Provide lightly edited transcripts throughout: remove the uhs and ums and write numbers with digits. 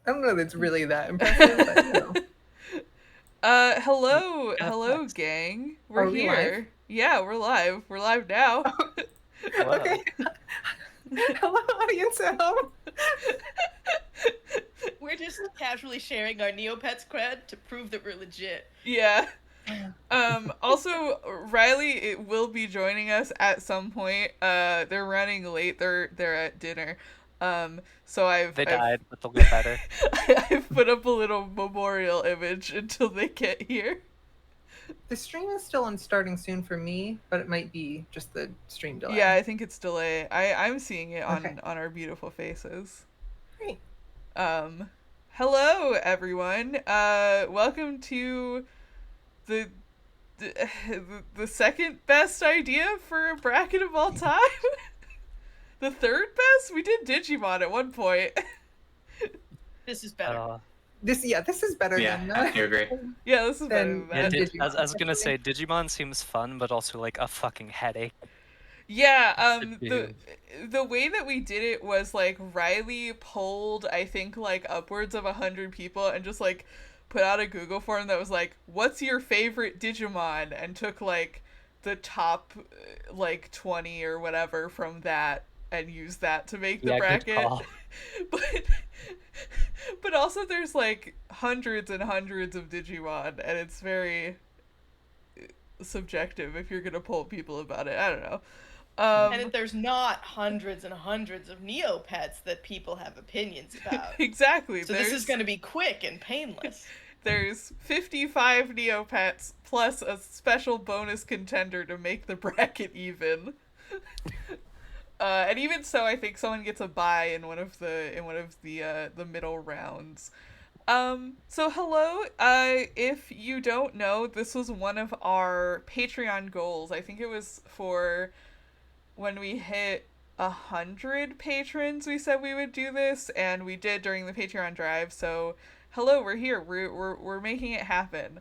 don't know that it's really that impressive, but you know. Hello, gang. We're Are we here. live? Yeah, we're live. We're live now. Okay. Hello, audience at home. We're just casually sharing our Neopets cred to prove that we're legit. Yeah. Also, Riley will be joining us at some point. They're running late. They're at dinner. So They died, but they'll get better. I've put up a little memorial image until they get here. The stream is still on starting soon for me, but it might be just the stream delay. Yeah, I think it's delay. I'm seeing it on Okay. on our beautiful faces. Great. Hello everyone. Welcome to the second best idea for a bracket of all time. The third best? We did Digimon at one point. This is better. This is better than I agree. Yeah, this is better than that. Digimon. I was gonna say Digimon seems fun, but also like a fucking headache. Yeah, Dude. the way that we did it was like Riley polled I think like upwards of 100 people and just like put out a Google form that was like, what's your favorite Digimon? And took like the top like 20 or whatever from that and used that to make the bracket. But also there's like hundreds and hundreds of Digimon and it's very subjective if you're gonna poll people about it. I don't know. And there's not hundreds and hundreds of Neopets that people have opinions about. Exactly. So this is going to be quick and painless. There's 55 Neopets plus a special bonus contender to make the bracket even. And even so, I think someone gets a bye in one of the middle rounds. So hello. If you don't know, this was one of our Patreon goals. I think it was for when we hit 100 patrons, we said we would do this, and we did during the Patreon drive. So, hello, we're here. We're making it happen.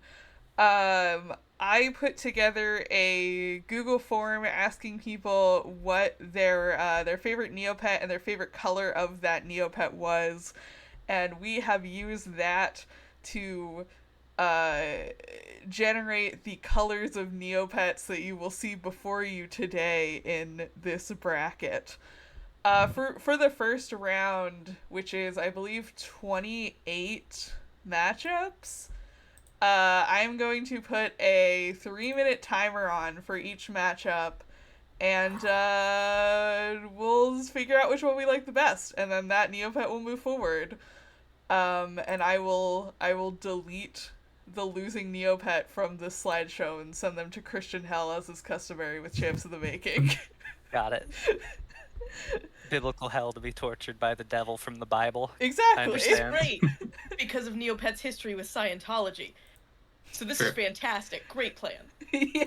I put together a Google form asking people what their favorite Neopet and their favorite color of that Neopet was, and we have used that to generate the colors of Neopets that you will see before you today in this bracket. For the first round, which is I believe 28 matchups, I'm going to put a 3-minute timer on for each matchup, and we'll figure out which one we like the best, and then that Neopet will move forward. And I will delete the losing Neopet from this slideshow and send them to Christian hell as is customary with Champs of the Making. Got it. Biblical hell to be tortured by the devil from the Bible. Exactly. I understand. Great, because of Neopets' history with Scientology. So this is fantastic. Great plan. Yeah.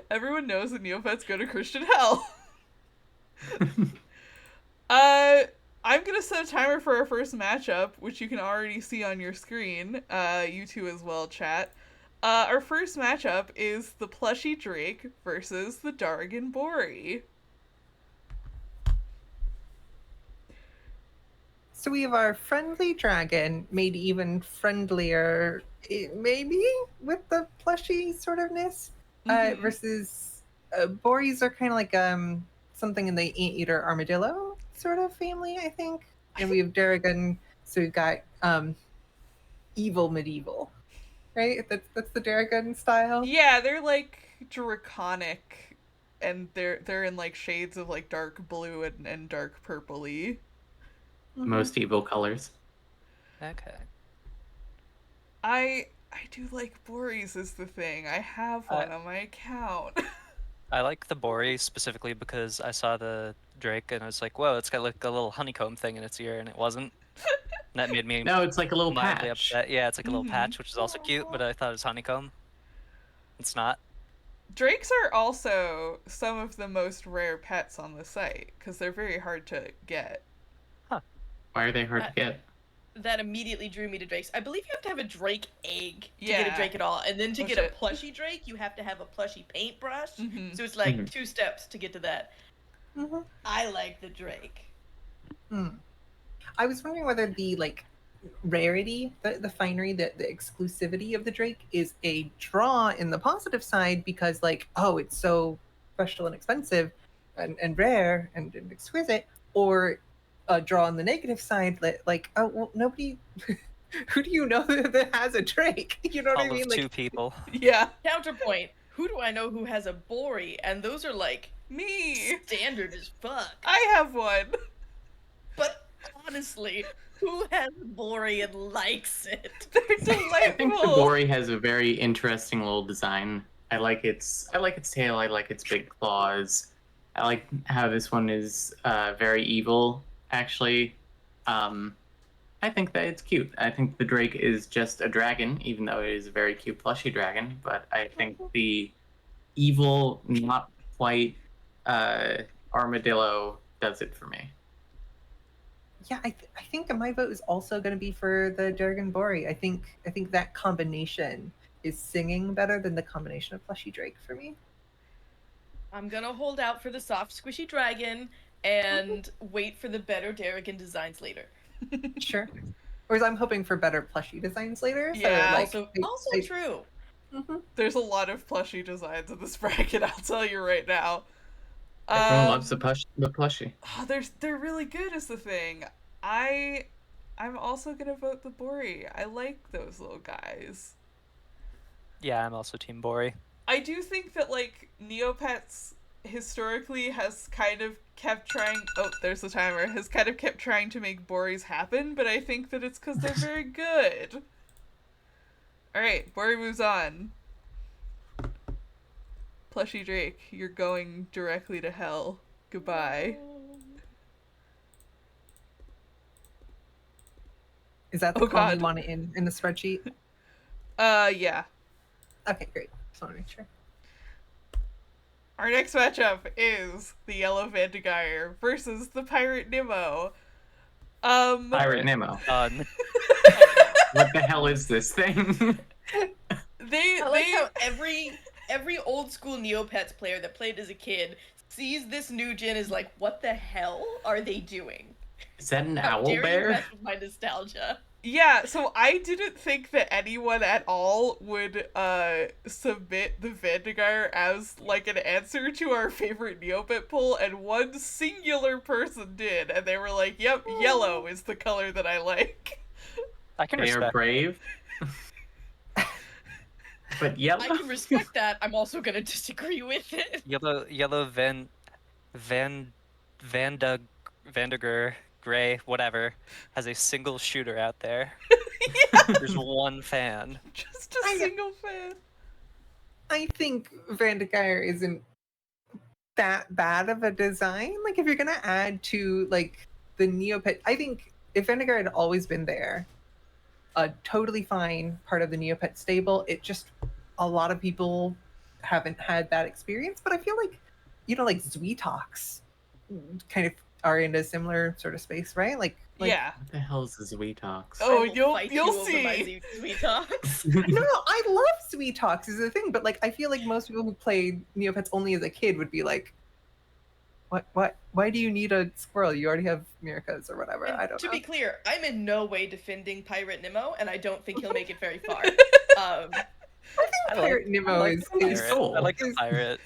Everyone knows that Neopets go to Christian hell. I'm gonna set a timer for our first matchup, which you can already see on your screen. You two as well, chat. Our first matchup is the Plushy Drake versus the Dargan Bori. So we have our friendly dragon, made even friendlier, maybe, with the plushy sort ofness, versus Boris are kind of like something in the Anteater Armadillo sort of family, I think. And we have Darrigan, so we've got evil medieval, right? That's the Darrigan style. Yeah, they're like draconic, and they're in like shades of like dark blue and dark purpley. Most evil colors. Okay. I do like Boris is the thing. I have one on my account. I like the Bori specifically because I saw the Drake and I was like, whoa, it's got like a little honeycomb thing in its ear, and it wasn't. And that made me No, it's like a little mildly patch. upset. Yeah, it's like a little patch, which is also cute, but I thought it was honeycomb. It's not. Drakes are also some of the most rare pets on the site because they're very hard to get. Why are they hard to get? That immediately drew me to drakes. I believe you have to have a drake egg to Yeah. get a drake at all. And then to Oh, get shit. a plushy drake, you have to have a plushy paintbrush. Mhm. So it's like 2 steps to get to that. I like the drake. I was wondering whether the like rarity, the finery, the exclusivity of the Drake is a draw in the positive side because like, oh, it's so special and expensive and rare and exquisite, or a draw on the negative side that like, oh well, nobody who do you know that has a Drake? You know what I All mean? of Like, two people. Yeah. Counterpoint. Who do I know who has a Bori? And those are like Me. standard as fuck. I have one. But honestly, who has a Bori and likes it? They're I think the delightful. Bori has a very interesting little design. I like its tail. I like its big claws. I like how this one is very evil. Actually, I think that it's cute. I think the Drake is just a dragon, even though it is a very cute plushy dragon. But I think the evil, not quite armadillo does it for me. yeah, I think my vote is also going to be for the Dragon Bori. I think that combination is singing better than the combination of plushy Drake for me. I'm gonna hold out for the soft, squishy dragon and wait for the better Darrigan designs later. Sure. Whereas I'm hoping for better plushy designs later. So Yeah. like, Also true. Mhm. There's a lot of plushie designs in this bracket, I'll tell you right now. Everyone loves the plushie. Oh, they're really good is the thing. I'm also gonna vote the Bori. I like those little guys. Yeah, I'm also Team Bori. I do think that like Neopets historically has kind of kept trying there's the timer, has kind of kept trying to make Boris happen, but I think that it's because they're very good. Alright, Bori moves on. Plushy Drake, you're going directly to hell. Goodbye. Is that the Oh, column God. you want it in the spreadsheet? Yeah. Okay, great. Just want to make sure. Our next matchup is the Yellow Vandegeyer versus the Pirate Nemo. Pirate Nemo. What the hell is this thing? They I like how every old school Neopets player that played as a kid sees this new gen is like, what the hell are they doing? Is that an How owl dare you bear? mess with my nostalgia? Yeah, so I didn't think that anyone at all would submit the Vandegeyer as like an answer to our favorite Neopet poll, and one singular person did, and they were like, "Yep, yellow is the color that I like." I can They are respect. brave. But yellow. I can respect that. I'm also gonna disagree with it. Yellow Vandeger, Gray, whatever, has a single shooter out there. There's one fan. Just a single fan. I think Vandegeyer isn't that bad of a design. Like if you're gonna add to like the Neopet, I think if Vandegeyer had always been there, a totally fine part of the Neopet stable. It just a lot of people haven't had that experience. But I feel like, you know, like Zweetox kind of are in a similar sort of space, right? Like Yeah. What the hell is a Zweetox? Oh, I will you'll fight you over see. my Zweetox. no, I love Zweetox is the thing, but like I feel like most people who played Neopets only as a kid would be like, what? Why do you need a squirrel? You already have Mirkas or whatever. And I don't to know. be clear, I'm in no way defending Pirate Nemo, and I don't think he'll make it very far. I think I like- Pirate Nemo I like is, the is pirate. cool. I like the is- pirate.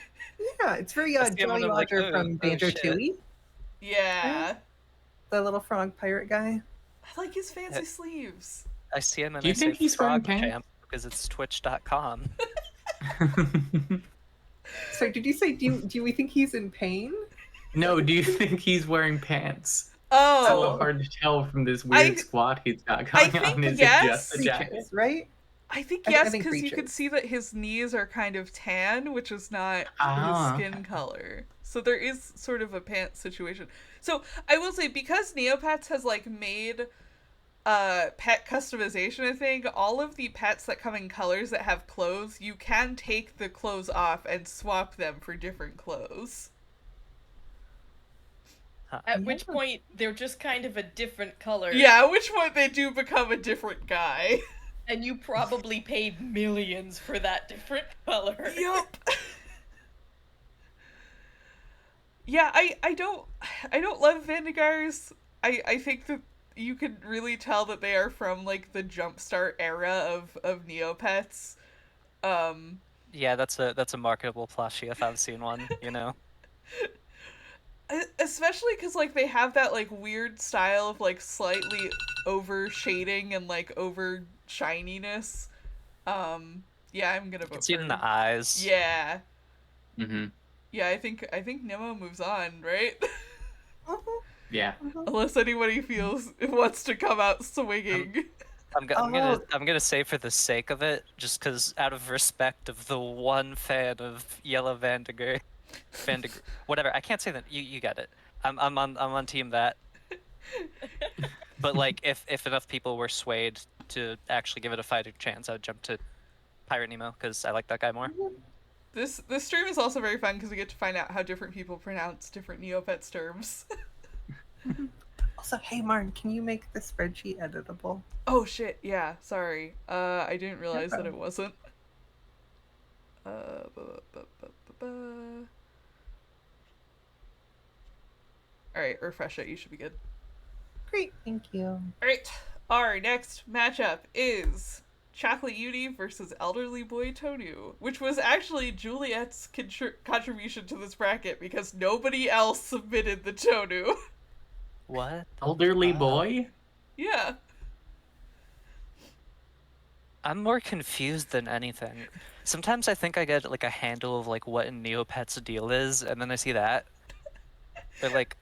yeah, it's very I see him Jolly and I'm like, Roger "Oh, from oh, Banjo shit." Tooie, Yeah. the little frog pirate guy. I like his fancy sleeves. I see him and Do you I think say he's wearing frog pants? champ because it's twitch.com. So did you say do we think he's in pain? No, do you think he's wearing pants? It's a Oh. little hard to tell from this weird squat he's got going think on. Is yes. it just a jacket? Breeches, right? I think I yes, think because you can breeches. see that his knees are kind of tan, which is not Ah, his skin color. So there is sort of a pants situation. So I will say, because Neopets has like made pet customization a thing, all of the pets that come in colors that have clothes, you can take the clothes off and swap them for different clothes. At which point, they're just kind of a different color. Yeah, at which point they do become a different guy. And you probably paid millions for that different color. Yup. Yeah, I don't love Vandegars. I think that you could really tell that they are from like the Jumpstart era of Neopets. Yeah, that's a marketable plushie if I've seen one, you know. Especially because like they have that like weird style of like slightly over shading and like over shininess. Yeah, I'm gonna You can vote see for it in the eyes. Yeah. Mm-hmm. Yeah, I think Nemo moves on, right? Yeah. Unless anybody feels wants to come out swinging. Oh, I'm gonna say for the sake of it, just because out of respect of the one fan of Yellow Vandiger, whatever. I can't say that. You get it. I'm on team that. But like, if enough people were swayed to actually give it a fighting chance, I would jump to Pirate Nemo because I like that guy more. This stream is also very fun because we get to find out how different people pronounce different Neopets terms. also, hey, Martin, can you make the spreadsheet editable? Oh shit, yeah, sorry. I didn't realize that it problem. wasn't. Ba, ba, ba, ba. Alright, refresh it, you should be good. Great, thank you. Alright, our next matchup is Chocolate Uni versus Elderly Boy Tonu, which was actually Juliet's contribution to this bracket because nobody else submitted the Tonu. What? Elderly Wow. boy? Yeah. I'm more confused than anything. Sometimes I think I get like a handle of like what Neopet's deal is, and then I see that. But like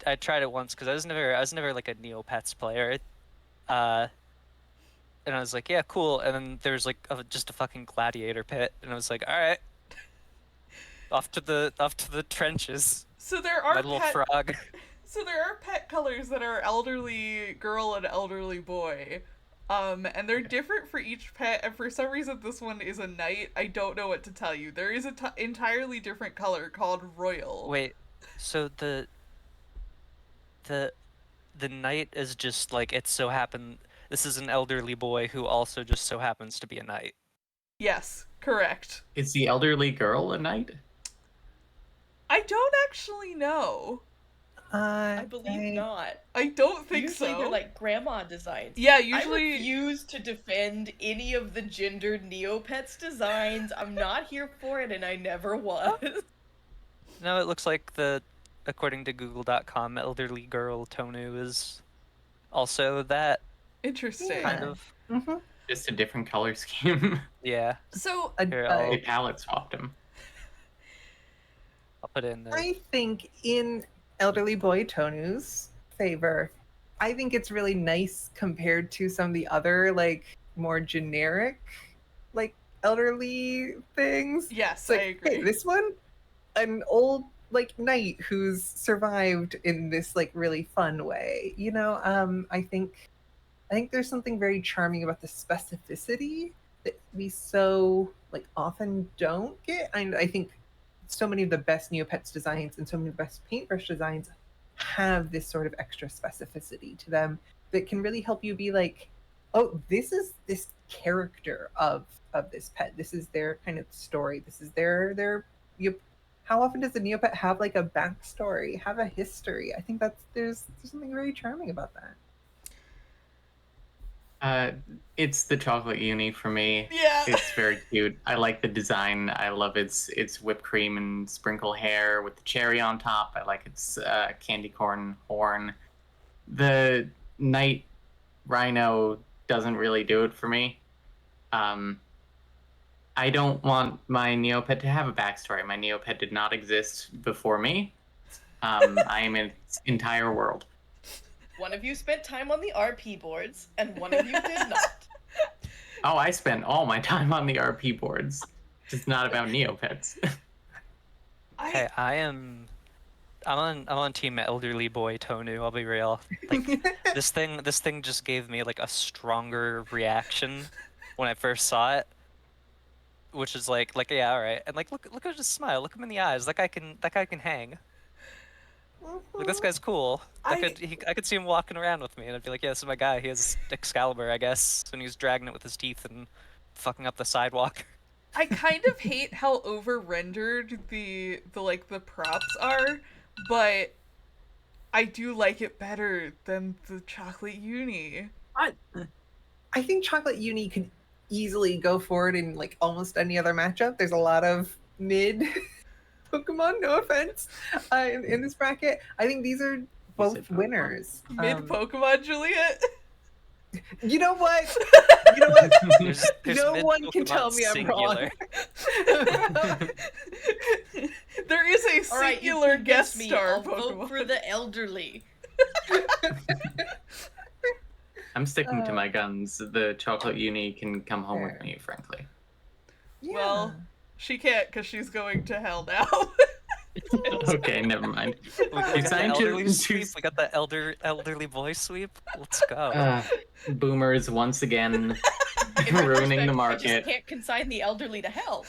I tried it once because I was never like a Neopets player. And I was like, yeah, cool. And then there's like just a fucking gladiator pit, and I was like, all right, off to the trenches. So there My are little frog. So there are pet colors that are elderly girl and elderly boy. And they're different for each pet, and for some reason this one is a knight. I don't know what to tell you. There is a entirely different color called royal. Wait, so the knight is just like it so happened. This is an elderly boy who also just so happens to be a knight. Yes, correct. Is the elderly girl a knight? I don't actually know. I believe not. I don't think Usually so. they're like grandma designs. Yeah, I usually. refuse to defend any of the gendered Neopets designs. I'm not here for it, and I never was. No, it looks like according to Google.com, elderly girl Tonu is also that Interesting. kind of. Mm-hmm. Just a different color scheme. Yeah, So, Here, I'll- They palette swapped him. I'll put it in there. I think in Elderly Boy Tonu's favor, I think it's really nice compared to some of the other like more generic like elderly things. yes, It's like, I agree. hey, this one, an old like knight who's survived in this like really fun way. You know, I think there's something very charming about the specificity that we so like often don't get. And I think so many of the best Neopets designs and so many of the best paintbrush designs have this sort of extra specificity to them that can really help you be like, oh, this is this character of this pet. This is their kind of story. This is their you. How often does a Neopet have like a backstory, have a history? I think there's something very charming about that. It's the chocolate uni for me. Yeah. It's very cute. I like the design. I love its whipped cream and sprinkle hair with the cherry on top. I like its candy corn horn. The knight rhino doesn't really do it for me. I don't want my Neopet to have a backstory. My Neopet did not exist before me. I am its entire world. One of you spent time on the RP boards, and one of you did not. Oh, I spent all my time on the RP boards. Just not about Neopets. Hey, I'm on team elderly boy Tonu. I'll be real. Like this thing just gave me like a stronger reaction when I first saw it, which is like yeah, all right. And like look at his smile. Look him in the eyes. That guy can hang. Like this guy's cool. I could see him walking around with me, and I'd be like, yeah, this is my guy. He has Excalibur, I guess, and he's dragging it with his teeth and fucking up the sidewalk. I kind of hate how over rendered the props are, but I do like it better than the chocolate uni. I think Chocolate Uni could easily go forward in like almost any other matchup. There's a lot of mid Pokemon, no offense, in this bracket. I think these are both Pokemon? winners. Mid Pokemon, Juliet. You know what? You know what? There's No mid one can Pokemon tell me I'm wrong. singular. There is a All right, you singular convinced guest me. star I'll Pokemon. vote for the elderly. I'm sticking to my guns. The chocolate uni can come home with Fair. me, frankly. Yeah. Well, she can't because she's going to hell now. Okay, never mind. We got You the signed elderly to- sweep. We got the elderly boy sweep. Let's go. Boomers once again In ruining the retrospect, I market. just can't consign the elderly to hell.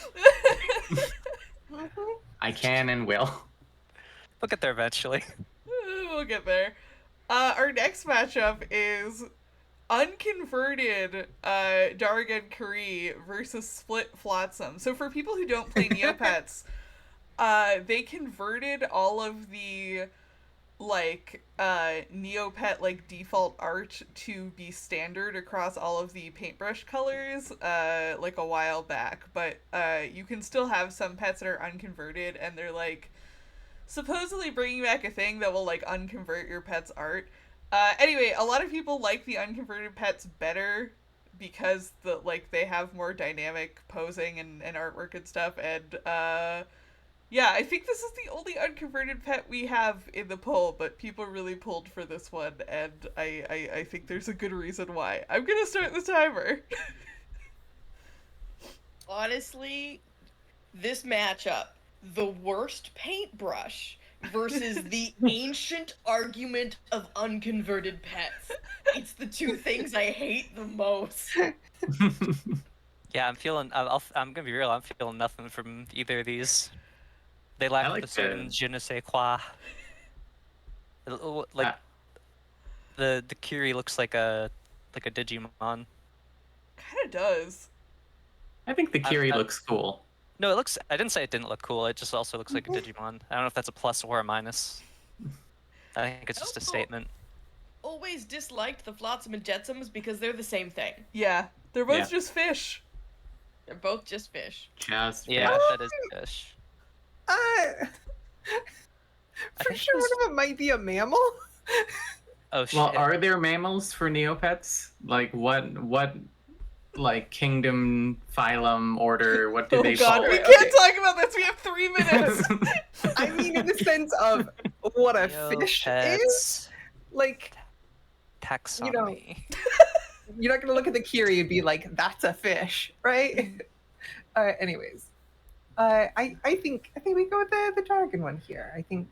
Mhm. I can and will. We'll get there eventually. We'll get there. Our next matchup is unconverted Dargan Curie versus Split Flotsam. So for people who don't play Neopets, they converted all of the Neopet default art to be standard across all of the paintbrush colors a while back, but you can still have some pets that are unconverted, and they're supposedly bringing back a thing that will unconvert your pet's art. Anyway, a lot of people like the unconverted pets better because they have more dynamic posing and artwork and stuff, and yeah, I think this is the only unconverted pet we have in the poll, but people really pulled for this one, and I think there's a good reason why. I'm gonna start the timer. Honestly, this matchup, the worst paintbrush versus the ancient argument of unconverted pets. It's the two things I hate the most. Yeah, I'm gonna be real. I'm feeling nothing from either of these. They lack like a certain the- je ne sais quoi. The Curie looks like a Digimon. Kinda does. I think the Curie I- looks cool. No, it looks. I didn't say it didn't look cool. It just also looks like a Digimon. I don't know if that's a plus or a minus. I think it's just a Oh. statement. Always disliked the Flotsam and Jetsams because they're the same thing. Yeah, they're both Yeah. just fish. They're both just fish. Just Yeah, fish. that is fish. For think sure, one this- of them might be a mammal. Oh shit. Well, are there mammals for Neopets? Like what kingdom, phylum, order? What do Oh they god, fall we in? can't talk about this. We have 3 minutes. I mean, in the sense of what a fish is. Neopets Like, taxonomy. you're not gonna look at the Curie and be like, "That's a fish," right? Anyways, I think we go with the dragon one here. I think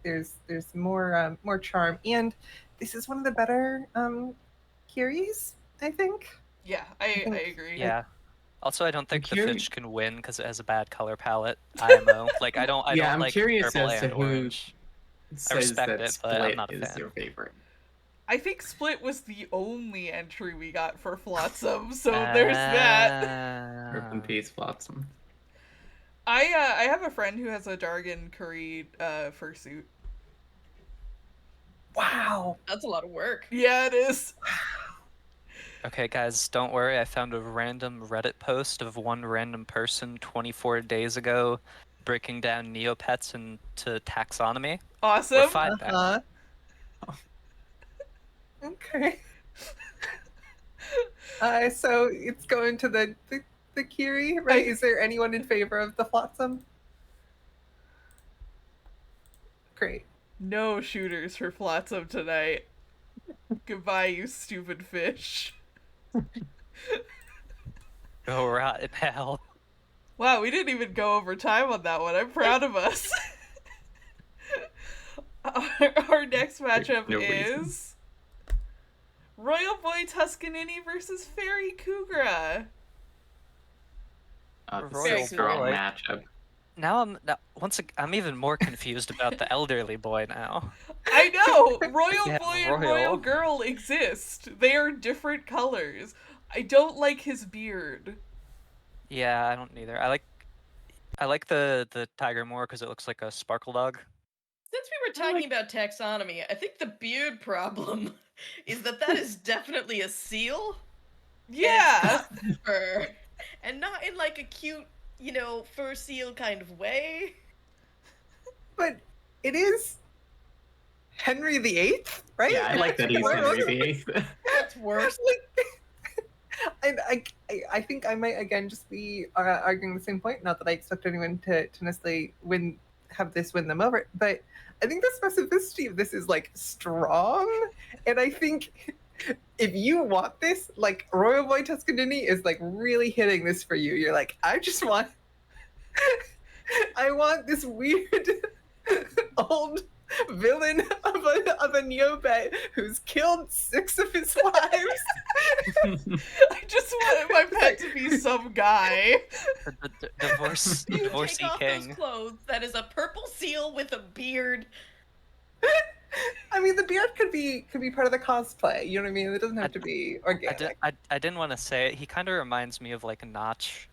there's more charm, and this is one of the better Curies. I think. Yeah, I agree. Yeah. Also, I don't think the curious- fish can win because it has a bad color palette. IMO. I don't Yeah, I'm like curious purple as to and who orange. Says respect that it, but I'm Split not a is fan. your favorite. I think Split was the only entry we got for Flotsam, so there's that. Rip in peace, Flotsam. I have a friend who has a Dargan Curry fursuit. Wow. That's a lot of work. Yeah, it is. Okay, guys, don't worry. I found a random Reddit post of one random person 24 days ago breaking down Neopets into taxonomy. We're Awesome. fine back. Okay. So it's going to the Curie, right? Is there anyone in favor of the Flotsam? Great. No shooters for Flotsam tonight. Goodbye, you stupid fish. Go rot in hell. Wow, we didn't even go over time on that one. I'm proud of us. Our next matchup No reason. is Royal Boy Tuscanini versus Fairy Kugra. This Royal is a strong Boy. matchup. Now I'm even more confused about the elderly boy now. I know! Royal Yeah, Boy and Royal. Royal Girl exist. They are different colors. I don't like his beard. Yeah, I don't either. I like the tiger more because it looks like a sparkle dog. Since we were talking about taxonomy, I think the beard problem is that is definitely a seal. Yeah. And it's not fur. And not in like a cute, fur seal kind of way. But it is Henry VIII, right? Yeah, I like that he's Henry VIII. That's worse. I think I might again just be arguing the same point. Not that I expect anyone to necessarily have this win them over, but I think the specificity of this is like strong, and I think if you want this, like Royal Boy Tuscanini is like really hitting this for you. You're like, I just want, I want this weird old villain of a Neopet who's killed 6 of his wives. I just wanted my pet to be some guy. The divorcee Take off king. those clothes. That is a purple seal with a beard. I mean, the beard could be part of the cosplay. You know what I mean? It doesn't have to be organic. I didn't want to say it. He kind of reminds me of like Notch,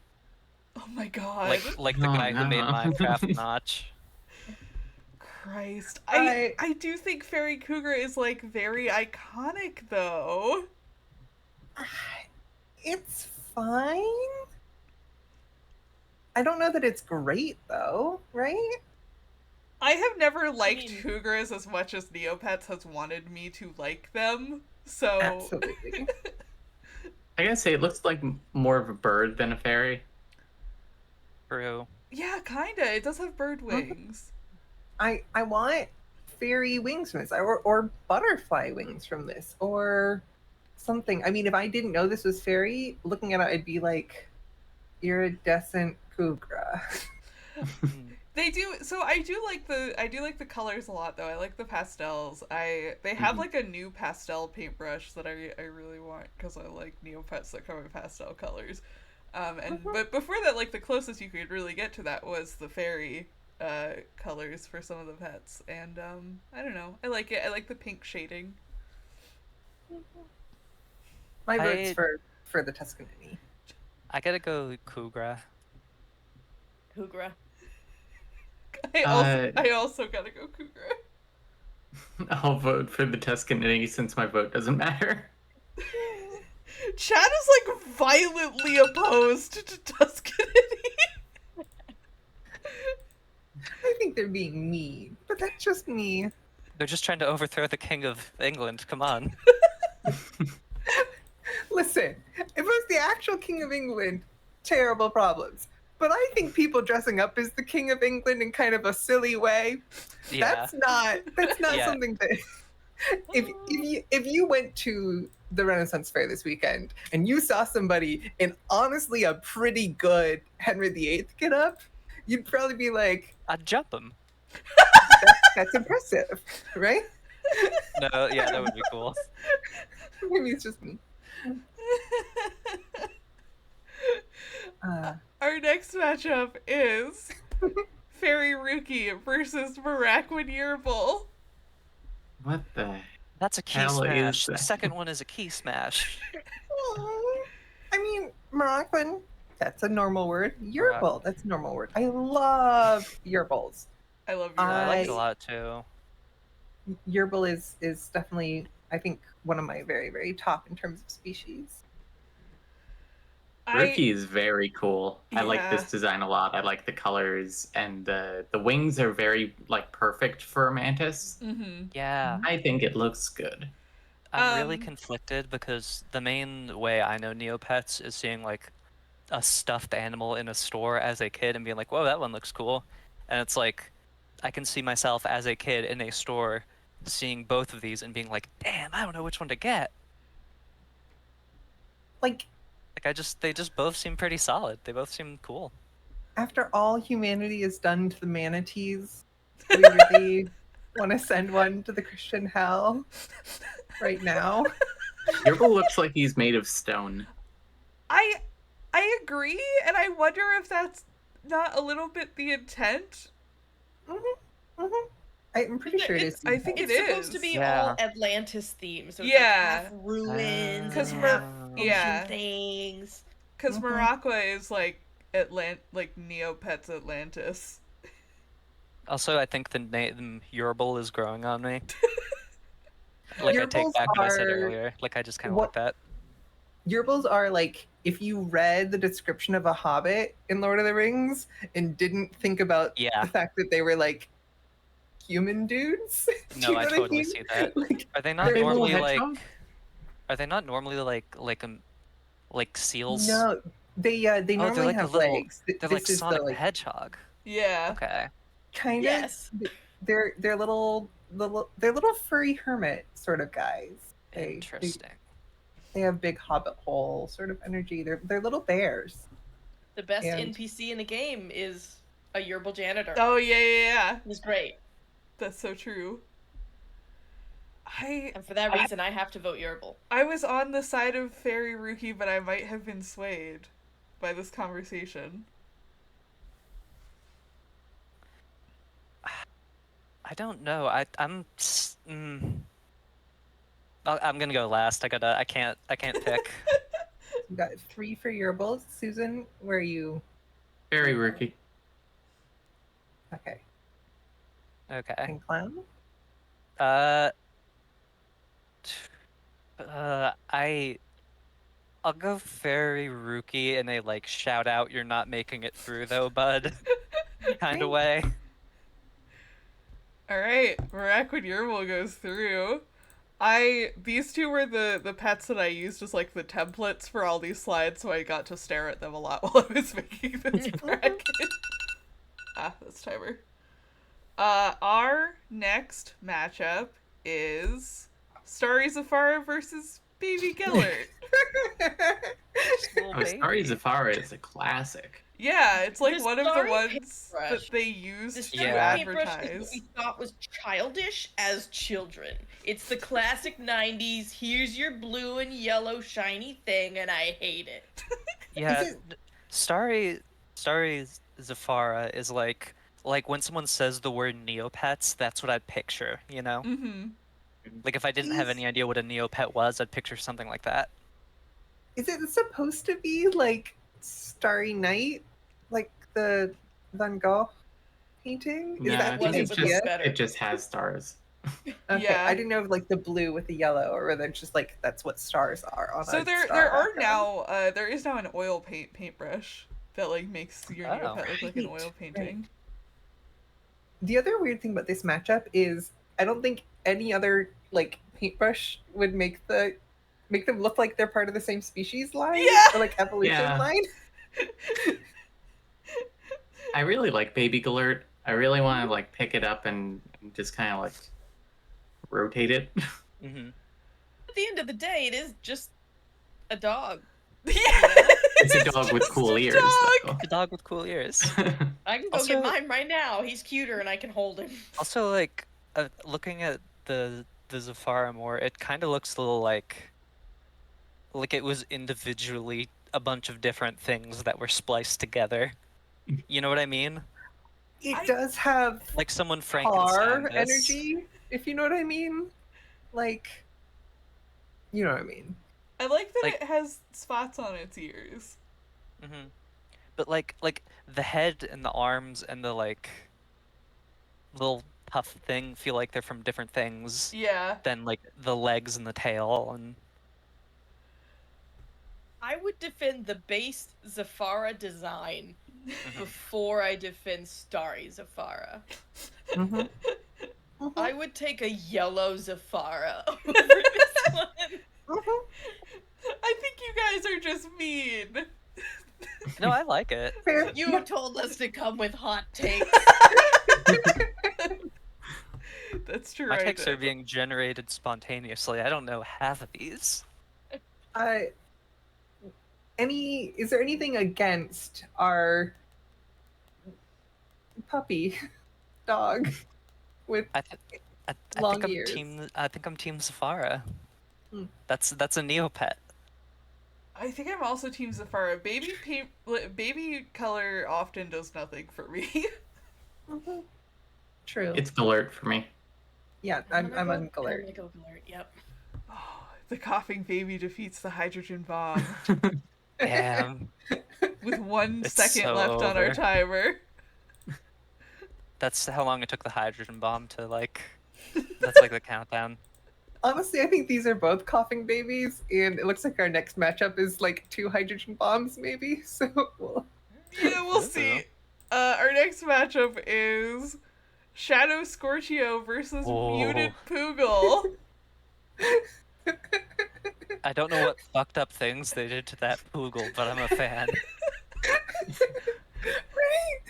Oh my god. like the guy who made no. Minecraft Notch. Christ. I do think Fairy Cougar is like very iconic though. It's fine. I don't know that it's great though, right? I have never liked mean- cougars as much as Neopets has wanted me to like them. So Absolutely. I gotta say, it looks like more of a bird than a fairy. True. yeah, kinda. It does have bird wings. I want fairy wings from this, or butterfly wings from this, or something. I mean, if I didn't know this was fairy, looking at it, I'd be like, iridescent cougar. They do. So I do like the colors a lot though. I like the pastels. They have like a new pastel paintbrush that I really want because I like Neopets that come in pastel colors. But before that, like the closest you could really get to that was the fairy colors for some of the pets, and I don't know. I like it. I like the pink shading. My vote's for the Tuscanini. I gotta go Cougar. Cougar. I also gotta go cougar. I'll vote for the Tuscanini since my vote doesn't matter. Chad is like violently opposed to Tuscanini. I think they're being mean, but that's just me. They're just trying to overthrow the King of England. Come on. Listen, if it was the actual King of England, terrible problems. But I think people dressing up as the King of England in kind of a silly way, Yeah. that's not Yeah. something that if you went to the Renaissance Fair this weekend and you saw somebody in honestly a pretty good Henry VIII get up, you'd probably be like, I'd jump him. that's impressive, right? No, yeah, that would be cool. Maybe it's just me. Our next matchup is Fairy Rookie versus Maraquin Yearbull. What the? That's a key Hell is smash. The that? second one is a key smash. I mean, Moroccan, that's a normal word. Yearbull, that's a normal word. I love yearbulls. I love I like it Yearbull. a lot too. Yearbull is definitely, I think, one of my very, very top in terms of species. Rookie is very cool. I like Yeah. this design a lot. I like the colors, and the wings are very like perfect for a mantis. Mm-hmm. Yeah. I think it looks good. I'm really Um, conflicted because the main way I know Neopets is seeing like a stuffed animal in a store as a kid and being like, whoa, that one looks cool. And it's like, I can see myself as a kid in a store seeing both of these and being like, damn, I don't know which one to get. Like, Like they just both seem pretty solid. They both seem cool. after all humanity has done to the manatees, we really want to send one to the Christian hell right now. Yearbull looks like he's made of stone. I agree, and I wonder if that's not a little bit the intent. I'm pretty sure it is. I think It's it supposed to is. be Yeah. all Atlantis themed, so it's Yeah. like half ruins, 'Cause and Mer- half yeah. ocean things. Because Mhm. Morocco is like Neopets Atlantis. Also, I think the name Yorble is growing on me. Like, I take Yerbals back what I said are earlier. Like, I just kind of what like that. Yerbals are like if you read the description of a hobbit in Lord of the Rings and didn't think about Yeah. the fact that they were like human dudes. Do No, you know I what totally mean? see that. Like, Are they not they're Big ol' normally hedgehog? Are they not normally like seals? no, they Oh, they're normally like a have little. legs. They're like This is the Sonic the like Hedgehog. Yeah. Okay. kind of Yes. they're little furry hermit sort of guys. Interesting. They have big hobbit hole sort of energy. They're little bears. The best And NPC in the game is a Yerbil janitor. Oh yeah. He's great. That's so true. And for that reason, I have to vote Yerbil. I was on the side of Fairy Rookie, but I might have been swayed by this conversation. I don't know. I'm gonna go last. I can't pick. you got 3 for your bulls. Susan, where are you? Very rookie. Okay. Okay. And clown? I'll go Fairy Rookie in a like shout out you're not making it through though, bud kind of way. Alright, Miraculous Yerbil goes through. These two were the pets that I used as like the templates for all these slides, so I got to stare at them a lot while I was making this bracket. That's timer. Our next matchup is Starry Zafara versus Baby Gellert. Little Oh, baby. Starry Zafara is a classic. Yeah, it's like The one of the Starry ones that paintbrush. they The used to Starry paintbrush is what advertise. we thought was childish as children. It's the classic 90s, here's your blue and yellow shiny thing, and I hate it. Yeah, Is Starry Zafara is like when someone says the word Neopets, that's what I'd picture, you know? Mm-hmm. Like if I didn't have any idea what a Neopet was, I'd picture something like that. Is it supposed to be like Starry Night? Like the Van Gogh painting? Is No, that I the think it's idea? just better. it just has stars. Okay, Yeah. I didn't know if like the blue with the yellow or whether it's just like that's what stars are on So a there star are background. now there is now an oil paintbrush that like makes your Oh. Neopet look like an Right, oil painting. The other weird thing about this matchup is I don't think any other like paintbrush would make them look like they're part of the same species line Yeah! or like evolution Yeah. line. I really like Baby Galert. I really want to like pick it up and just kind of like rotate it. Mm-hmm. At the end of the day, it is just a dog. Yeah, It's a dog with just cool a ears. dog. A dog with cool ears. I can go Also- get mine right now. He's cuter and I can hold him. Also, like looking at the Zafara more, it kind of looks a little like it was individually a bunch of different things that were spliced together. You know what I mean? It does have Like someone car Frankenstein this. energy, if you know what I mean. Like, you know what I mean. I like that Like- it has spots on its ears. Mm-hmm. But like the head and the arms and the like little puff thing feel like they're from different things Yeah. than like the legs and the tail and I would defend the base Zafara design before I defend Starry Zafara. Mm-hmm. I would take a yellow Zafara over this one. Mm-hmm. I think you guys are just mean. no, I like it. Fair. You told us to come with hot takes. That's true. My I takes did. are being generated spontaneously. I don't know half of these. Is there anything against our puppy dog with I long think I'm ears? team Zafara. Hmm. That's a Neopet. I think I'm also Team Zafara. Baby color often does nothing for me. Mhm. True. It's Galert for me. Yeah, I'm on I'm Galert. gonna go Galert, yep. Oh, the coughing baby defeats the hydrogen bomb Damn. with 1 It's second so left on our over. timer. That's how long it took the hydrogen bomb to like. That's like the countdown. Honestly, I think these are both coughing babies, and it looks like our next matchup is like 2 hydrogen bombs, maybe. So, well, Yeah, we'll see. Our next matchup is Shadow Scorchio versus Mutant Poogle. I don't know what fucked up things they did to that Poogle, but I'm a fan. right?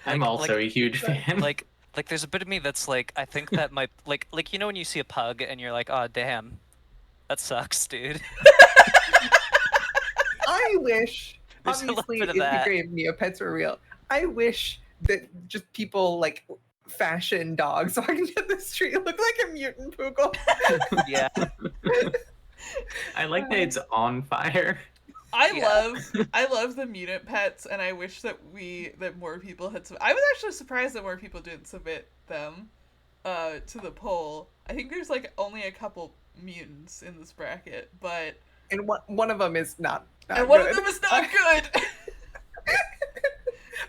I'm also a huge fan. Like there's a bit of me that's like, I think that my like you know when you see a pug and you're like, oh damn, that sucks, dude. I wish, There's a little obviously, bit of it'd be that. great if Neopets were real. I wish that just people like fashion dogs walking down the street look like a mutant Poogle. Yeah. I like that it's on fire. I love the mutant pets, and I wish that more people had. I was actually surprised that more people didn't submit them to the poll. I think there's like only a couple mutants in this bracket, but And one of them is not and one good. of them is not good.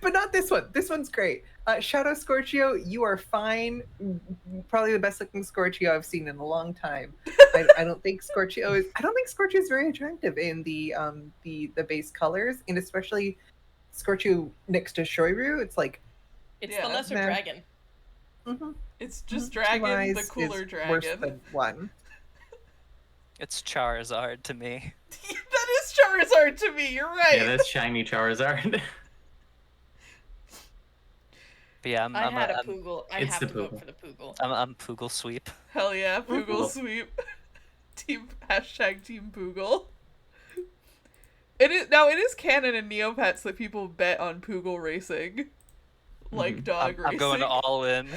But not this one. This one's great. Shadow Scorchio, you are fine. Probably the best looking Scorchio I've seen in a long time. I don't think Scorchio is very attractive in the base colors, and especially Scorchio next to Shoiryu. It's like It's Yeah. the lesser Nah. dragon. It's just Two Dragon, the eyes cooler is worse dragon. than one. It's Charizard to me. That is Charizard to me. You're right. Yeah, that's shiny Charizard. But yeah, I had a Poogle. I it's have the to vote Poogle. for the Poogle. I'm Poogle sweep. Hell yeah, Poogle Mhm. sweep. Team Poogle. It is canon in Neopets that people bet on Poogle racing, like dog I'm racing. going all in.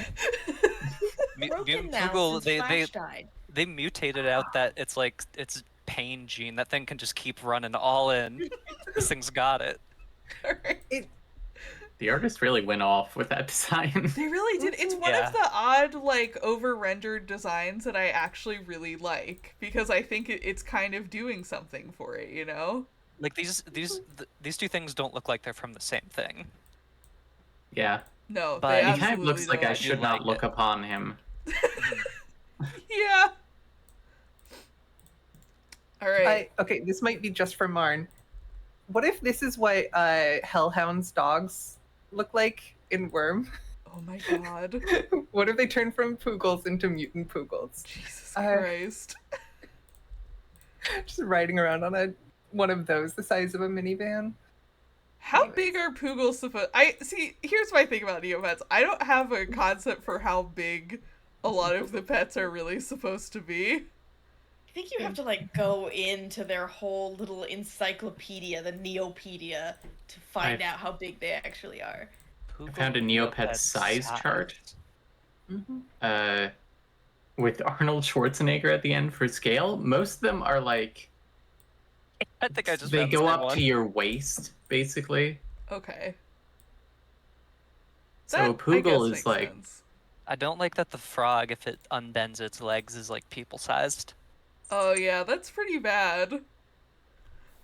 Broken Mutant now Poogle, since they Flash died. they mutated out that it's like it's pain gene. That thing can just keep running all in. This thing's got it. Alright. The artist really went off with that design. They really did. It's one Yeah. of the odd, like, over-rendered designs that I actually really like, because I think it's kind of doing something for it, you know? Like these two things don't look like they're from the same thing. Yeah. No, But they he He kind of absolutely looks like I don't. should like not look it. upon him. Yeah. Alright. Okay, this might be just for Marn. What if this is what Hellhound's dogs look like in Worm? Oh my god. What if they turn from Poogles into mutant Poogles? Jesus Uh, Christ. Just riding around on one of those, the size of a minivan. How anyways. big are Poogles supposed? Here's my thing about Neopets. I don't have a concept for how big a lot of the pets are really supposed to be. I think you have to like go into their whole little encyclopedia, the Neopedia, to find out how big they actually are. I found a Neopet size chart. With Arnold Schwarzenegger at the end for scale. Most of them are like I think I just they found the go same up one. to your waist, basically. Okay. So That, a I guess, Poogle is makes like sense. I don't like that the frog, if it unbends its legs, is like people-sized. Oh yeah, that's pretty bad.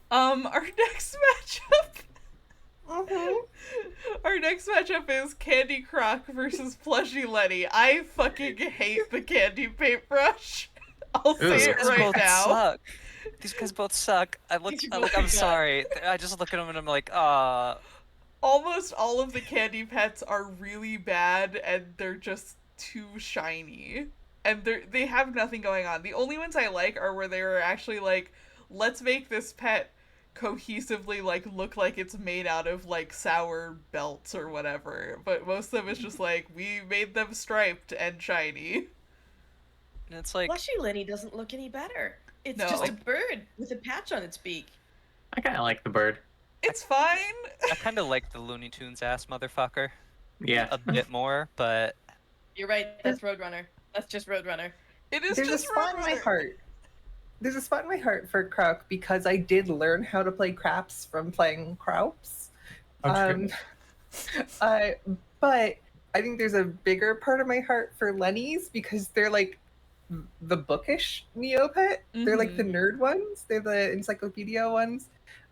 Our next matchup. Our next matchup is Candy Croc versus Plushy Lenny. I fucking hate the candy paintbrush. I'll say Ooh. it These right both now. suck. These guys both suck. I'm sorry. I just look at them and I'm like, Almost all of the candy pets are really bad, and they're just too shiny. And they have nothing going on. The only ones I like are where they were actually like, let's make this pet cohesively like look like it's made out of like sour belts or whatever. But most of them is just like, we made them striped and shiny. and it's like, Plushy Lenny doesn't look any better. It's No. just a bird with a patch on its beak. I kinda like the bird. It's fine. I kind of like the Looney Tunes ass motherfucker Yeah. a bit more, but You're right, that's Roadrunner. That's just Roadrunner. It is There's a just spot in my Roadrunner. heart. There's a spot in my heart for Croc because I did learn how to play craps from playing Croups. Okay. But I think there's a bigger part of my heart for Lenny's because they're like the bookish Neopet. They're like the nerd ones. They're the encyclopedia ones.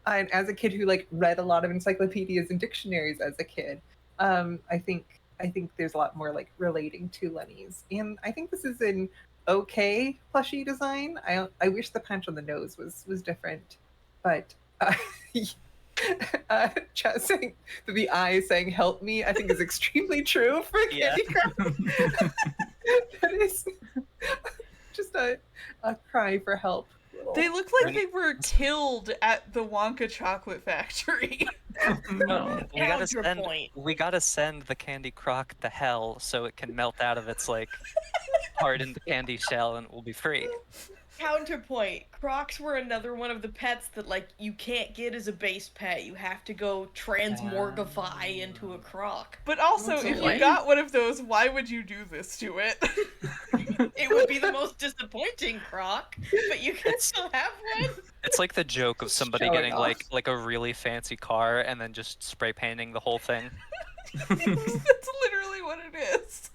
And as a kid who like read a lot of encyclopedias and dictionaries as a kid, I think I think there's a lot more like relating to Lenny's, and I think this is an okay plushie design. I wish the punch on the nose was different, but chat saying the eye saying "help me" I think is extremely true for Yeah. Candy Crush. That is just a cry for help. They look like they were killed at the Wonka chocolate factory. No. Counterpoint. We gotta send the Candy Croc to hell so it can melt out of its like hardened candy shell and it will be free. Counterpoint. Crocs were another one of the pets that, like, you can't get as a base pet. You have to go transmorgify into a croc. But also, What's if it you like? got one of those, why would you do this to it? It would be the most disappointing croc, but you can still have one. It's like the joke of somebody Showing getting off. like a really fancy car and then just spray painting the whole thing. That's literally what it is.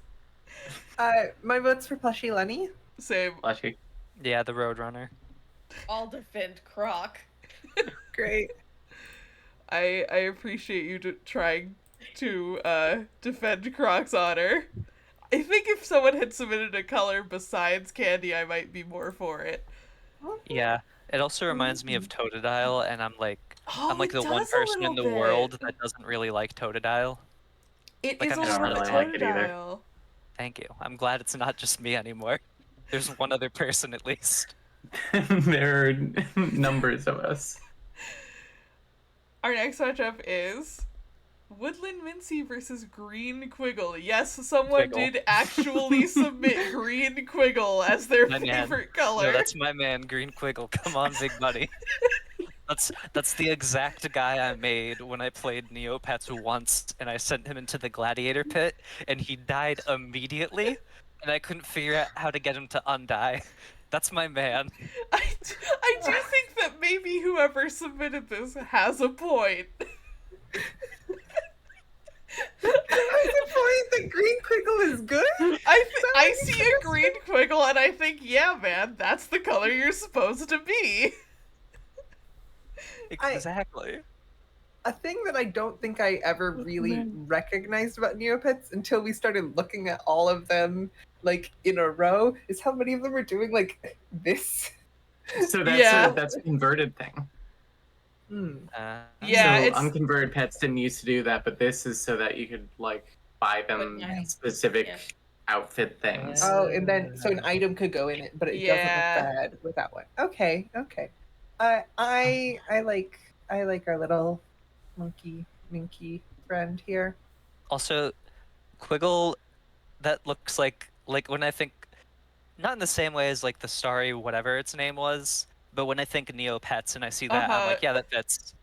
My vote's for plushie Lenny. Same. Plushie. Yeah, the Roadrunner. I'll defend croc. Great. I appreciate you trying to defend Croc's honor. I think if someone had submitted a color besides candy, I might be more for it. Yeah. It also reminds me of Totodile, and I'm like Oh, the it one does a person in the little bit. world that doesn't really like Totodile. It Like, is I a don't little really bit like it either. Totodile. Thank you. I'm glad it's not just me anymore. There's one other person at least. There are numbers of us. Our next matchup is Woodland Mincy versus Green Quiggle. Yes, someone Quiggle. did actually submit Green Quiggle as their My man. favorite color. No, that's my man, Green Quiggle. Come on, big buddy. That's the exact guy I made when I played Neopets once, and I sent him into the gladiator pit, and he died immediately, and I couldn't figure out how to get him to undie. That's my man. I do think that maybe whoever submitted this has a point. Has a point that Green Quiggle is good? I see a green Quiggle and I think, yeah, man, that's the color you're supposed to be. Exactly. A thing that I don't think I ever really recognized about Neopets until we started looking at all of them like in a row is how many of them are doing like this. So that's Yeah. that's a converted thing. Yeah, so it's- unconverted pets didn't used to do that, but this is so that you could like buy them But nice. specific Yeah. outfit things. Oh, and then so an item could go in it, but it Yeah. doesn't look bad with that one. Okay. I like our little minky friend here. Also, Quiggle, that looks like when I think, not in the same way as like the starry whatever its name was, but when I think Neopets and I see that, I'm like, yeah, that fits.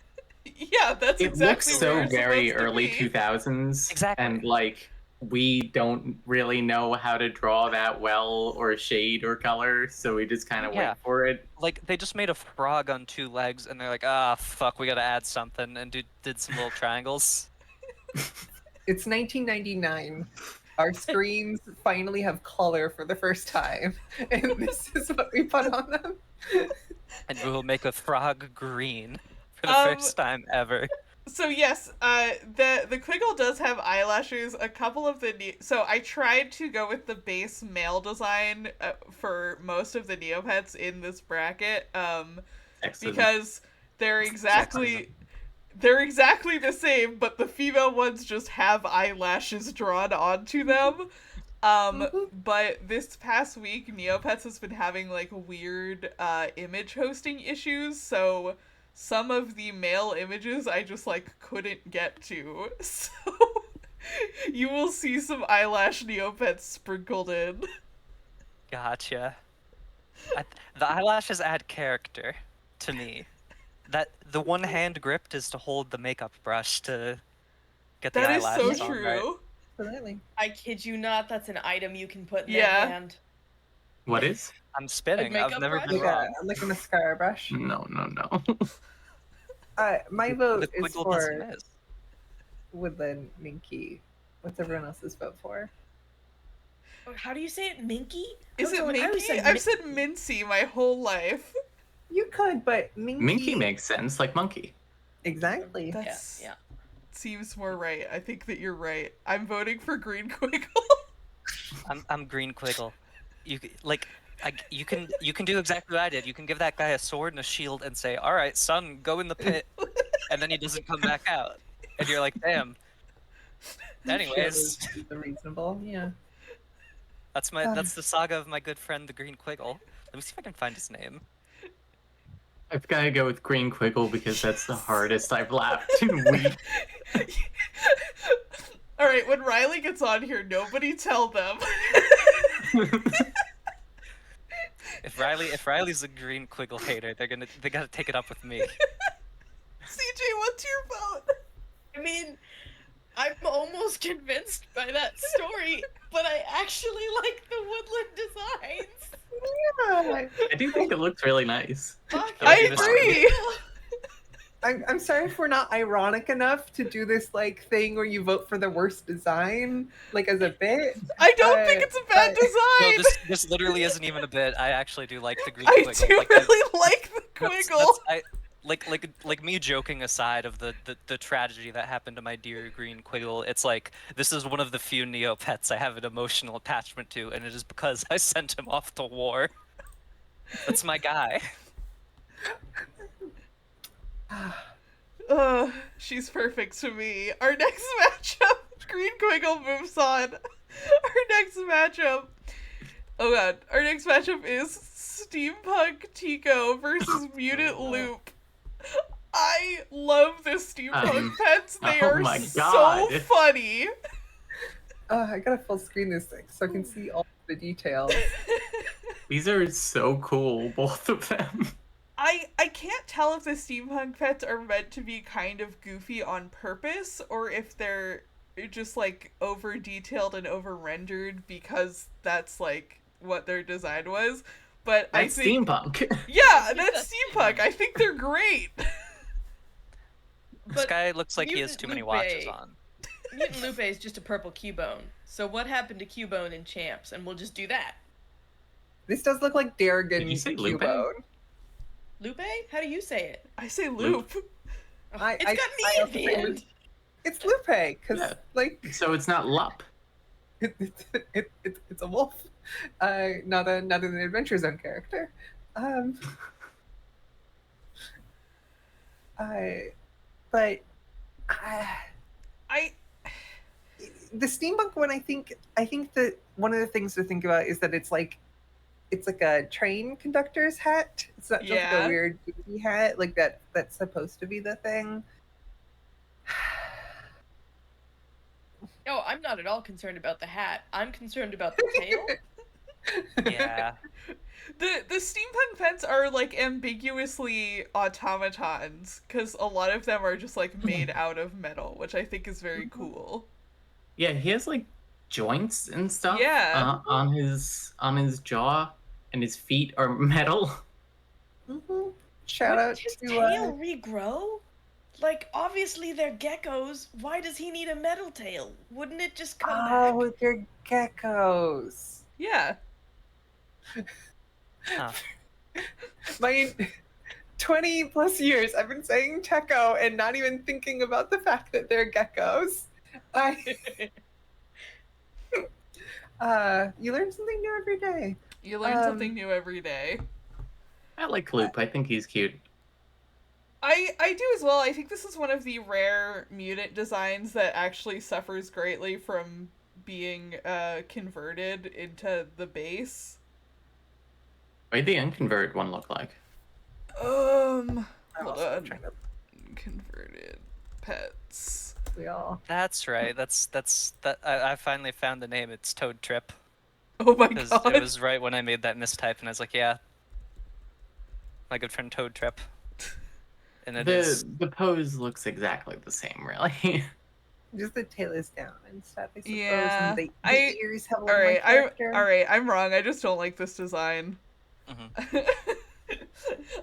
Yeah, that's It exactly looks where so you're very supposed to early be. 2000s. Exactly. And like we don't really know how to draw that well or shade or color, so we just kind of Yeah. wait for it. Like they just made a frog on two legs, and they're like, ah, fuck, we gotta add something, and did some little triangles. It's 1999. Our screens finally have color for the first time, and this is what we put on them. And we will make a frog green for the first time ever. So yes, the Quiggle does have eyelashes. A couple of so I tried to go with the base male design for most of the Neopets in this bracket, Excellent. because they're exactly the same, but the female ones just have eyelashes drawn onto them. But this past week, Neopets has been having like weird image hosting issues, so some of the male images I just like couldn't get to. So you will see some eyelash Neopets sprinkled in. Gotcha. The eyelashes add character to me. That the one hand gripped is to hold the makeup brush to get the That is eyelashes so on, true. right? Absolutely. I kid you not, that's an item you can put in Yeah. that hand. What is? I'm spinning. Like I've makeup never brush? been Like wrong. like a mascara brush. No. My The vote is Quiggle doesn't for miss. Woodland Minky. What's everyone else's vote for? How do you say it? Minky? Is it I always Minky? said I've said Mincy my whole life. You could, but Minky. Minky makes sense, like monkey. Exactly. That's Yeah. seems more right. I think that you're right. I'm voting for Green Quiggle. I'm Green Quiggle. You can do exactly what I did. You can give that guy a sword and a shield and say, "All right, son, go in the pit," and then he doesn't come back out, and you're like, "Damn." Anyways, Reasonable, yeah. that's the saga of my good friend the Green Quiggle. Let me see if I can find his name. I've got to go with Green Quiggle because that's the hardest I've laughed in weeks. All right, when Riley gets on here, nobody tell them. If Riley's a Green Quiggle hater, they gotta take it up with me. CJ, what's your vote? I mean, I'm almost convinced by that story, but I actually like the woodland designs. Yeah. I do think it looks really nice. Fuck I yeah. agree. I'm sorry if we're not ironic enough to do this like thing where you vote for the worst design, like as a bit. I don't think it's a bad but- design. No, this literally isn't even a bit. I actually do like the Green I Quiggle. do Like, really like the that's- Quiggle. like me joking aside of the tragedy that happened to my dear Green Quiggle, it's like this is one of the few Neopets I have an emotional attachment to, and it is because I sent him off to war. That's my guy. She's perfect to me. Our next matchup, Green Quiggle moves on. Our next matchup, oh god, our next matchup is Steampunk Tico versus Mutant Loop. I love the steampunk pets. They oh are my so God. funny. I gotta full screen this thing so I can see all the details. These are so cool, both of them. I can't tell if the steampunk pets are meant to be kind of goofy on purpose or if they're just like over detailed and over rendered because that's like what their design was. But That's I think steampunk. yeah, that's steampunk. I think they're great. This But guy looks like he has Mutant too many Lupe- watches on. Mutant Lupe is just a purple Cubone. So what happened to Cubone in Champs? And we'll just do that. This does look like Darrigan Did you say Lupe? Cubone. Lupe? How do you say it? I say loop. It's I got me also at the say end. It's Lupe, because Yeah. like So it's not Lup. it's a wolf, not an Adventure Zone character. But I the steampunk one, I think that one of the things to think about is that it's like a train conductor's hat. It's not just like Yeah. a weird goofy hat like that. That's supposed to be the thing. No, I'm not at all concerned about the hat. I'm concerned about the tail. Yeah. the steampunk pets are like ambiguously automatons because a lot of them are just like made out of metal, which I think is very cool. Yeah, he has like joints and stuff. Yeah. On his jaw, and his feet are metal. Mm-hmm. Shout Wouldn't out his to tail regrow? Like, obviously they're geckos. Why does he need a metal tail? Wouldn't it just come back? with your geckos. Yeah. Huh. My 20 plus years, I've been saying Techo and not even thinking about the fact that they're geckos. You learn something new every day. You learn something new every day. I like Loop. I think he's cute. I do as well. I think this is one of the rare mutant designs that actually suffers greatly from being converted into the base. What did the unconverted one look like? Hold I'm also on. trying to Converted pets. we all. That's right. I finally found the name. It's Toad Trip. Oh my Because god. it was right when I made that mistype, and I was like, yeah, my good friend Toad Trip. And it is. The pose looks exactly the same, really. Just the tail is down and stuff, I suppose. Yeah, And the I- ears have Alright, I'm wrong. I just don't like this design. Mhm.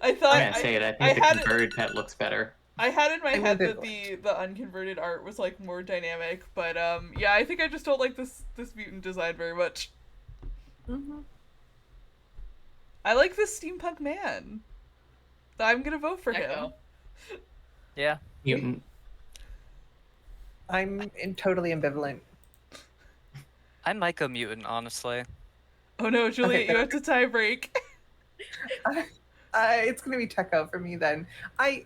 I thought I'm gonna say it. I I think the had it- converted pet looks better. I had in my I head would that the unconverted art was like more dynamic, but yeah, I think I just don't like this mutant design very much. Mm-hmm. I like this steampunk man. I'm gonna vote for him. Echo. Yeah. Mutant. I'm totally ambivalent. I might go mutant, honestly. Oh no, Juliet, you have to tie break. It's gonna be Techo for me then. I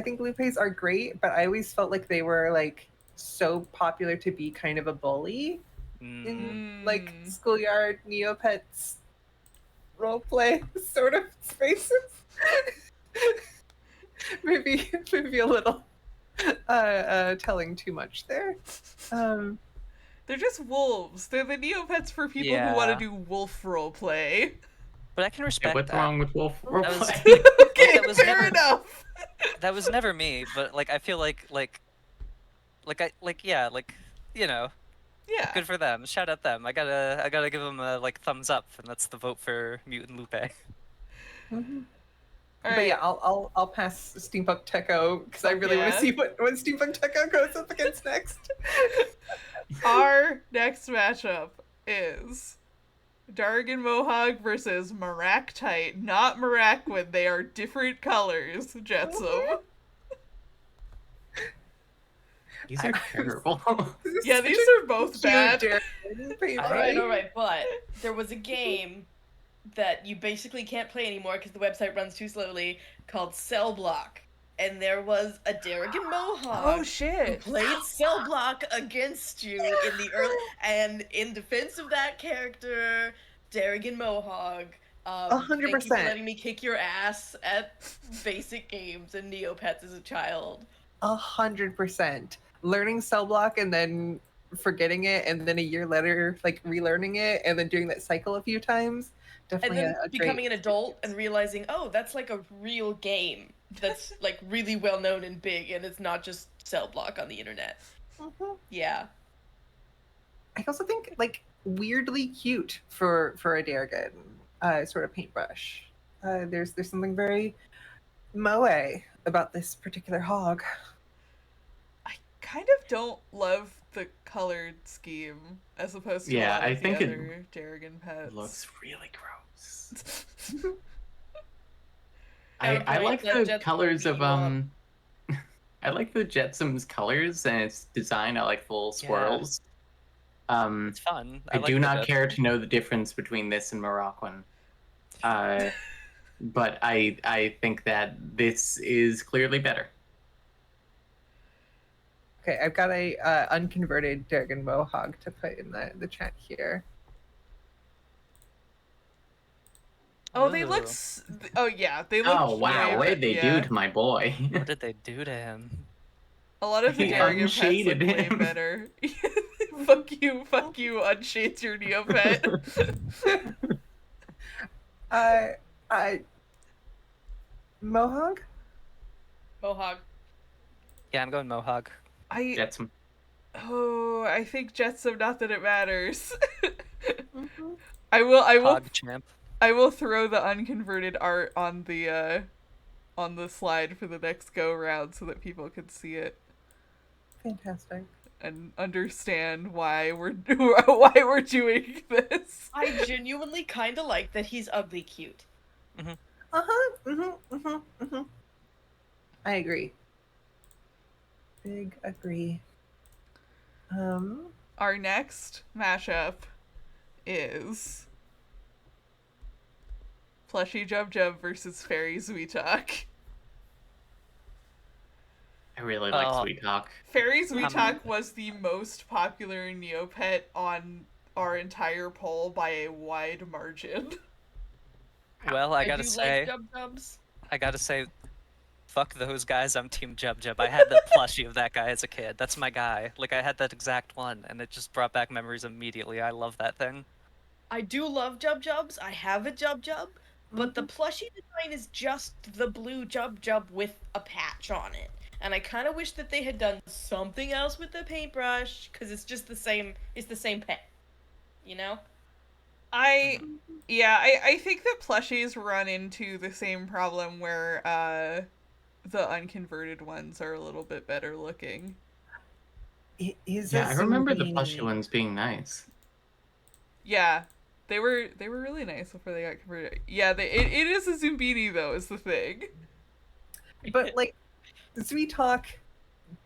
think Lupes are great, but I always felt like they were like so popular to be kind of a bully in like schoolyard Neopets roleplay sort of spaces. maybe a little telling too much there. They're just wolves. They're the Neopets for people who want to Yeah. do wolf roleplay. But I can Yeah, respect what's that. wrong with wolf That was- roleplay? Okay, that was fair never- enough. That was never me, but like I feel like you know, Yeah. good for them. Shout out them. I gotta give them a like thumbs up, and that's the vote for Mutant Lupe. Mhm. All But right. yeah, I'll pass Steampunk Techo because I really want Yeah. to see what Steampunk Techo goes up against next. Our next matchup is Dargan Mohawk versus Maractite, not Maraquin. They are different colors, Jetsam. These are terrible. Yeah, these are both bad. Alright, but there was a game that you basically can't play anymore because the website runs too slowly called Cell Block. And there was a Darrigan Mohawk Oh who shit. played Cell Block against you in the early, and in defense of that character, Darrigan Mohawk, thank you for 100%. letting me kick your ass at basic games and Neopets as a child. 100%. Learning cell block and then forgetting it, and then a year later, like relearning it, and then doing that cycle a few times. And Definitely then a becoming great an adult and experience. realizing, oh, that's like a real game that's like really well known and big, and it's not just Cell Block on the internet. Mhm. Yeah. I also think like weirdly cute for a Darrigan sort of paintbrush. There's something very moe about this particular hog. I kind of don't love the colored scheme as opposed to Yeah, a lot I of think the it other Darrigan pets. Looks really gross. Got a I point, like that the Jetsam colors beat of you up. I like the Jetsam's colors and its design. I like full swirls. It's fun. I like do the not Jetsam. care to know the difference between this and Moroccan. But I think that this is clearly better. Okay, I've got a unconverted Darrigan Mohawk to put in the chat here. Oh, they Ooh. look. Oh yeah, they look. Oh wow, way what did they yeah. do to my boy? What did they do to him? A lot of the He Darrigan pets look unshaded way him. better. Fuck you, unshades your Neopet. I Mohawk? Mohawk. Yeah, I'm going Mohawk. I Jetsam. I think Jetsam. Not that it matters. Mhm. I will Hog champ. I will throw the unconverted art on the slide for the next go round so that people can see it Fantastic. and understand why we're doing this. I genuinely kind of like that he's ugly cute. I agree. Big agree. Our next mashup is Plushy Jub Jub versus Fairy Zweetalk. I really like Oh. Sweet Talk. Fairy Zweetalk was the most popular Neopet on our entire poll by a wide margin. Well, I do gotta say, like Jub-Jubs. fuck those guys. I'm Team Jub Jub. I had the plushie of that guy as a kid. That's my guy. Like I had that exact one, and it just brought back memories immediately. I love that thing. I do love Jub-Jubs. I have a Jub-Jub, but the plushie design is just the blue Jub-Jub with a patch on it. And I kind of wish that they had done something else with the paintbrush, because it's just the same. It's the same pet, you know. I think that plushies run into the same problem where the unconverted ones are a little bit better looking. It is. Yeah, I remember the Zumbini. plushy ones being nice. Yeah, they were really nice before they got converted. Yeah, it is a Zumbini though, is the thing. But like, Zweetalk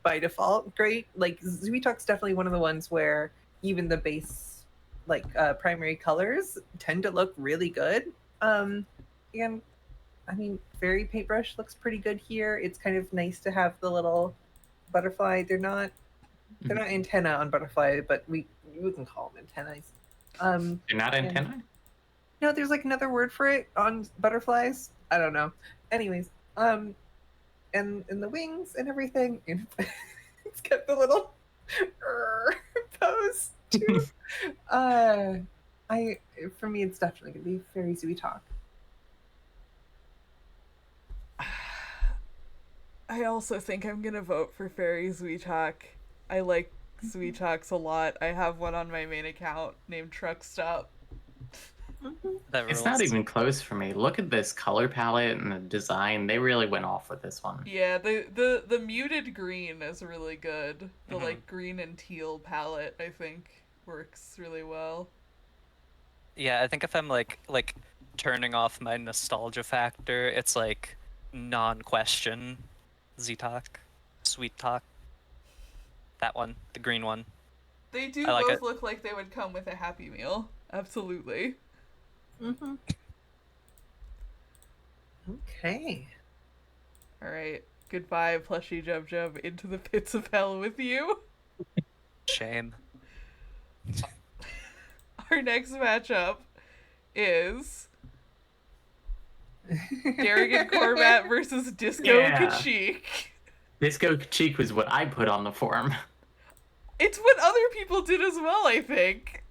by default great. Like Zuitalk's definitely one of the ones where even the base primary colors tend to look really good. And I mean, fairy paintbrush looks pretty good here. It's kind of nice to have the little butterfly. They're not antenna on butterfly, but we can call them antennas. They're not antennae? No, there's like another word for it on butterflies. I don't know. Anyways, and the wings and everything. It's got the little pose too. For me, it's definitely gonna be Fairy Zuitalk. I also think I'm gonna vote for Fairy Zuitalk. I like Zuitalks a lot. I have one on my main account named Truck Stop. It's not even close for me. Look at this color palette and the design. They really went off with this one. Yeah, the muted green is really good. The like green and teal palette, I think, works really well. Yeah, I think if I'm like turning off my nostalgia factor, it's like non-question Z-Talk, Sweet Talk. That one, the green one. They do like both it. look like they would come with a Happy Meal. Absolutely. Okay. All right. Goodbye, plushie Jub Jub. Into the pits of hell with you. Shame. Our next matchup is Darrigan Corbat versus Disco Kachik. Disco Kachik was what I put on the form. It's what other people did as well, I think.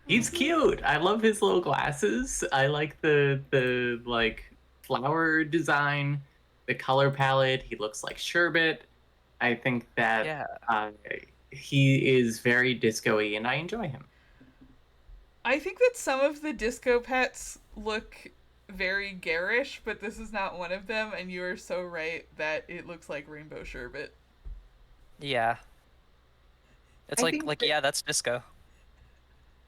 He's cute. I love his little glasses. I like the like flower design, the color palette. He looks like sherbet. I think that he is very disco-y, and I enjoy him. I think that some of the disco pets look very garish, but this is not one of them, and you are so right that it looks like rainbow sherbet. Yeah. It's that's disco.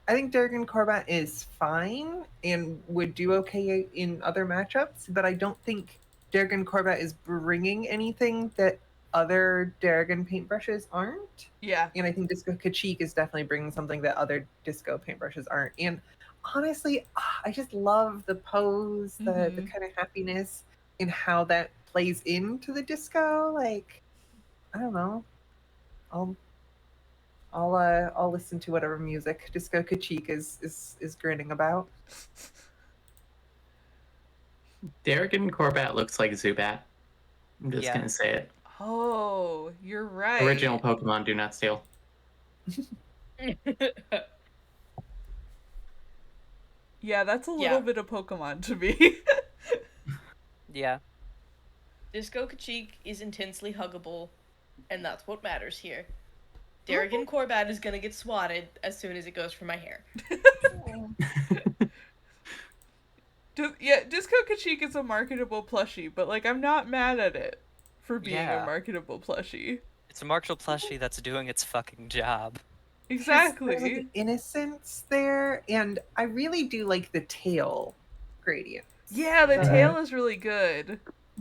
I think Darrigan Corbat is fine and would do okay in other matchups, but I don't think Darrigan Corbat is bringing anything that other Darrigan paintbrushes aren't. Yeah. And I think Disco Kachik is definitely bringing something that other disco paintbrushes aren't. And honestly, I just love the pose, the kind of happiness, and how that plays into the disco. Like, I don't know. I'll listen to whatever music Disco Kachik is grinning about. Darrigan Corbat looks like Zubat. I'm just gonna say it. Oh, you're right. Original Pokemon do not steal. Yeah, that's a little bit of Pokemon to me. Yeah. Disco Kachik is intensely huggable, and that's what matters here. Darrigan Corbat is gonna get swatted as soon as it goes for my hair. Disco Kachik is a marketable plushie, but like I'm not mad at it for being a marketable plushie. It's a marketable plushie that's doing its fucking job. Exactly. There's like innocence there, and I really do like the tail gradient. Yeah, the tail is really good.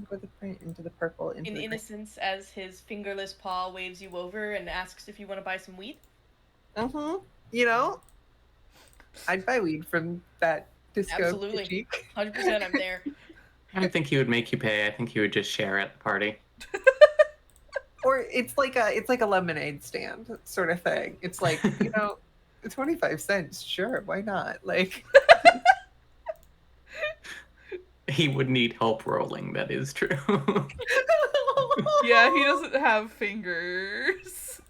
Go the print into the purple. In innocence, as his fingerless paw waves you over and asks if you want to buy some weed. You know, I'd buy weed from that Disco Absolutely. Kachik. 100% I'm there. I don't think he would make you pay. I think he would just share at the party. Or it's like a lemonade stand sort of thing. It's like, 25 cents, sure, why not? Like he would need help rolling, that is true. Yeah, he doesn't have fingers.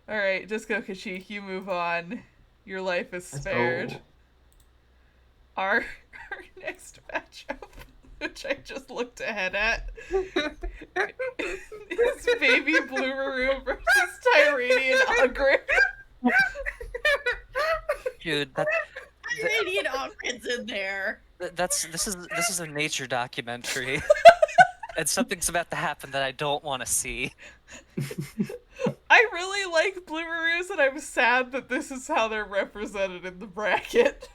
Alright, Disco Kachik, you move on. Your life is spared. Our next matchup, which I just looked ahead at, is Baby Bloomeroo versus Tyranian Ogre. Dude, Tyranian Ogre's in there. this is a nature documentary. And something's about to happen that I don't want to see. I really like Bloomeroos, and I'm sad that this is how they're represented in the bracket.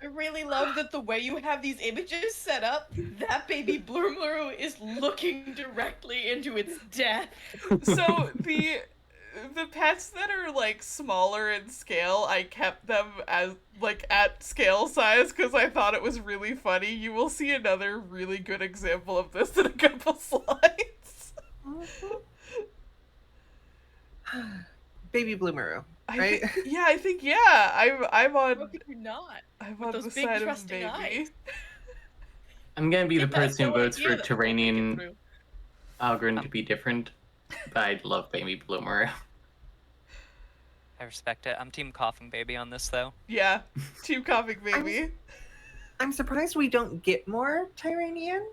I really love that the way you have these images set up, that baby Bloomeru is looking directly into its death. So the pets that are like smaller in scale, I kept them as like at scale size because I thought it was really funny. You will see another really good example of this in a couple slides. Baby Bloomeru, right? I think I'm How on could you not? I'm With on those the big, side of trusting baby. eyes. I'm gonna be the Kip has person who no votes idea for that we're thinking Terranian through. Algren to be different, but I love Baby Bloomer. I respect it. I'm team coughing baby on this though. Yeah, Team Comic Baby. I'm surprised we don't get more Tyranian.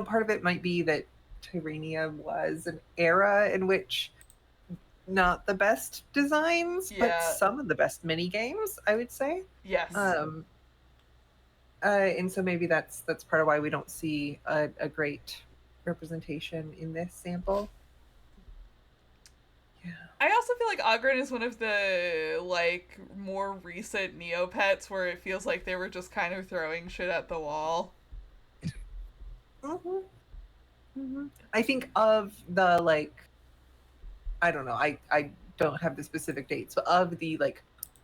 Part of it might be that Tyrania was an era in which not the best designs, but Yeah. some of the best mini games, I would say. Yes. And so maybe that's part of why we don't see a great representation in this sample. Yeah. I also feel like Ogren is one of the like more recent Neopets where it feels like they were just kind of throwing shit at the wall. Mm-hmm. Mm-hmm. I think of the I don't know. I don't have the specific dates, but of the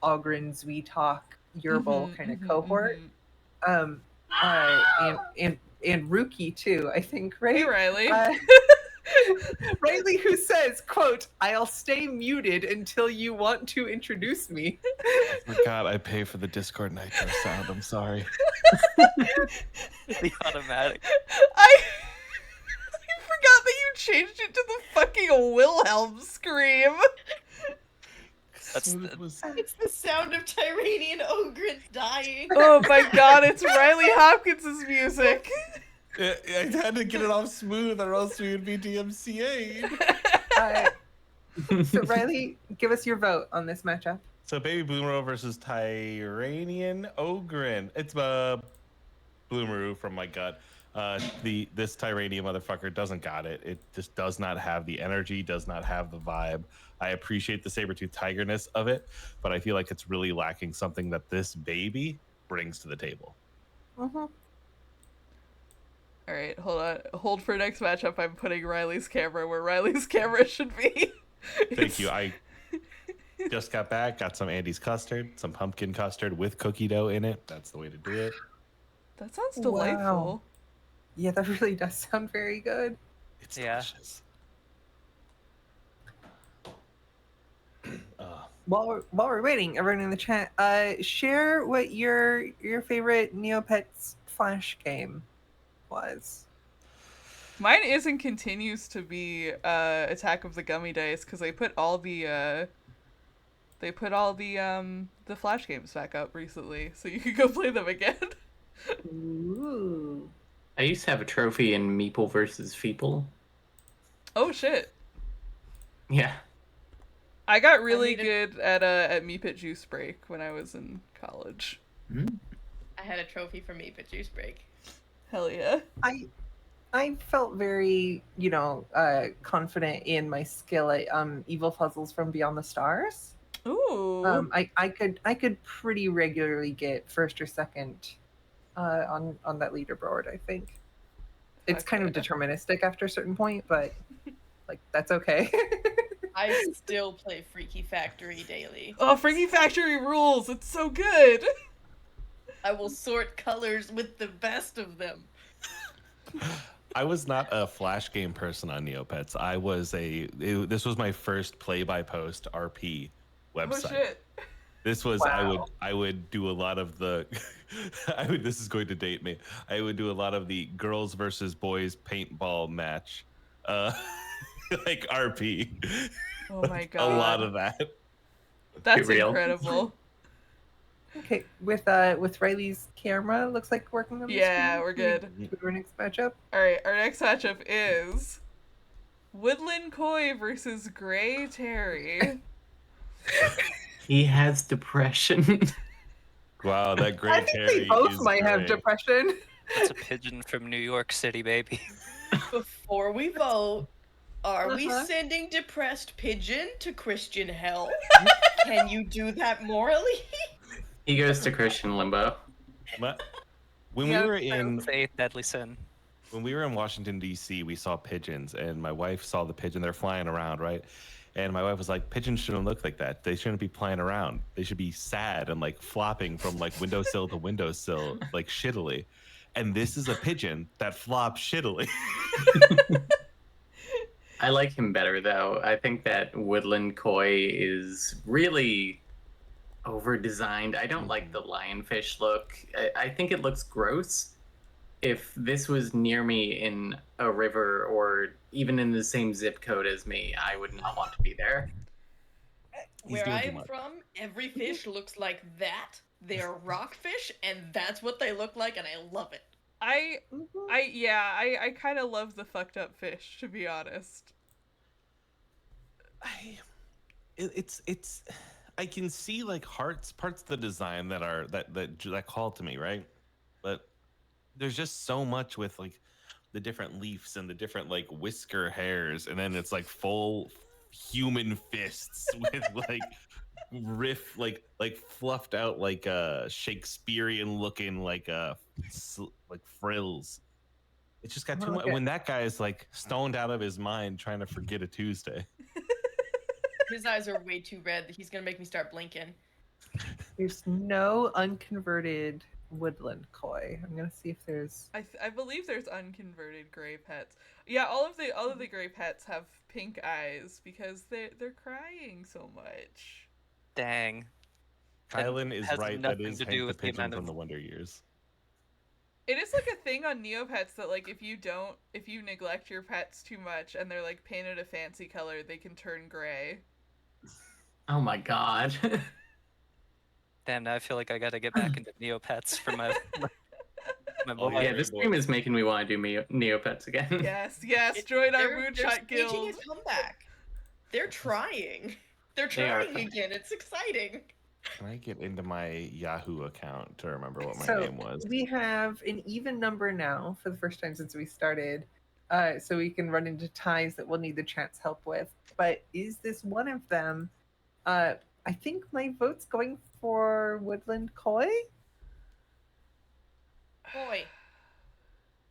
Ogren, Zweetalk, Yerbal kind of cohort. And Rookie too, I think, right? Hey, Riley. Riley, who says, quote, "I'll stay muted until you want to introduce me." I forgot I pay for the Discord Nitro sound. I'm sorry. The automatic. I forgot that you changed it to the fucking Wilhelm scream. It's It's the sound of Tyranian Ogren dying. Oh my god, it's Riley Hopkins' music. I had to get it off smooth, or else we would be DMCA'd. So Riley, give us your vote on this matchup. So Baby Bloomeru versus Tyranian Ogren. It's Bloomeru from my gut. This Tyranian motherfucker doesn't got it. It just does not have the energy, does not have the vibe. I appreciate the saber-tooth tigerness of it, but I feel like it's really lacking something that this baby brings to the table. Mm-hmm. All right, hold on. Hold for next matchup. I'm putting Riley's camera where Riley's camera should be. Thank you. I just got back, got some Andy's custard, some pumpkin custard with cookie dough in it. That's the way to do it. That sounds delightful. Wow. Yeah, that really does sound very good. It's Yeah. delicious. While we're waiting, everyone in the chat, share what your favorite Neopets Flash game was. Mine is and continues to be Attack of the Gummy Dice because they put all the Flash games back up recently, so you can go play them again. Ooh. I used to have a trophy in Meeple versus Feeple. Oh shit! Yeah. I got really needed- good at Meepit Juice Break when I was in college. I had a trophy for me, but Juice Break. Hell yeah! I felt very, confident in my skill at Evil Puzzles from Beyond the Stars. Ooh. I could pretty regularly get first or second on that leaderboard. I think it's kind of Okay. deterministic after a certain point, but that's okay. I still play Freaky Factory daily. Oh, Freaky Factory rules! It's so good. I will sort colors with the best of them. I was not a Flash game person on Neopets. This was my first play-by-post RP website. Oh shit! This was Wow. I would do a lot of the this is going to date me. I would do a lot of the girls versus boys paintball match. Like RP. Oh my A god! lot of that. That's Real. incredible. Okay, with Riley's camera, looks like working on the Yeah, screen. we're good. Can we go to our next matchup? All right, our next matchup is Woodland Koi versus Gray Terry. He has depression. Wow, that I great think Harry they both is might have great. depression. That's a pigeon from New York City, baby. Before we vote, are we Uh-huh. sending depressed pigeon to Christian hell? Can you do that morally? He goes to Christian limbo. But when Yeah, we were in It's the eighth deadly sin. when we were in Washington D.C., we saw pigeons, and my wife saw the pigeon. They're flying around, right? And my wife was like, "Pigeons shouldn't look like that. They shouldn't be flying around. They should be sad and like flopping from like windowsill to windowsill, like shittily." And this is a pigeon that flops shittily. I like him better though. I think that woodland koi is really over designed. I don't like the lionfish look. I think it looks gross. If this was near me in a river or even in the same zip code as me, I would not want to be there. Where doing I too am much. from, every fish looks like that. They're rockfish, and that's what they look like, and I love it. I Mhm. I kind of love the fucked up fish, to be honest. It's I can see like parts of the design that call to me, right? But there's just so much with like the different leaves and the different like whisker hairs, and then it's like full human fists with like like fluffed out like Shakespearean looking like like frills. It's just got too much. Okay. When that guy is like stoned out of his mind trying to forget a Tuesday. His eyes are way too red. He's gonna make me start blinking. There's no unconverted woodland koi. I'm gonna see if there's. I believe there's unconverted gray pets. Yeah, all of the gray pets have pink eyes because they're crying so much. Dang. Kylan is has right. That nothing is to do Hank the with the Pigeon amount from of- the Wonder Years. It is like a thing on Neopets that like if you neglect your pets too much and they're like painted a fancy color, they can turn gray. Oh my god. Damn, now I feel like I gotta get back into Neopets for my Oh, boy. Yeah, this game is making me want to do Neopets again. Yes, join our They're Moonshot staging Guild. a comeback. They're trying. They're They are trying again. It's exciting. Can I get into my Yahoo account to remember what my So name was? we have an even number now for the first time since we started. So we can run into ties that we'll need the chat's help with. But is this one of them? I think my vote's going for Woodland Koi. Boy,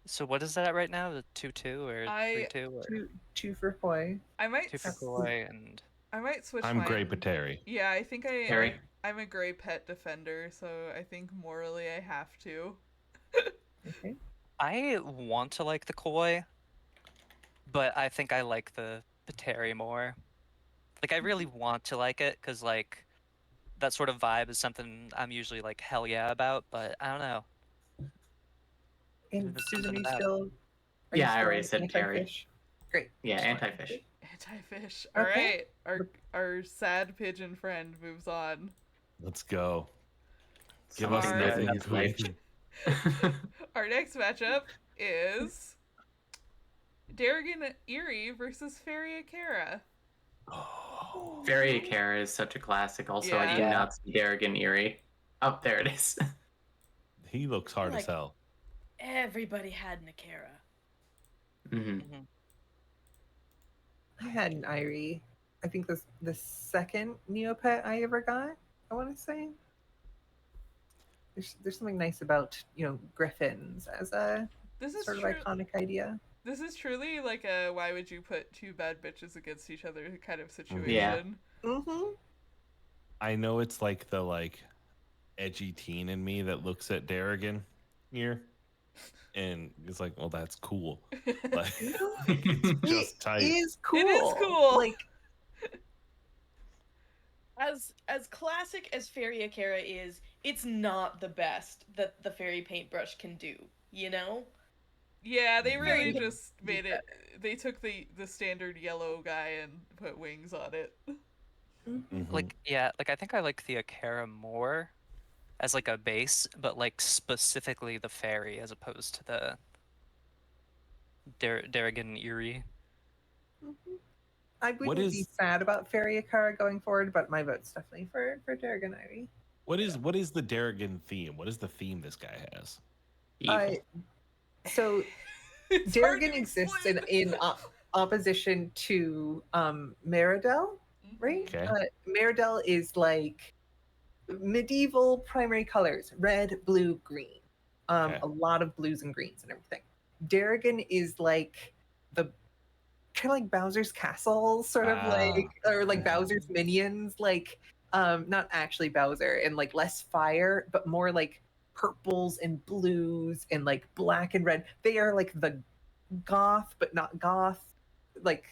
So what is that right now? The 2-2 or 3-2 or Two for Koi. I might 2 for Koi and I might switch. I'm mine. Gray Pateri. Yeah, I think Harry? I'm a gray pet defender, so I think morally I have to. Okay. I want to like the Koi, but I think I like the Pateri more. Like I really want to like it because like that sort of vibe is something I'm usually like hell yeah about, but I don't know. And There's Susan, something are you about- still? Are you Yeah, I still already said Terry. anti-fish? Great. Yeah, Just wanted to anti-fish. see. Anti-fish. All Okay. right, our sad pigeon friend moves on. Let's go. Give Someone us Sorry. nothing. that's life. Our next matchup is Darrigan Erie versus Fairy Akara. Fairy Akara is such a classic. Also, I did Yeah. not see Darrigan Erie. Oh, there it is. He looks hard Like- as hell. everybody had Nakara. hmm I had an Irie. I think this the second Neopet I ever got. I want to say. There's something nice about griffins as a This is sort of true. iconic idea. This is truly like a why would you put two bad bitches against each other kind of situation. Yeah. Mm-hmm. I know it's like the edgy teen in me that looks at Darrigan here, and it's like, well, that's cool. Like, it's just tight. It is cool. It is cool. Like As classic as Fairy Akara is, it's not the best that the fairy paintbrush can do, you know? Yeah, they really Very just made it. They took the standard yellow guy and put wings on it. Mhm. like yeah, like I think I like the Akara more as like a base, but like specifically the fairy as opposed to the Darrigan Erie. I What wouldn't be is- sad about Fairy Akara going forward, but my vote's definitely for Darrigan Irie. What is the Darrigan theme? What is the theme this guy has? Uh, so It's hard Darrigan to exists explain. in opposition to Meridel, right? Okay. Meridel is like medieval primary colors: red, blue, green. Okay. A lot of blues and greens and everything. Darrigan is like the kind of like Bowser's Castle, sort of like, or like Bowser's minions, like not actually Bowser, and like less fire, but more like purples and blues and like black and red. They are like the goth, but not goth, like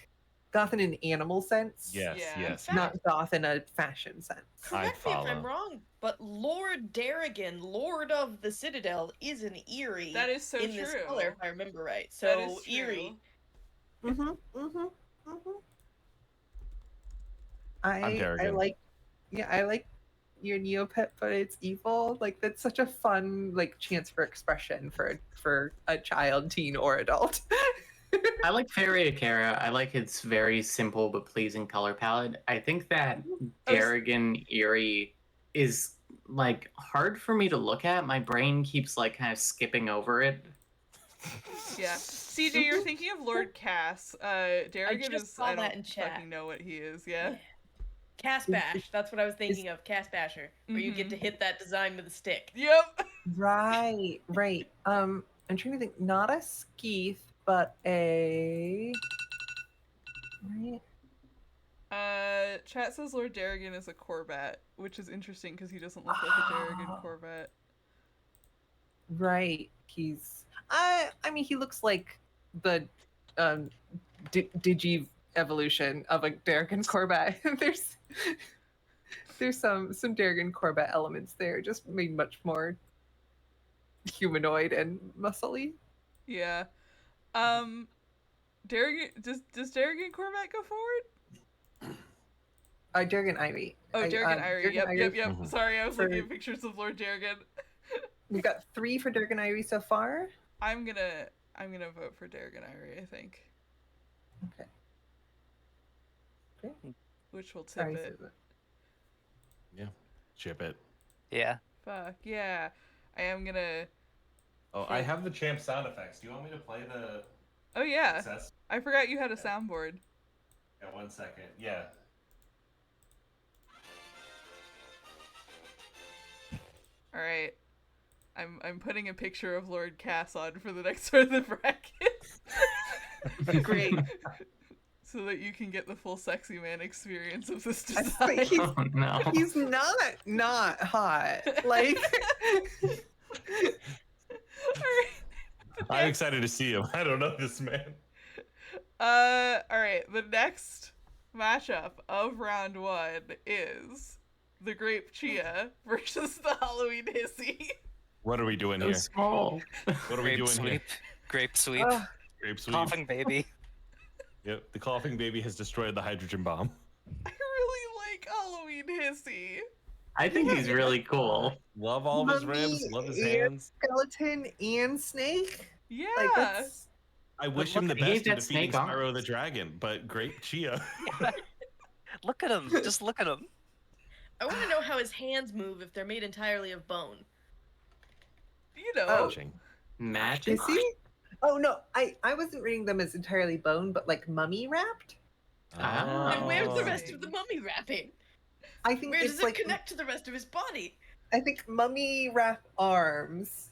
goth in an animal sense. Yes, Yeah. yes, In Not goth in a fashion sense. Correct me if I'm follow. wrong, but Lord Darrigan, Lord of the Citadel, is an Eerie. That is so in this true. color, if I remember right. So That is true. Eerie. I Darrigan. like your Neopet, but it's evil. Like that's such a fun like chance for expression for a child, teen, or adult. I like Fairy Akara. I like its very simple but pleasing color palette. I think that Darrigan Eerie is like hard for me to look at. My brain keeps like kind of skipping over it. Yeah. CJ, you're thinking of Lord Cass. Darrigan just is saw I that don't in chat. fucking know what he is, yeah. Cass Bash. That's what I was thinking of. Cass Basher, where you Mm-hmm. get to hit that design with a stick. Yep. Right. I'm trying to think. Not a skeeth, but a. Right. Chat says Lord Darrigan is a Corbat, which is interesting because he doesn't look like a Darrigan Corbat. Right. He's. I mean, he looks like the Digi evolution of a Darrigan Corbat. there's some Darrigan Corbat elements there, just made much more humanoid and muscly. Yeah. Darrigan does Darrigan Corbat go forward? Darrigan Ivy. Oh, Darrigan Irie. Yep. Mhm. Sorry, I was looking at For- pictures of Lord Darrigan. We got 3 for Darrigan Ivy so far. I'm gonna vote for Darrigan Irie, I think. Okay. Which will tip Sorry, it. Susan. Yeah, chip it. Yeah. Fuck yeah. I am gonna. Oh, I have the champ sound effects. Do you want me to play the Oh yeah. success? I forgot you had a soundboard. Yeah, 1 second. Yeah. All right. I'm putting a picture of Lord Cass on for the next part of the bracket. Great. So that you can get the full sexy man experience of this I design. think he's, Oh no. he's not hot. Like I'm excited to see him. I don't know this man. Alright, the next matchup of round 1 is the Grape Chia versus the Halloween Hissy. What are we doing So here? small. What are we Grape doing sweep. here? Grape sweep. Grape sweep. Coughing baby. Yep, the coughing baby has destroyed the hydrogen bomb. I really like Halloween Hissy. I think he's really cool. Love all of his Mummy ribs. Love his and hands. skeleton and snake. Yeah. Like that's I wish look, him the he gave best in that defeating snake Spyro arms. the Dragon, but Grape Chia. Look at him. Just look at him. I want to know how his hands move if they're made entirely of bone. You know. Oh. Watching. Magic. is he? Oh no, I wasn't reading them as entirely bone, but like mummy wrapped. Ah. And where's the Oh. rest of the mummy wrapping? I think Where it's does it like connect to the rest of his body? I think mummy wrap arms,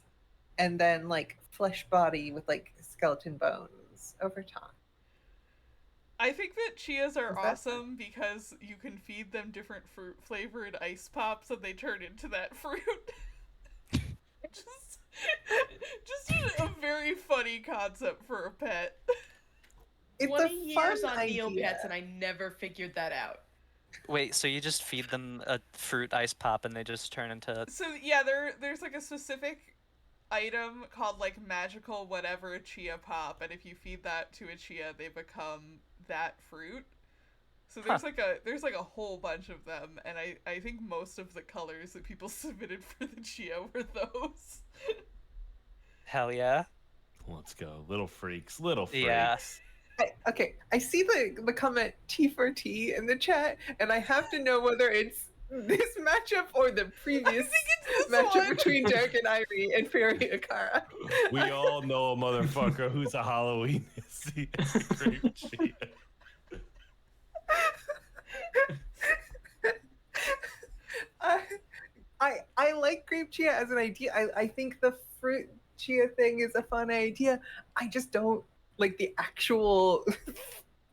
and then like flesh body with like skeleton bones over top. I think that Chias are Is that- awesome because you can feed them different fruit flavored ice pops and they turn into that fruit. just a very funny concept for a pet. It's 20 a years fun on idea. Neopets and I never figured that out. Wait, so you just feed them a fruit ice pop and they just turn into... So yeah, there's like a specific item called like magical whatever chia pop, and if you feed that to a chia, they become that fruit. So there's like a whole bunch of them, and I think most of the colors that people submitted for the chia were those. Hell yeah. Let's go. Little freaks. Little freaks. Yeah. I see the comment T4T in the chat, and I have to know whether it's this matchup or the previous it's this matchup one. between Derek and Irie and Fairy Akara. We all know a motherfucker who's a Halloween hissy. Grape Chia. fruit chia as an idea. I think the fruit chia thing is a fun idea. I just don't like the actual.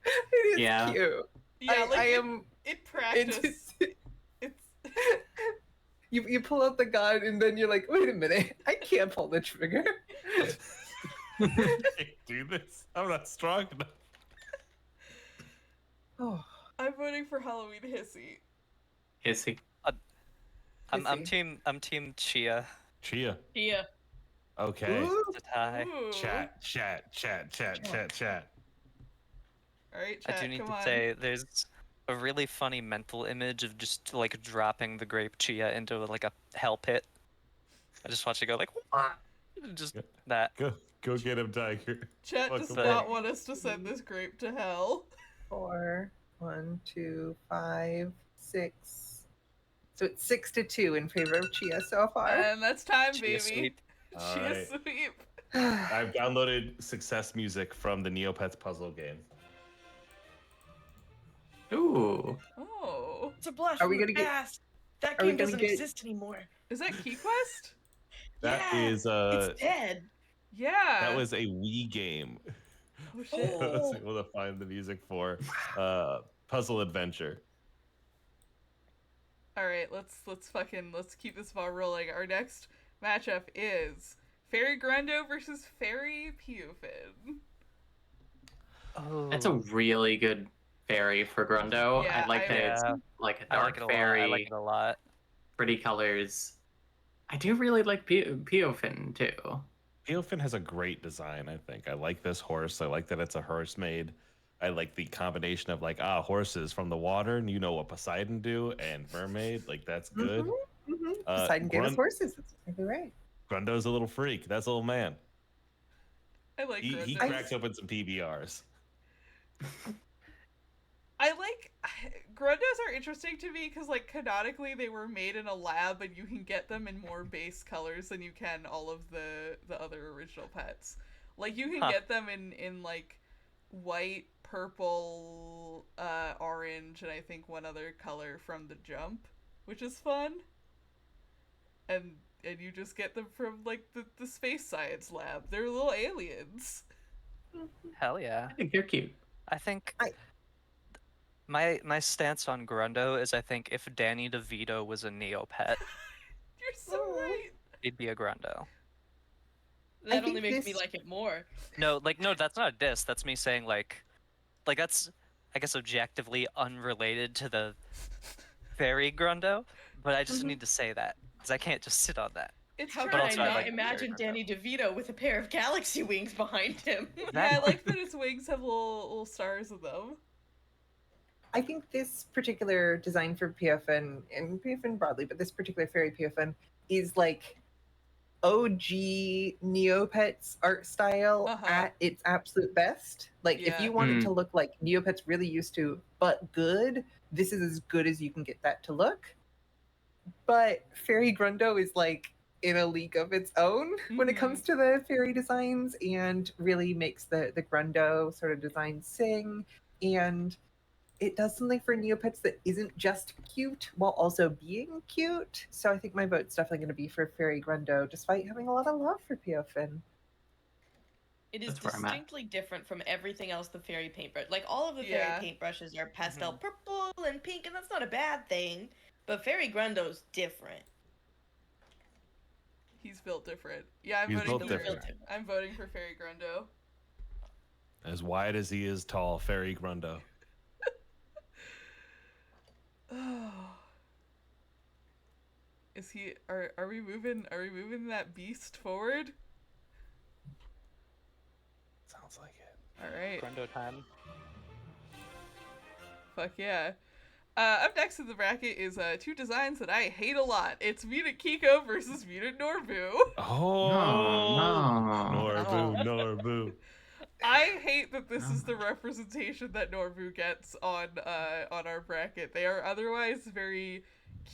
It is Yeah. cute. Yeah, like I in, am. in practice, it's You pull out the gun and then you're like, wait a minute, I can't pull the trigger. I can't do this. I'm not strong enough. Oh, I'm voting for Halloween Hissy. Hissy. I'm team Chia. Chia. Yeah. Okay. ooh, It's a tie. Ooh. Chat. All right, I chat, do need come to on. say there's a really funny mental image of just like dropping the grape chia into like a hell pit. I just watch it go like just that. Go get him, Tiger. Chat Fuck does the not fuck. want us to send this grape to hell. 4, 1, 2, 5, 6. So it's 6-2 in favor of Chia so far. And that's time, Chia baby. sweep. All Chia right. sweep. I've downloaded success music from the Neopets puzzle game. Ooh. Oh. It's a blast Are we from the gonna get- past. That are we game gonna doesn't get- exist anymore. Is that Key Quest? That Yeah, is It's dead. Yeah. that was a Wii game. Oh shit. I was able to find the music for Puzzle Adventure. All right, let's keep this ball rolling. Our next matchup is Fairy Grundo versus Fairy Piofin. Oh, That's a really good fairy for Grundo. Yeah, I like that it's Yeah. like a I dark like it a lot. fairy, I like it a lot. pretty colors. I do really like Piofin too. Neopin has a great design, I think. I like this horse. I like that it's a horse made. I like the combination of like horses from the water, and you know what Poseidon do, and mermaid. Like that's good. Poseidon gave us horses. That's exactly right. Grundo's a little freak. That's a little man. I like He Grundo. cracks open some PBRs. I like Grundos are interesting to me because like canonically they were made in a lab and you can get them in more base colors than you can all of the other original pets. Like you can get them in like white, purple, orange, and I think one other color from the jump, which is fun. And you just get them from like the space science lab. They're little aliens. Hell yeah. I think they're cute. I think my stance on Grundo is I think if Danny DeVito was a Neopet, You're so right. he'd be a Grundo. That think only makes me this- like it more. No, that's not a diss. That's me saying like that's I guess objectively unrelated to the fairy Grundo, but I just need to say that because I can't just sit on that. It's How true. can I also I not like imagine Fairy Danny DeVito with a pair of galaxy wings behind him? Yeah, I like that its wings have little stars in them. I think this particular design for PFN, and PFN broadly, but this particular fairy PFN is like OG Neopets art style at its absolute best. Like if Yeah. you wanted to look like Neopets really used to, but good, this is as good as you can get that to look. But Fairy Grundo is like in a league of its own when it comes to the fairy designs and really makes the Grundo sort of design sing. And it does something for Neopets that isn't just cute while also being cute. So I think my vote's definitely going to be for Fairy Grundo, despite having a lot of love for Piofin. It is That's where I'm at. distinctly different from everything else the fairy paintbrush. Like all of the Yeah. fairy paintbrushes are pastel purple and pink, and that's not a bad thing. But Fairy Grundo's different. He's built different. Yeah, I'm He's voting built for different. I'm voting for Fairy Grundo. As wide as he is tall, Fairy Grundo. Oh. Is he are we moving that beast forward? Sounds like it. Alright. Grundo time. Fuck yeah. Up next in the bracket is two designs that I hate a lot. It's Mutant Kiko versus Mutant Norbu. Oh, No. Norbu. I hate that this is the representation that Norbu gets on our bracket. They are otherwise very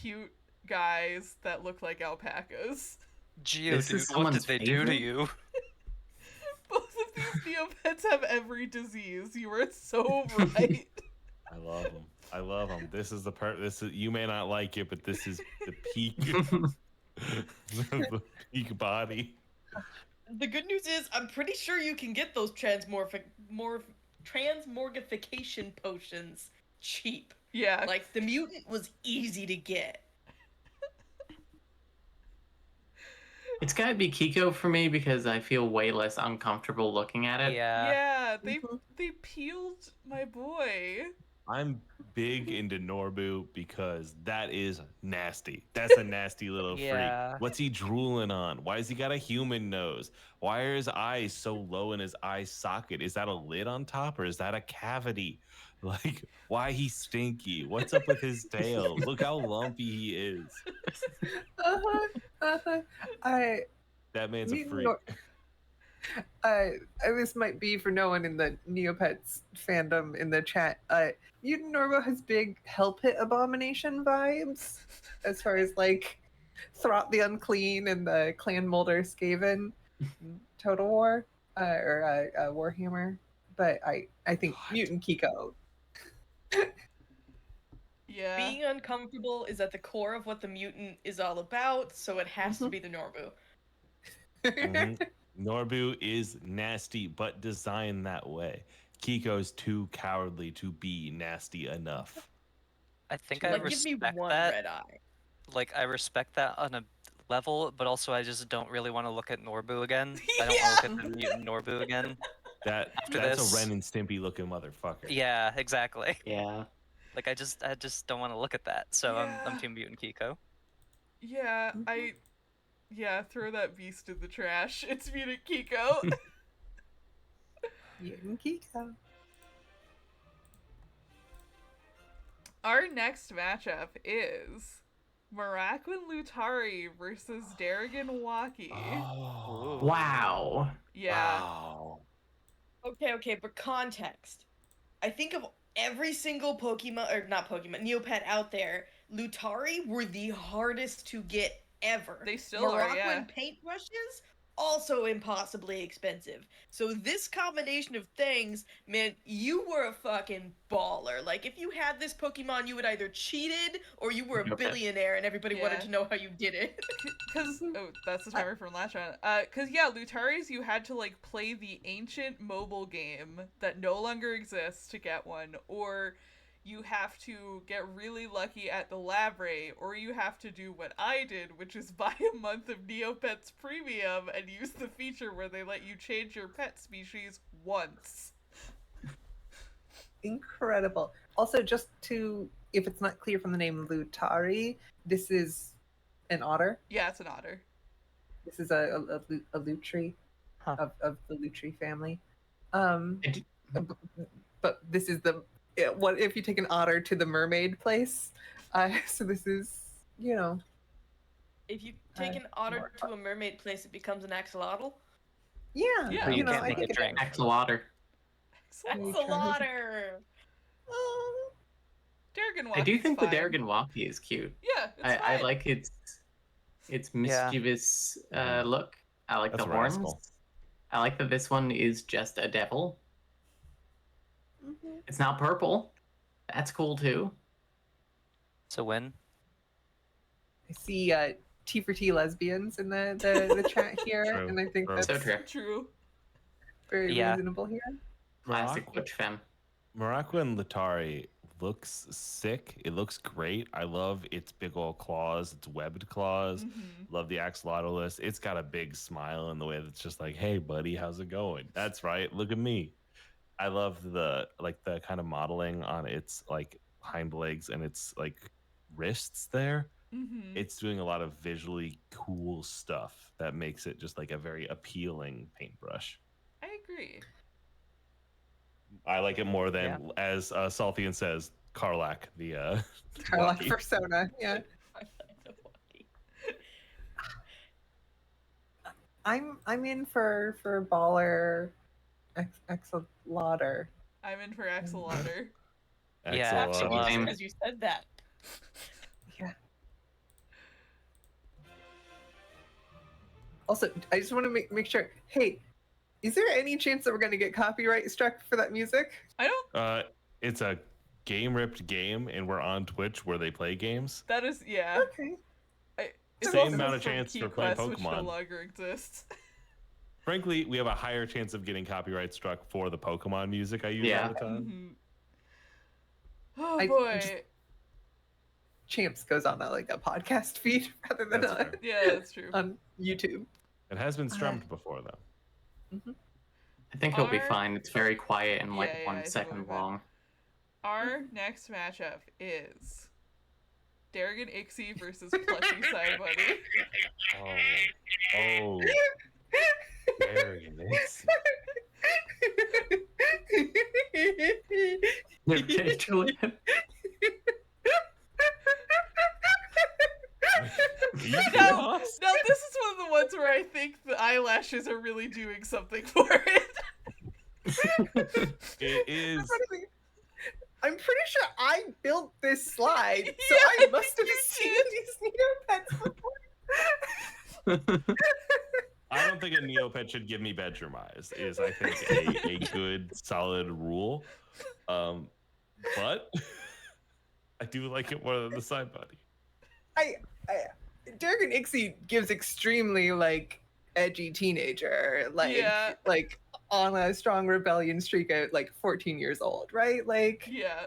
cute guys that look like alpacas. Geo, This dude, is what did someone's they do to favorite? you? Both of these Neopets have every disease. You are so right. I love him. I love him. This is the part. This is, you may not like it, but this is the peak. The peak body. The good news is, I'm pretty sure you can get those transmorgification potions cheap. Yeah. Like, the mutant was easy to get. It's gotta be Kiko for me because I feel way less uncomfortable looking at it. Yeah, Mhm. they peeled my boy. I'm big into Norbu because that is nasty. That's a nasty little Yeah. freak. What's he drooling on? Why has he got a human nose? Why are his eyes so low in his eye socket? Is that a lid on top or is that a cavity? Like, why he's stinky? What's up with his tail? Look how lumpy he is. Uh-huh. Uh-huh. I That man's a Mutant freak. Nor- this might be for no one in the Neopets fandom in the chat. Mutant Norbo has big Hell Pit Abomination vibes, as far as like Throt the Unclean and the Clan Molder Skaven Total War or Warhammer. But I think God. Mutant Kiko. Yeah. Being uncomfortable is at the core of what the mutant is all about, so it has to be the Norbu. Mhm. Norbu is nasty, but designed that way. Kiko's too cowardly to be nasty enough. I think I Like, give me respect one that. red eye. Like, I respect that on a level, but also I just don't really want to look at Norbu again. I don't Yeah. want to look at the mutant Norbu again. That's this- a Ren and Stimpy looking motherfucker. Yeah, exactly. Yeah. Like, I just don't want to look at that. So Yeah. I'm Team Mutant Kiko. Yeah, throw that beast in the trash. It's Mutant Kiko. Mutant Kiko. Our next matchup is Miraculin Lutari versus Darrigan Waki. Oh. Wow. Yeah. Wow. Okay, but context. I think of every single Pokemon, or not Pokemon, Neopet out there, Lutari were the hardest to get ever. They still are, yeah. paintbrushes, also impossibly expensive. So this combination of things meant you were a fucking baller. Like, if you had this Pokemon, you had either cheated or you were a Okay. billionaire and everybody Yeah. wanted to know how you did it. Because, oh, that's the timer from last round. Because, yeah, Lutaris, you had to, like, play the ancient mobile game that no longer exists to get one, or you have to get really lucky at the lab ray, or you have to do what I did, which is buy a month of Neopets Premium and use the feature where they let you change your pet species once. Incredible. Also, just to, if it's not clear from the name Lutari, this is an otter. Yeah, it's an otter. This is a Lutri Huh. of the Lutri family. I d- But this is the what if you take an otter to the mermaid place? So this is, you know, If you take an otter to a mermaid place, it becomes an axolotl. yeah, Yeah. But you know, can't I make think a drink. Axolotl. Excellent. Axolotl! Oh, Darrigan I do Waki's think fine. the Darrigan Waki is cute. Yeah, it's I fine. like its mischievous look. I like That's the a horns. rascal. I like that this one is just a devil. mhm. It's not purple. That's cool too. It's a win. I see T for T lesbians in the chat here, True, and I think true. that's So true. True. very Yeah. reasonable here. Classic witch femme. Morocco and Latari looks sick. It looks great. I love its big old claws, its webbed claws. Mhm. Love the axolotl. It's got a big smile in the way that's just like, hey, buddy, how's it going? That's right. Look at me. I love the kind of modeling on its like hind legs and its like wrists there. Mhm. It's doing a lot of visually cool stuff that makes it just like a very appealing paintbrush. I agree. I like it more than, as Salthian says, Karlak, the Karlak Waki. persona, yeah. I'm in for baller axolotl. I'm in for Axolotl. Yeah, Axolotl. Axolotl. Same. As you said that. Yeah. Also, I just want to make sure. Hey, is there any chance that we're going to get copyright struck for that music? I don't. It's a game ripped game, and we're on Twitch where they play games. That is, yeah. Okay. It's Same also amount of from chance Key for playing Quest, which no Pokemon. longer exists. Frankly, we have a higher chance of getting copyright struck for the Pokemon music I use Yeah. all the time. Oh I boy. just- Champs goes on a podcast feed rather than That's on, fair. Yeah, that's true. on YouTube. It has been strummed before, though. I think it'll be Our- fine. It's very quiet and like Yeah, I one think it'll second be fine. long. Our next matchup is Darrigan Ixie versus Plushy Bunny. Oh. Very nice. Okay, Julian. Now, this is one of the ones where I think the eyelashes are really doing something for it. It is. I'm pretty sure I built this slide, so Yeah, I must have you seen did. these Neopets before. I don't think a Neopet should give me bedroom eyes. Is I think a good solid rule. But I do like it more than the side buddy. Darrigan Ixie gives extremely edgy teenager, Yeah. on a strong rebellion streak at 14 years old, right? Yeah.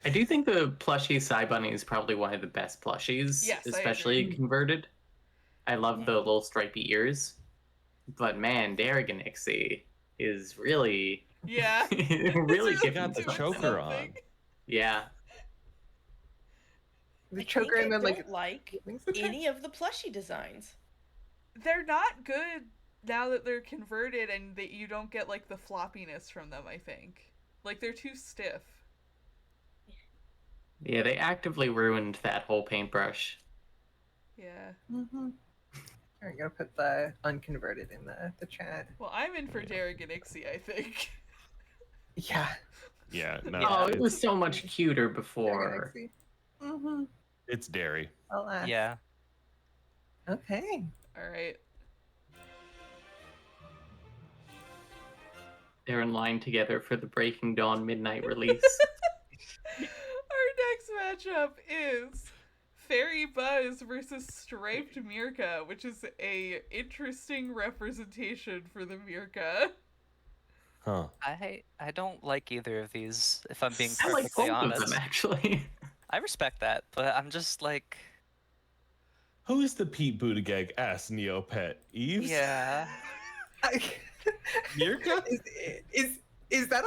I do think the plushie Bunny is probably one of the best plushies, Yes, I especially agree. converted. I love the little stripy ears. But man, Darrigan Ixie is really, Yeah. really It's giving got the doing choker something. on. Yeah. The I choker think and I then don't like wings attack? any of the plushie designs. They're not good now that they're converted and that you don't get the floppiness from them, I think. They're too stiff. Yeah, they actively ruined that whole paintbrush. Yeah. Mm-hmm. All right, gotta put the unconverted in the chat. Well, I'm in for Darrigan Ixie, I think. Yeah. Yeah, no, Oh, it it's, was so much cuter before. Mm-hmm. it's dairy. Alas. Yeah. Okay. All right. They're in line together for the Breaking Dawn midnight release. Our next matchup is Fairy Buzz versus Striped Mirka, which is a interesting representation for the Mirka. Huh. I don't like either of these, if I'm being I like perfectly both honest. of them, actually. I respect that, but I'm just like, Who is the Pete Buttigieg ass Neopet? Eves? yeah. Mirka? Is that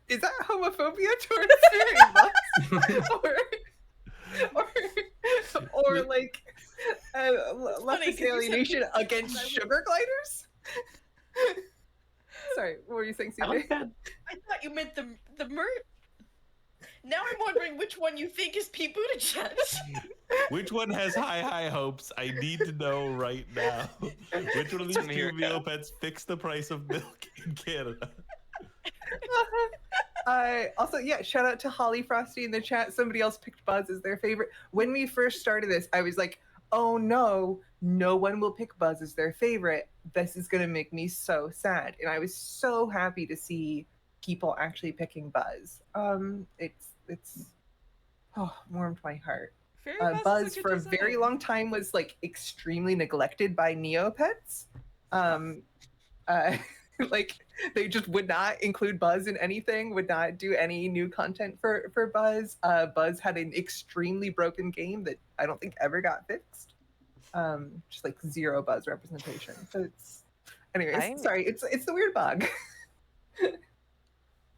is that homophobia towards fairy buzz? or funny 'cause leftist you said alienation Pete against Buttigieg. sugar gliders? Sorry, what were you saying, I CJ? like that. I thought you meant the Now I'm wondering which one you think is Pete Buttigieg. Which one has high hopes? I need to know right now. Which one of these two Mirka. Neopets fix the price of milk in Canada? Also, yeah, shout out to Holly Frosty in the chat. Somebody else picked Buzz as their favorite. When we first started this, I was like, oh no one will pick Buzz as their favorite. This is gonna make me so sad. And I was so happy to see people actually picking Buzz. It's warmed my heart. Fairy Buzz, Buzz is a for good a very design. long time was extremely neglected by Neopets. They just would not include Buzz in anything, would not do any new content for Buzz. Buzz had an extremely broken game that I don't think ever got fixed. Just zero Buzz representation. So anyways, sorry, it's the weird bug.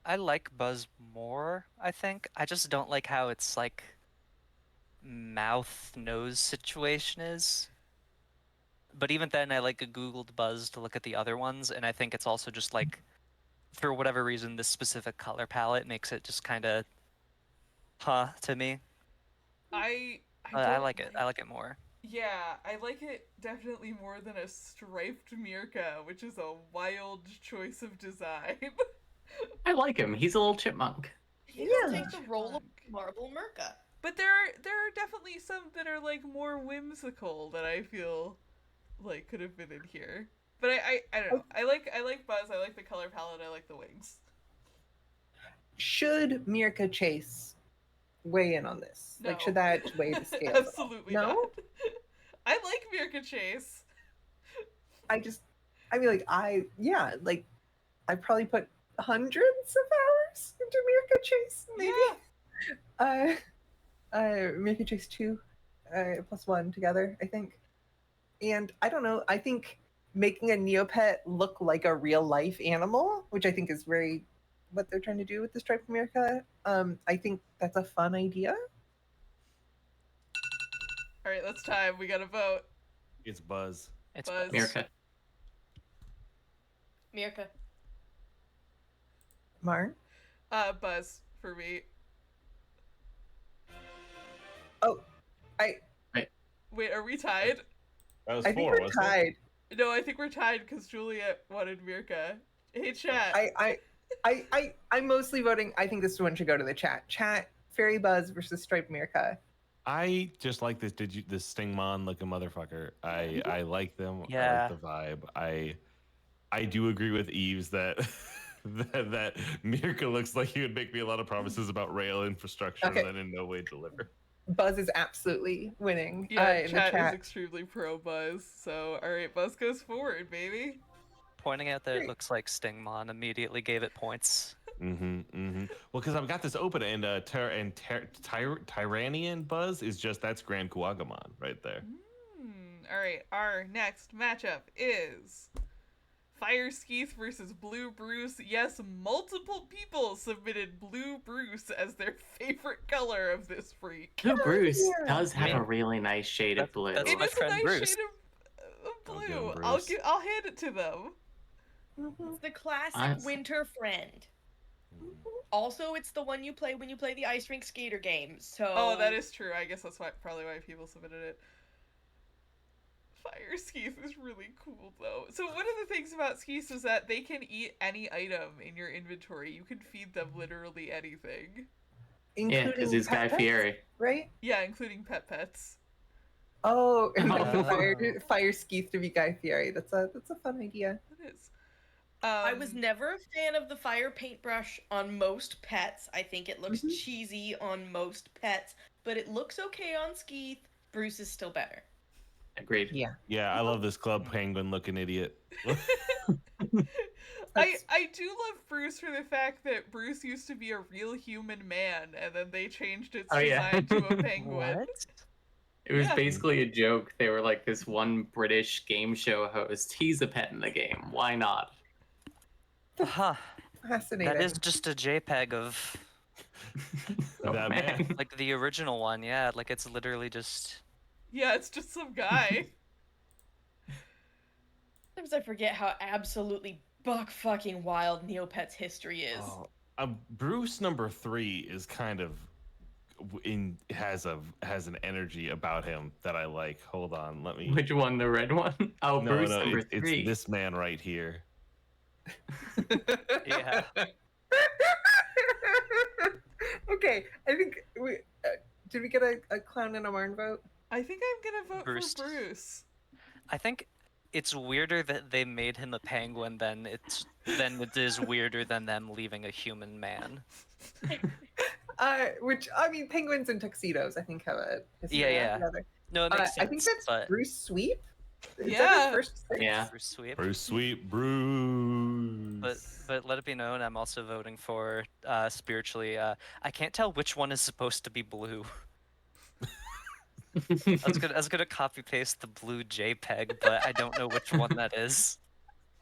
I like Buzz more, I think. I just don't like how its mouth nose situation is. But even then, I Googled Buzz to look at the other ones, and I think it's also just for whatever reason, this specific color palette makes it just kind of to me. I I like it. I like it more. Yeah, I like it definitely more than a striped Mirka, which is a wild choice of design. I like him. He's a little chipmunk. He Yeah. takes the role of Marble Merca. But there are definitely some that are more whimsical that I feel could have been in here. But I don't know. I like Buzz. I like the color palette. I like the wings. Should Mirka chase weigh in on this? Like, No. should that weigh the scales? at all? Absolutely No? not. I like Mirka Chase. I mean, like, like, I probably put hundreds of hours into Mirka Chase, maybe. Mirka Chase 2, plus 1 together, I think. And I don't know, I think making a Neopet look like a real life animal, which I think is very what they're trying to do with the Striped Mirka, I think that's a fun idea. All right, that's time. We gotta vote. It's Buzz. It's Buzz. Mirka. Mirka. Marn? Buzz for me. Oh, Wait, are we tied? That was I think 4, we're wasn't it? tied. No, I think we're tied because Juliet wanted Mirka. Hey, chat. I'm mostly voting. I think this one should go to the chat. Chat, Fairy Buzz versus Striped Mirka. I just like this this Stingmon looking motherfucker. I like them. Yeah. I like the vibe. I do agree with Eves that that Mirka looks like he would make me a lot of promises about rail infrastructure Okay. and then in no way deliver. Buzz is absolutely winning. Yeah, in the chat is chat. extremely pro Buzz. So, all right, Buzz goes forward, baby. Pointing out that it Great. looks like Stingmon immediately gave it points. Well, because I've got this open and Tyrannian Buzz is just that's Grand Kuagamon right there. All right, our next matchup is Fire Skeeth versus Blue Bruce. Yes, multiple people submitted Blue Bruce as their favorite color of this freak. Blue Bruce yeah. does have a really nice shade of blue. that's It my is a friend nice Bruce. shade of blue. Go, I'll Bruce. I'll hand it to them. It's the classic Honest- winter friend. Also, it's the one you play when you play the ice rink skater game. So Oh, that is true. I guess that's probably why people submitted it. Fire Skeeth is really cool, though. So one of the things about Skeeth is that they can eat any item in your inventory. You can feed them literally anything. Yeah, because he's Guy pet pets, Fieri. right? Yeah, including pets. Oh, and like Oh. fire Skeeth to be Guy Fieri. That's a fun idea. It is. I was never a fan of the fire paintbrush on most pets. I think it looks Mhm. cheesy on most pets, but it looks okay on Skeeth. Bruce is still better. Agreed. Yeah. Yeah, I love this Club Penguin looking idiot. I do love Bruce for the fact that Bruce used to be a real human man, and then they changed its Oh, yeah. design to a penguin. What? It was Yeah. basically a joke. They were like this one British game show host. He's a pet in the game. Why not? Huh. Fascinating. That is just a JPEG of Oh, That man. like the original one. Yeah, like it's literally just. Yeah, it's just some guy. Sometimes I forget how absolutely buck fucking wild Neopet's history is. Oh, Bruce number 3 is kind of has an energy about him that I like. Hold on, let me. Which one? The red one? Oh, No, Bruce no, number it's 3. this man right here. Yeah. Okay, I think we did we get a clown and a Marn vote? I think I'm gonna vote Bruce. for Bruce. I think it's weirder that they made him a penguin than it is weirder than them leaving a human man. Which I mean, penguins and tuxedos, I think have a history Yeah. together. No, it makes sense. I think that's but Bruce Sweep. Is Yeah. that his first six? Yeah. Bruce Sweep. Bruce Sweet Bruce. But let it be known, I'm also voting for spiritually. I can't tell which one is supposed to be blue. I was gonna copy paste the blue JPEG, but I don't know which one that is.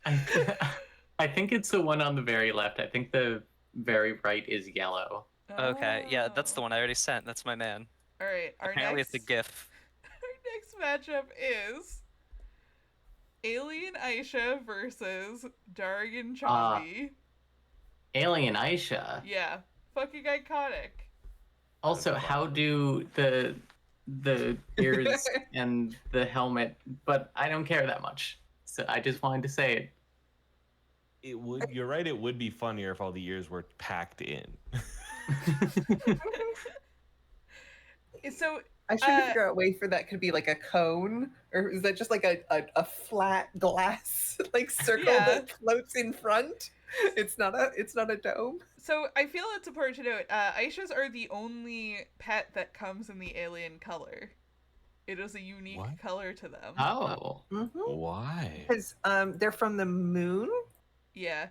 I think it's the one on the very left. I think the very right is yellow. Okay, yeah, that's the one I already sent. That's my man. All right, our Apparently, next it's a GIF. our next matchup is Alien Aisha versus Dargan Chompy. Alien Aisha. Yeah, fucking iconic. Also, how do the ears and the helmet? But I don't care that much. So I just wanted to say it. It would. You're right. It would be funnier if all the ears were packed in. So I should figure out a way for that could be like a cone, or is that just like a flat glass like circle Yeah. that floats in front? It's not a dome. So I feel it's important to note, Aishas are the only pet that comes in the alien color. It is a unique What? color to them. Oh. Why? Because they're from the moon. Yeah,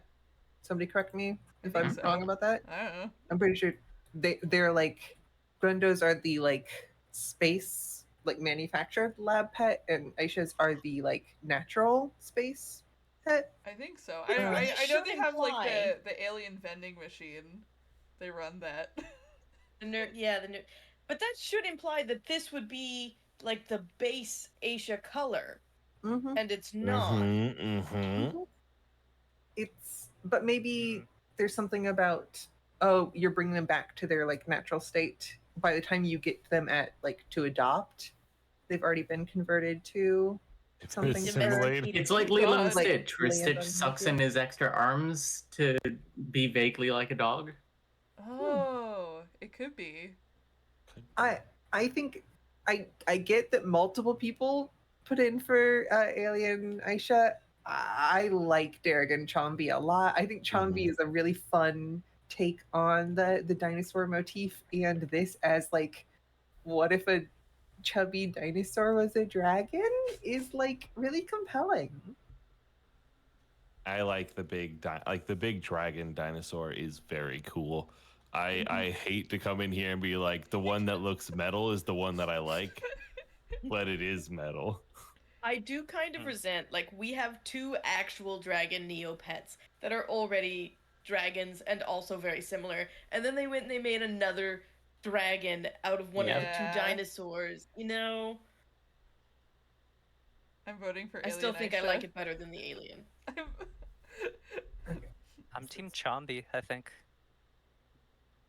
Somebody correct me if think I'm so. wrong about that. I don't know. I'm pretty sure they're like Grundos are the like space like manufactured lab pet, and Aishas are the like natural space pet. I think so. But I that know they should have like imply- the alien vending machine. They run that. But that should imply that this would be like the base Asia color, Mm-hmm. and it's not. Mm-hmm. But maybe there's something about you're bringing them back to their like natural state by the time you get them at like to adopt. They've already been converted to something Assimilated. It's like Oh, Lilo and God. Like Stitch, where Leia Stitch and sucks Luke. in his extra arms to be vaguely like a dog. Oh, it could be. I think I get that multiple people put in for Alien Aisha. I like Darrigan Chombi a lot. I think Chombi is a really fun take on the dinosaur motif, and this as like, what if a chubby dinosaur was a dragon is like really compelling. I like the big the big dragon dinosaur is very cool. I hate to come in here and be like the one that looks metal is the one that I like, but it is metal. I do kind of resent, like, we have 2 actual dragon Neopets that are already dragons and also very similar, and then they went and they made another dragon out of one of the Yeah. 2 dinosaurs, you know? I'm voting for I Alien still think I Aisha. like it better than the alien. I'm Team Chombi, I think.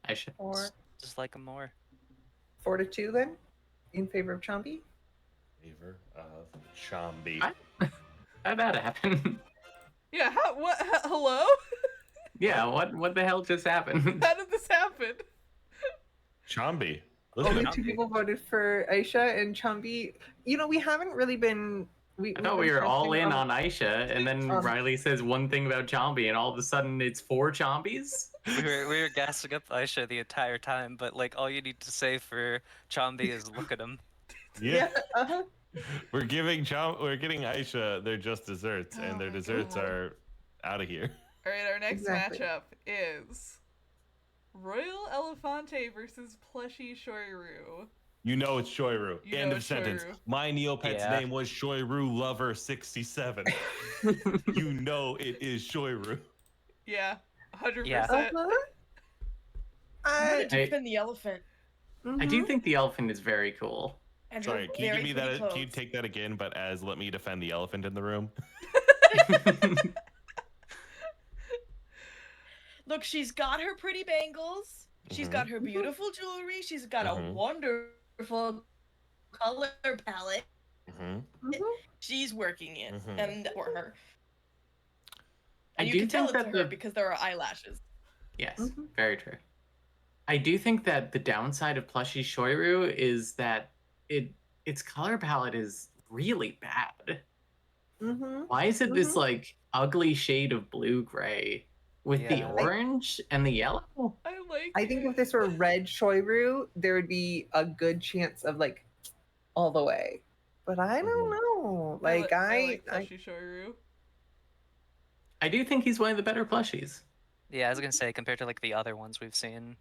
I should. Or Just like him more. 4-2 then, in favor of Chombi. Favor of Chombi. How'd that happen? Yeah, what? Hello? Yeah, what the hell just happened? How did this happen? Chombi. Listen, Only 2 people voted for Aisha and Chombi. You know, we haven't really been. I thought we were all in on Aisha, and then Riley says one thing about Chombi, and all of a sudden it's 4 Chombis? We were gassing up Aisha the entire time, but like all you need to say for Chombi is look at him. yeah. Uh-huh. We're getting Aisha their just desserts, and their my desserts God. are out of here. All right, our next Exactly. matchup is Royal Elefante versus Plushy Shoiru. You know it's Shoiru. You End know of sentence. Shoiru. My Neopet's Yeah. name was Shoiru Lover 67. You know it is Shoiru. Yeah, 100%. Yeah. Uh-huh. I'm gonna I, defend the elephant. I do think the elephant is very cool. And Sorry, her can you very give me pretty that? Can you clothes. take that again, but as let me defend the elephant in the room? Look, she's got her pretty bangles. She's got her beautiful jewelry. She's got a Mhm. wonderful color palette. Mm-hmm. She's working it, Mhm. and for her. I And you do can tell think it's that her the because there are eyelashes. yes, Mhm. very true. I do think that the downside of Plushy Shoiru is that its color palette is really bad. Mm-hmm. Why is it this like ugly shade of blue gray with the Yeah. orange and the yellow? I think if this were red Shoiru, there would be a good chance of like all the way. But I don't know. Like I like I Plushy Shoiru. I do think he's one of the better plushies. Yeah, I was gonna say compared to like the other ones we've seen.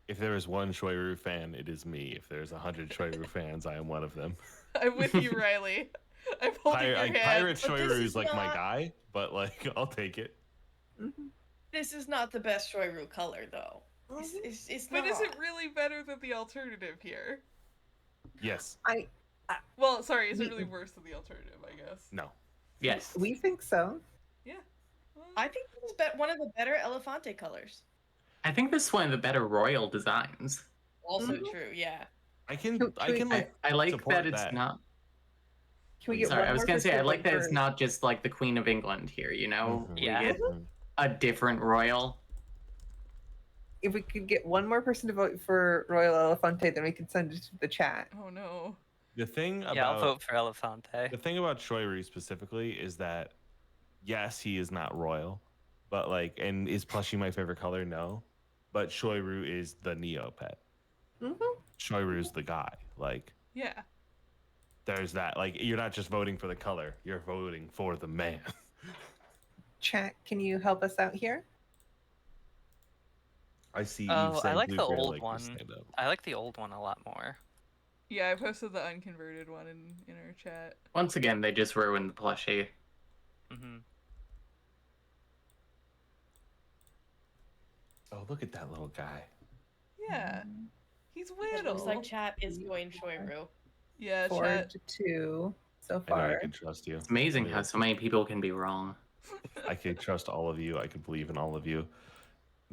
If there is one Shoiru fan, it is me. If there's 100 Shoiru fans, I am one of them. I'm with you, Riley. I'm holding your hand. Pirate But this Shoiru is is like my not- guy, but like I'll take it. Mhm. This is not the best Shoiru color, though. It's But not. is it really better than the alternative here? Yes. Well, sorry, is it really worse than the alternative, I guess? No. Yes. we think so. Yeah. Well, I think this is one of the better Elefante colors. I think this is one of the better royal designs. Also Mhm. true, yeah. I can Can I we- can like I like support that it's that. not. Can we get Sorry, one I was more gonna say I person like that it's for- not just like the Queen of England here. You know, Mhm. we Yeah. get a different royal. If we could get one more person to vote for Royal Elefante, then we could send it to the chat. oh no. The thing Yeah, I'll about vote for Elefante. the thing about Shoiru specifically is that yes, he is not royal, But like, and is plushie my favorite color? No. But Shoiru is the Neopet. Mm-hmm. Shoiru's the guy. Like, Yeah. there's that. Like, you're not just voting for the color, you're voting for the man. Chat, can you help us out here? I see. Oh, I like the Blueberry old like one. to stand up. I like the old one a lot more. Yeah, I posted the unconverted one in our chat. Once again, they just ruined the plushie. Hmm. Oh, look at that little guy. Yeah. He's It Whittle. looks like chat is going Shoiru. Yeah, 4 chat. to 2 so I know far. I can trust you. It's amazing how so many people can be wrong. I can trust all of you. I can believe in all of you.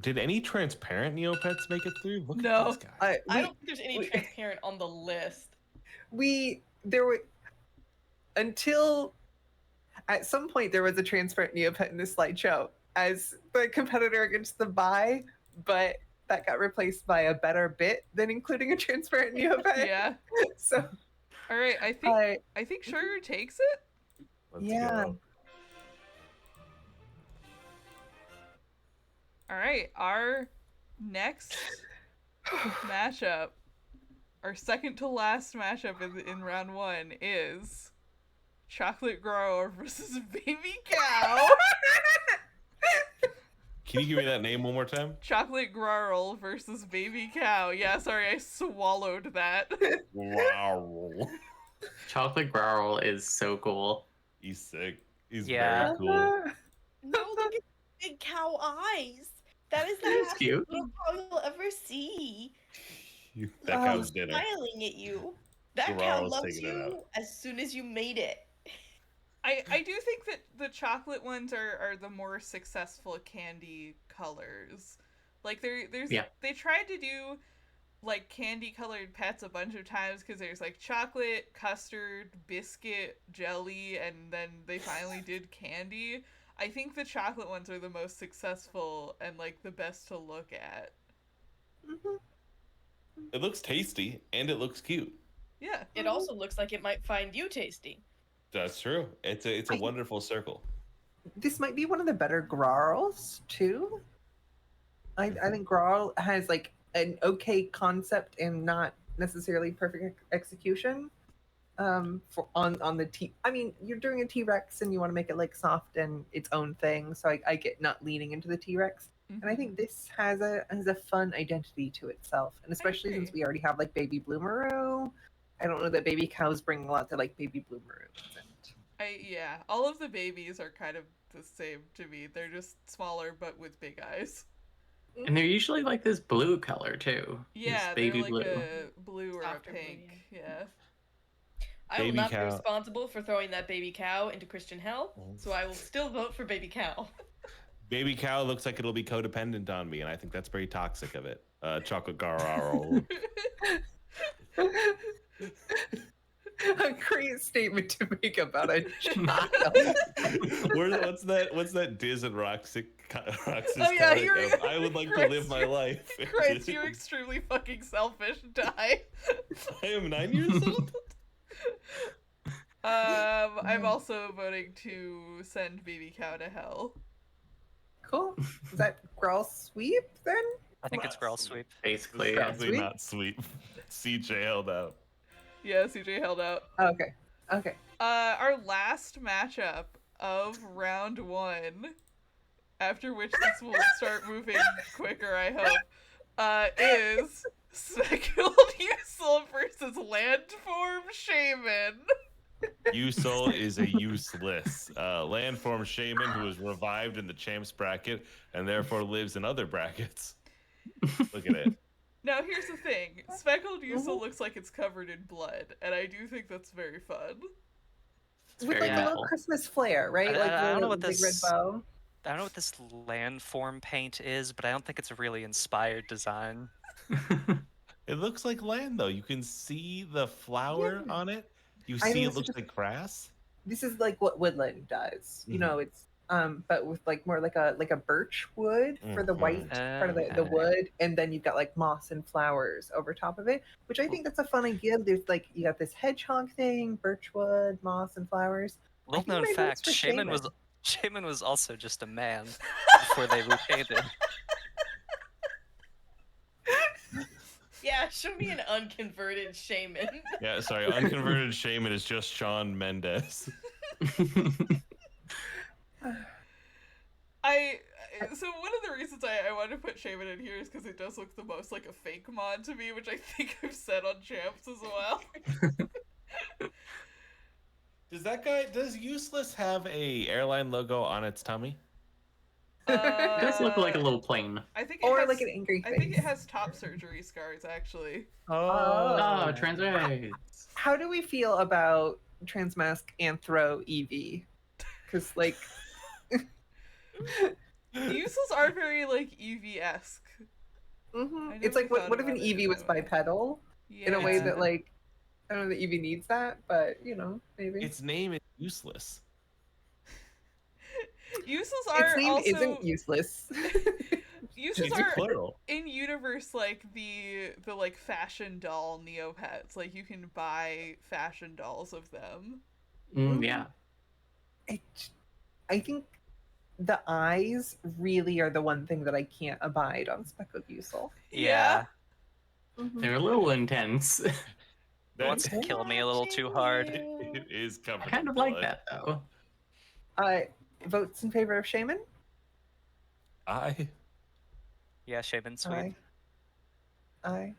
Did any transparent Neopets make it through? Look No. at this guy. I don't think there's any transparent on the list. There were until at some point there was a transparent Neopet in this slideshow as the competitor against the buy, but that got replaced by a better bit than including a transparent Neopet. Yeah. So All right, I think Sugar takes it. Let's yeah. go. All right, our next matchup, our second to last matchup in round 1 is Chocolate Grower versus Baby Cow. Can you give me that name one more time? Chocolate Grower versus Baby Cow. Yeah, sorry, I swallowed that. Wow. Chocolate Growl is so cool. He's sick. He's Yeah. very cool. No, look at the big cow eyes. That is the That's happiest cute. little cow you'll ever see. That cow's dinner. Smiling at you. That cow Growl's loves taking it you out. as soon as you made it. I do think that the chocolate ones are the more successful candy colors. Like there's Yeah. they tried to do like candy colored pets a bunch of times because there's like chocolate, custard, biscuit, jelly, and then they finally did candy. I think the chocolate ones are the most successful and like the best to look at. It looks tasty and it looks cute. Yeah. It also looks like it might find you tasty. That's true. It's a wonderful circle. This might be one of the better Grarls too. I think Grarl has like an okay concept and not necessarily perfect execution. For on the T. I mean, you're doing a T-Rex and you want to make it like soft and its own thing. So I get not leaning into the T-Rex. And I think this has a fun identity to itself, and especially since agree. we already have like Baby Bloomeroo. I don't know that baby cows bring a lot to like Baby Bloomeroo. Yeah, all of the babies are kind of the same to me. They're just smaller but with big eyes. And they're usually like this blue color too. Yeah, This baby they're like blue. a blue or a Softer blue, pink. Yeah. I will Baby not cow. be responsible for throwing that baby cow into Christian hell, so I will still vote for baby cow. Baby cow looks like it'll be codependent on me, and I think that's very toxic of it. Chocolate Gararo. A great statement to make about a child. What's that Diz and Roxas Oh, yeah, comic you're- of, I would like to live my life. Christ, you're extremely fucking selfish. Die. I am 9 years old. I'm also voting to send Baby Cow to hell. Cool. Is that Grawl sweep then? I think it's Girl Sweep. Basically, Yeah. Probably Sweet. not sweet. CJ held out. Yeah, CJ held out. Okay. Okay. Our last matchup of round 1, after which this will start moving quicker, I hope, is Speckled Usul versus Landform Shaman. Usul is a useless landform shaman who is revived in the champs bracket and therefore lives in other brackets. Look at it. Now, here's the thing. Speckled Usul looks like it's covered in blood, and I do think that's very fun. it's With very like a little cool. Christmas flair, right? I Like don't the know what big red this- bow. I don't know what this landform paint is, but I don't think it's a really inspired design. It looks like land though. You can see the flower Yeah. on it. You I see think it it's looks just- like grass. This is like what woodland does. You Mhm. know, it's but with like more like a birch wood for the white part of the Okay. wood, and then you've got like moss and flowers over top of it, which I think that's a fun idea. There's like you got this hedgehog thing, birch wood, moss and flowers. Little think known my vote's fact, for Shaman was Shaman. Shaman was also just a man before they repainted. Yeah, show me an unconverted shaman. Yeah, sorry, unconverted shaman is just Shawn Mendes. So one of the reasons I wanted to put Shaman in here is because it does look the most like a fake mod to me, which I think I've said on Champs as well. Does Useless have a airline logo on its tummy? It does look like a little plane. I think it Or has, like an angry face. I think it has top surgery scars actually. Oh, Transrace. How do we feel about Transmask Anthro EV? Because like, Useless are very like EV-esque. it's like never what if thought an about it EV was that way. bipedal Yeah. in a way that like I don't know the EV needs that, but you know maybe Its name is Useless. Useless its are name also isn't useless. Useless It's a are plural. in universe like the like fashion doll Neopets. Like you can buy fashion dolls of them. Yeah. I think the eyes really are the one thing that I can't abide on Speckled Usel. Yeah. They're a little intense. It wants to kill me a little too hard. It is covered I kind in of like blood. that though. Votes in favor of Shaman? Yeah, Shaman sweet. Aye.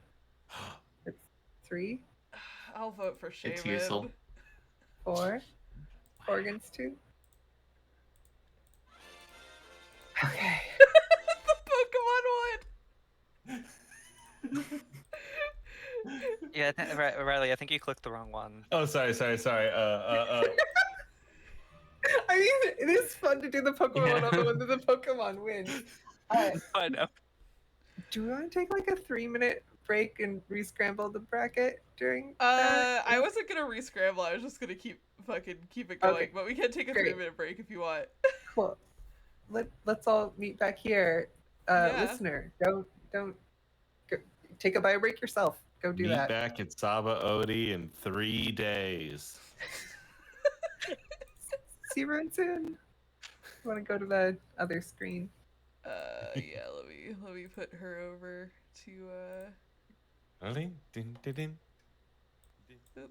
It's 3, I'll vote for Shaman. It's useful. 4. 4 against 2. Okay. The Pokemon one. Yeah, Riley, I think you clicked the wrong one. Oh, sorry. I mean, it is fun to do the Pokemon one on the one that the Pokemon wins. I know. Do we want to take like a 3-minute break and re-scramble the bracket during that? I wasn't gonna re-scramble. I was just gonna keep it going. Okay. But we can take a Great. 3-minute break if you want. Cool. Let's all meet back here. Yeah. Listener, don't go, take a bio break yourself. Go do Meet that. back at Saba Odie in 3 days. See you real soon. You want to go to the other screen? Yeah. Let me put her over to Ding, ding, ding, ding. Oop.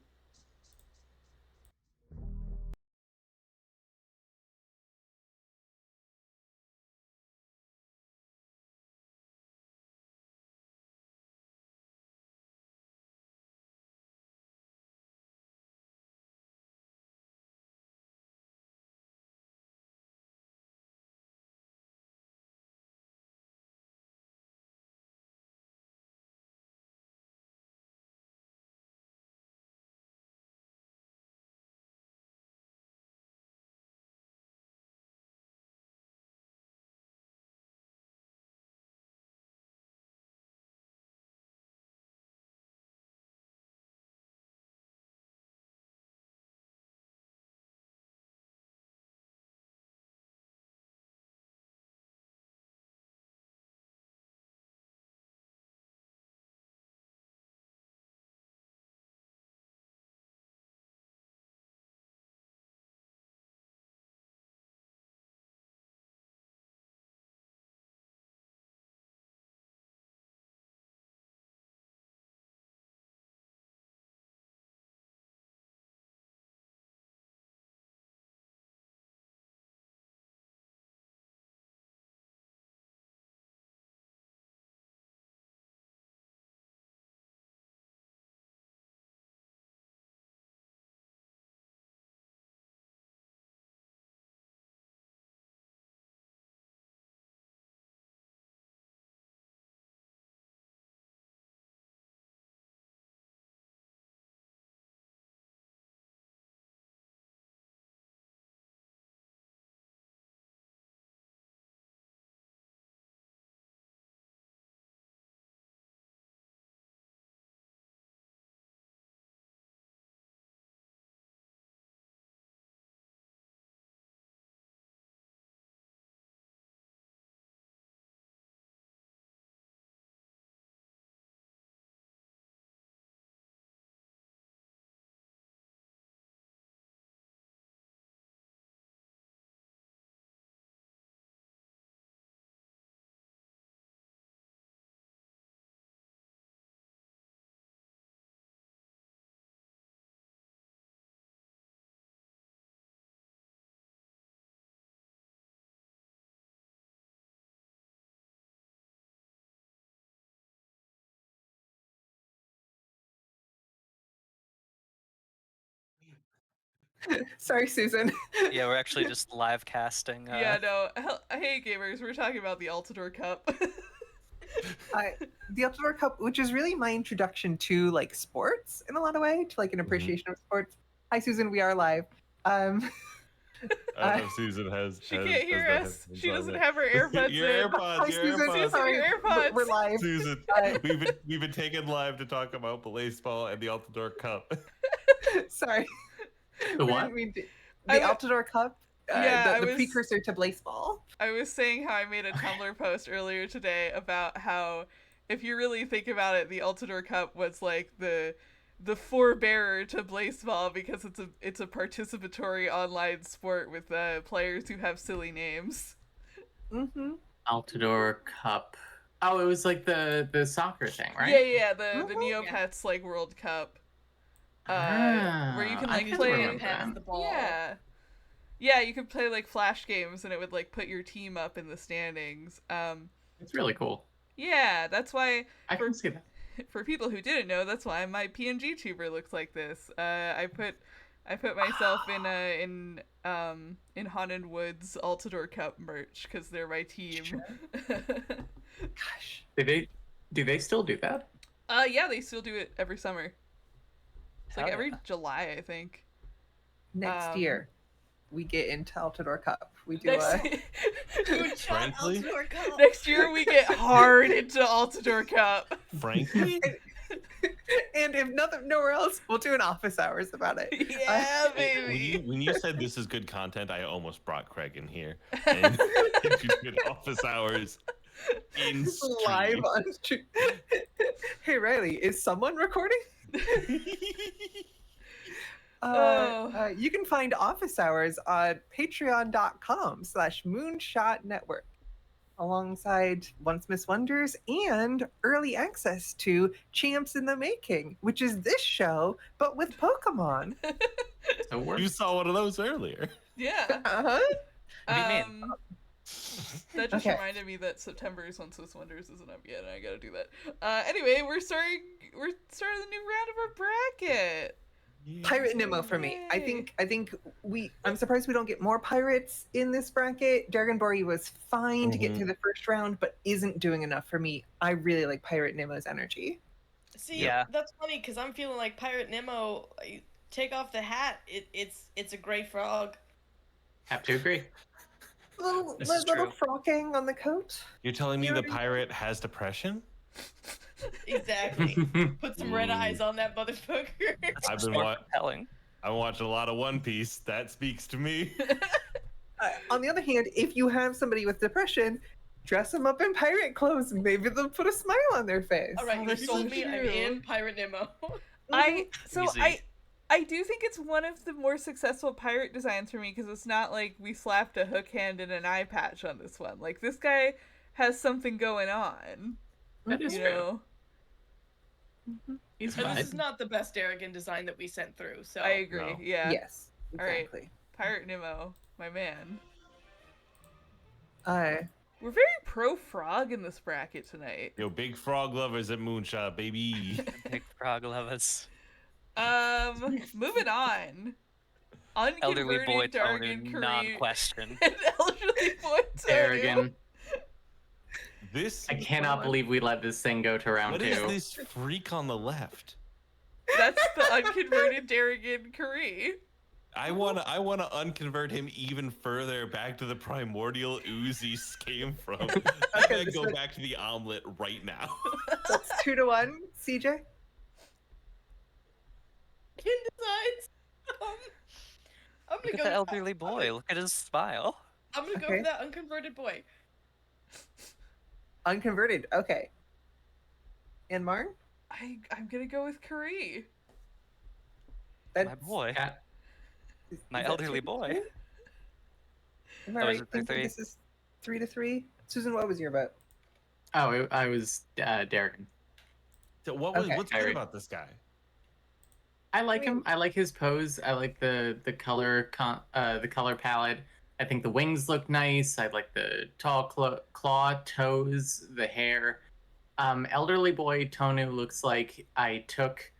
Sorry, Susan. Yeah, we're actually just live casting. Yeah, no. Hey, gamers, we're talking about the Altador Cup. The Altador Cup, which is really my introduction to like sports in a lot of way, to like an appreciation of sports. Hi, Susan. We are live. I don't know if Susan has. She has- can't has hear the us. headphones She on doesn't yet. have her AirPods Your in. AirPods. Hi, Your Susan. AirPods. Sorry, Your AirPods. we're live. Susan, Uh, we've been taken live to talk about baseball and the Altador Cup. Sorry. The We what? didn't mean to- I The wa- Altador Cup. Yeah, I the was- precursor to baseball. I was saying how I made a Tumblr post earlier today about how, if you really think about it, the Altador Cup was like the forebearer to baseball because it's a participatory online sport with players who have silly names. Mm-hmm. Altador Cup. Oh, it was like the soccer thing, right? Yeah, the Mhm. Neopets like World Cup. Where you can I like can play. remember Pass that. the ball. Yeah, you could play like flash games and it would like put your team up in the standings. It's really cool. Yeah, that's why I can see that. for people who didn't know, that's why my PNG tuber looks like this. I put myself in Haunted Woods Altador Cup merch because they're my team. Gosh. Do they still do that? Yeah, they still do it every summer. It's like Hell every yeah. July, I think. Next year, we get into Altador Cup. We do Next, Moonshot Frankly? Altador Cup. next year we get hard into Altador Cup. Frankly, and if nothing, nowhere else, we'll do an office hours about it. Yeah, when baby. you said this is good content, I almost brought Craig in here and you did office hours in stream. Live on stream. Hey Riley, is someone recording? You can find office hours on patreon.com/Moonshot Network, alongside Once Miss Wonders and early access to Champs in the Making, which is this show, but with Pokemon. So You we're saw one of those earlier. Yeah. Uh-huh. What do you mean? That just Okay. reminded me that September's Once Miss Wonders isn't up yet, and I gotta do that. Anyway, we're starting the new round of our bracket. Pirate Nemo for me. I think I'm surprised we don't get more pirates in this bracket. Dragonborn was fine to get through the first round, but isn't doing enough for me. I really like Pirate Nemo's energy. See, Yeah. that's funny because I'm feeling like Pirate Nemo. Take off the hat. It's a gray frog. have to agree. Little This is little true. frocking on the coat. You're telling me You the already- pirate has depression? Exactly. Put some red eyes on that motherfucker. That's I've much been more wa- compelling. I'm watching a lot of One Piece. That speaks to me. On the other hand, if you have somebody with depression, dress them up in pirate clothes. Maybe they'll put a smile on their face. All right, you That's sold so me. I'm true. in Pirate Nemo. Easy. I do think it's one of the more successful pirate designs for me because it's not like we slapped a hook hand and an eye patch on this one. Like this guy has something going on. That is You true. know, He's And fine. this is not the best Aragon design that we sent through. So I agree. No. Yeah. Yes, All right. exactly. Pirate Nemo, my man. Uh, We're very pro frog in this bracket tonight. Yo, big frog lovers at Moonshot, baby. Big frog lovers. Moving on. Elderly boy Unconverted Dargan Tonu, Korean non-question. and elderly boy Tonu. Aragon. This. I cannot believe we let this thing go to round What two. is this freak on the left? That's the unconverted Dargan Korea. I wanna unconvert him even further back to the primordial ooze he came from. I'm gonna go back to the omelet right now. that's 2-1, CJ. Kin designs. I'm Look gonna at go. the elderly boy. Look at his smile. I'm gonna go Okay. for that unconverted boy. Unconverted. Okay. And Marn? I'm gonna go with Korea. That's, My boy. Yeah. My is that elderly 3-3? boy. Am I Oh, right is it thinking 3-3? this is 3-3? Susan, what was your vote? Oh, I was Darrigan. So what's good Alright. about this guy? I like him. I like his pose. I like the color palette. I think the wings look nice. I like the tall claw toes, the hair. Elderly boy Tonu looks like I took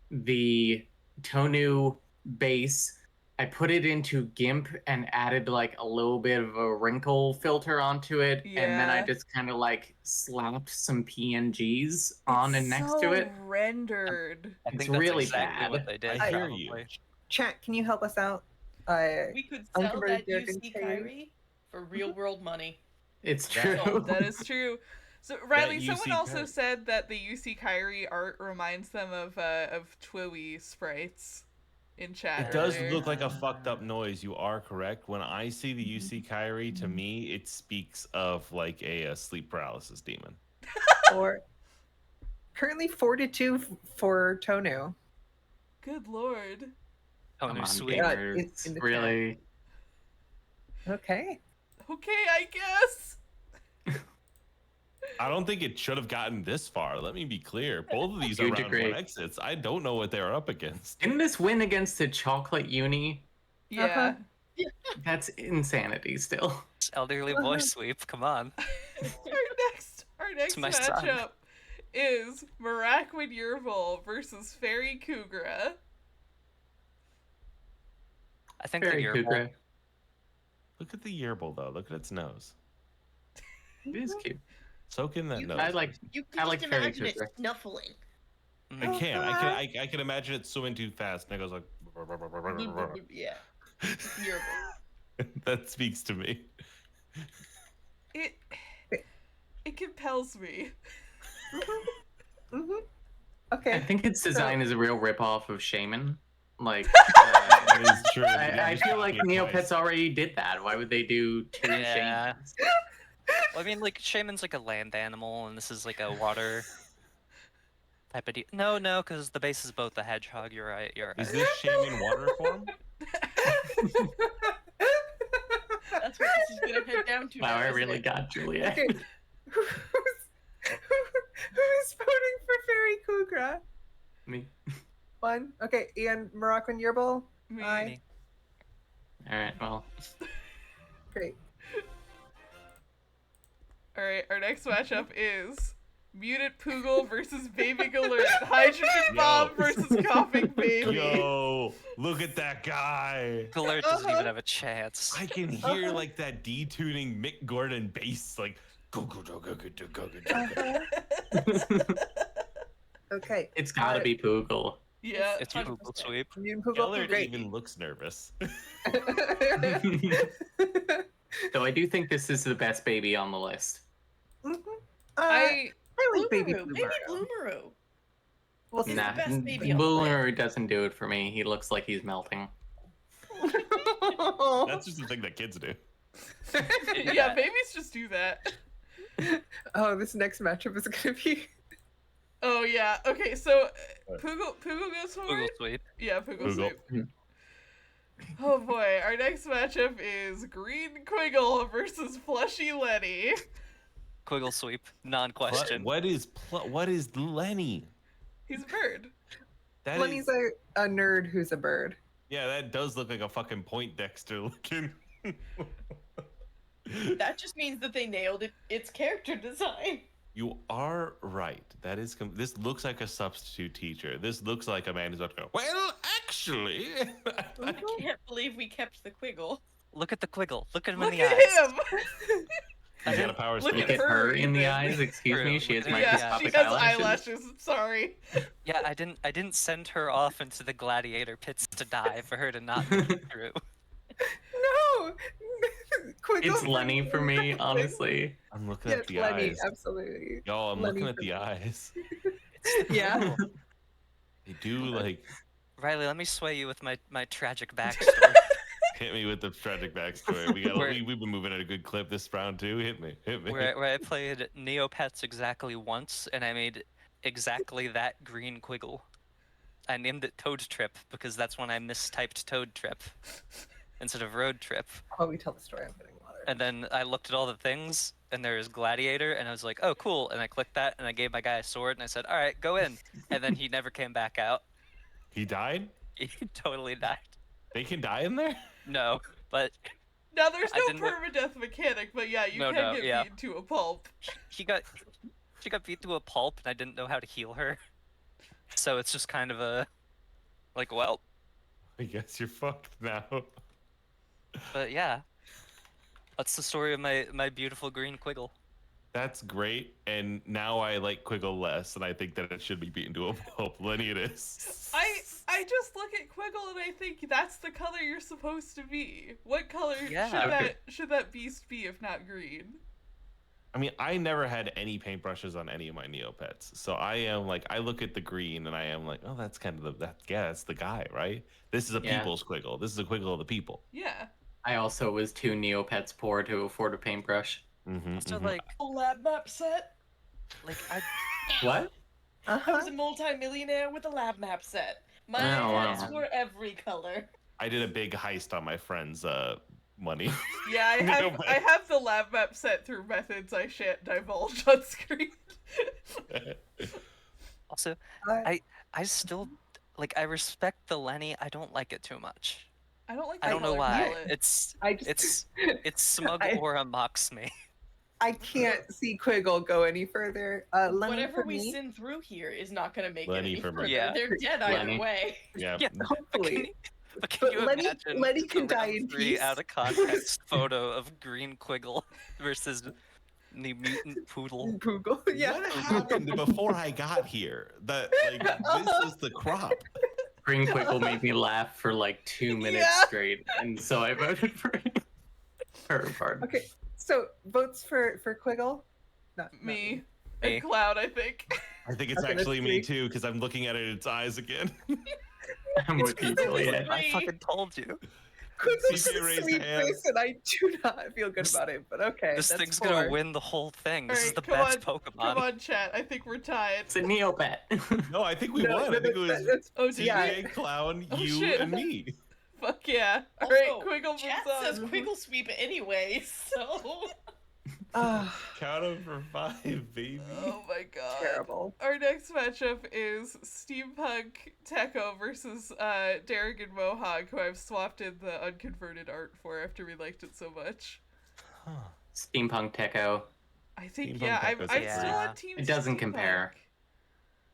the Tonu base I put it into GIMP and added like a little bit of a wrinkle filter onto it, and then I Yeah. just kind of like slapped some PNGs on and next to it. Rendered. I It's think that's really exactly bad. what they did. I hear probably. you. Chat, can you help us out? We could sell Unconverted that Durgan UC Kyrie. Kyrie for real world money. It's That- true. That is true. So Riley, someone UC also Kyrie. said that the UC Kyrie art reminds them of Twiwi sprites in chat. It does earlier. look like a fucked up noise. You are correct. When I see the UC Kyrie, to me, it speaks of like a sleep paralysis demon. Or currently 4-2 for Tonu. Good lord. Come Tonu on, sweet. gamers. it's in the Really? Okay. Okay, I guess. I don't think it should have gotten this far. Let me be clear. Both of these are Huge round agree. one exits. I don't know what they're up against. Didn't this win against the Chocolate Uni? Yeah. That's insanity still. It's elderly boy sweep. Come on. Our next my son. matchup is Maraquin Yerbal versus Fairy Kugra. I think Very the good. Yerbal. Look at the Yerbal, though. Look at its nose. It is cute. Soak in that You- nose. I like. You I can like just Fairy imagine it Cougar. snuffling. I can. I can imagine it swimming too fast, and it goes like. Yeah. Yerbal. That speaks to me. It compels me. Mm-hmm. I Okay. think its design is a real ripoff of Shaman. Like, That is true. I feel like Neopets already did that. Why would they do two Yeah. Shamans? Well, I mean, like Shaman's like a land animal, and this is like a water type of deal. No, because the base is both a hedgehog. You're right. You're Is right. this shaman water form? That's what this is gonna head down to. Wow, now, I isn't really it? got Juliet. Okay. Who's voting for Fairy Kugra? Me. One. Okay, Ian Moroccan Yerbal. Me. Aye. All right. Well, Great. Alright, our next matchup is Muted Poogle versus Baby Galert. Hydrogen Bomb versus Coughing Baby. Yo, look at that guy. Galert doesn't even have a chance. I can hear like that detuning Mick Gordon bass, like go go go go go go go go. Okay. it's gotta be Poogle. Yeah. It's your 100%. Google sweep. Mutant Poogle. Gellert Great. even looks nervous. Though I do think this is the best baby on the list. Mhm. I I like Baby Bloomeroo, Blue. Baby Bloomeroo. We'll He's see. the Nah, best baby on the Boomer doesn't do it for me. He looks like he's melting. That's just the thing that kids do. yeah, babies just do that. Oh, this next matchup is gonna be. Oh yeah. Okay, so Poogle goes for Google it? sweep. Yeah, Poogle Poogle. sweep. Oh boy, our next matchup is Green Quiggle versus Plushy Lenny. Quiggle sweep. Non-question. What is Lenny? He's a bird. That Lenny's is, a nerd who's a bird. yeah, that does look like a fucking Point Dexter looking. That just means that they nailed its character design. You are right. That is. This looks like a substitute teacher. This looks like a man who's about to go. Well, actually. I can't believe we kept the Quiggle. Look at the Quiggle. Look at him Look in the at eyes. him! He's got a power Look stance. Look at her her in the even. eyes. Excuse me. She has True. Yeah, microscopic she has eyelashes. eyelashes. Sorry. Yeah, I didn't send her off into the gladiator pits to die for her to not make it through. No. Quiggle It's Lenny for me, honestly. I'm looking Yeah, at the Lenny, eyes. absolutely. Yo, I'm Lenny looking at for the me. eyes. Yeah. They do like Riley, let me sway you with my tragic backstory. hit me with the tragic backstory. We've been moving at a good clip this round too. Hit me. where I played Neopets exactly once, and I made exactly that green Quiggle. I named it Toad Trip because that's when I mistyped Toad Trip instead of Road Trip. While we tell the story, I'm getting water. And then I looked at all the things, and there's Gladiator, and I was like, oh, cool. And I clicked that, and I gave my guy a sword, and I said, all right, go in. And then he never came back out. He died? He totally died. They can die in there? No, but Now there's I no didn't- permadeath mechanic, but yeah, you No, can no, get yeah. beaten to a pulp. she got beat to a pulp, and I didn't know how to heal her. So it's just kind of a, like, well, I guess you're fucked now. But yeah, that's the story of my beautiful green Quiggle. That's great, and now I like Quiggle less, and I think that it should be beaten to a pulp. Lenny, it is. I just look at Quiggle and I think that's the color you're supposed to be. What color Yeah. should that beast be if not green? I mean, I never had any paintbrushes on any of my Neopets, so I am like, I look at the green and I am like, oh, that's kind of that's the guy, right? This is a Yeah. people's Quiggle. This is a Quiggle of the people. Yeah. I also was too Neopets poor to afford a paintbrush. So like A lab map set. I What? I was a multi-millionaire with a lab map set. My Oh, wow. pets were every color. I did a big heist on my friend's money. Yeah, I have the lab map set through methods I shan't divulge on screen. also Uh, I still like I respect the Lenny. I don't like it too much. I don't like I the don't know color why. palette. It's smug I- aura mocks me. I can't see Quiggle go any further. Lenny, Whatever for we me, send through here is not going to make Lenny it any for me. further. Yeah. They're dead Lenny. either way. Yeah. Yeah. But hopefully. can But you Lenny- imagine Lenny the can die round in 3 peace. out of context photo of green Quiggle versus the mutant poodle? Google. Yeah. What happened before I got here? That like this is the crop. Green Quiggle made me laugh for like 2 minutes Yeah. straight, and so I voted for her. Pardon. Okay. So votes for Quiggle. Not Me. Me. And Cloud, I think. I think it's Okay, let's actually me see. too, because I'm looking at it in its eyes again. I'm with you, Juliet. I Me. fucking told you. Quiggle's CJ a raised sweet a hand. face, and I do not feel good This- about it. But okay, This that's thing's 4. gonna win the whole thing. This is Alright, the come best on, Pokemon. Come on, chat. I think we're tied. It's a Neopet. No, I think we No, won. no, I think it was that's- Oh, did Yeah. we? CJ, Clown, Oh, you, shit. and me. Fuck yeah. Alright, Also, Quiggle Chat moves says on. Quiggle Sweep anyway, so... Ah, Count 'em for 5, baby. Oh my god. terrible. Our next matchup is Steampunk Tekko versus Derek and Mohawk, who I've swapped in the unconverted art for after we liked it so much. Steampunk Tekko. I think, Steampunk yeah, I'm Tekko's still yeah. on Team It doesn't Steampunk. compare.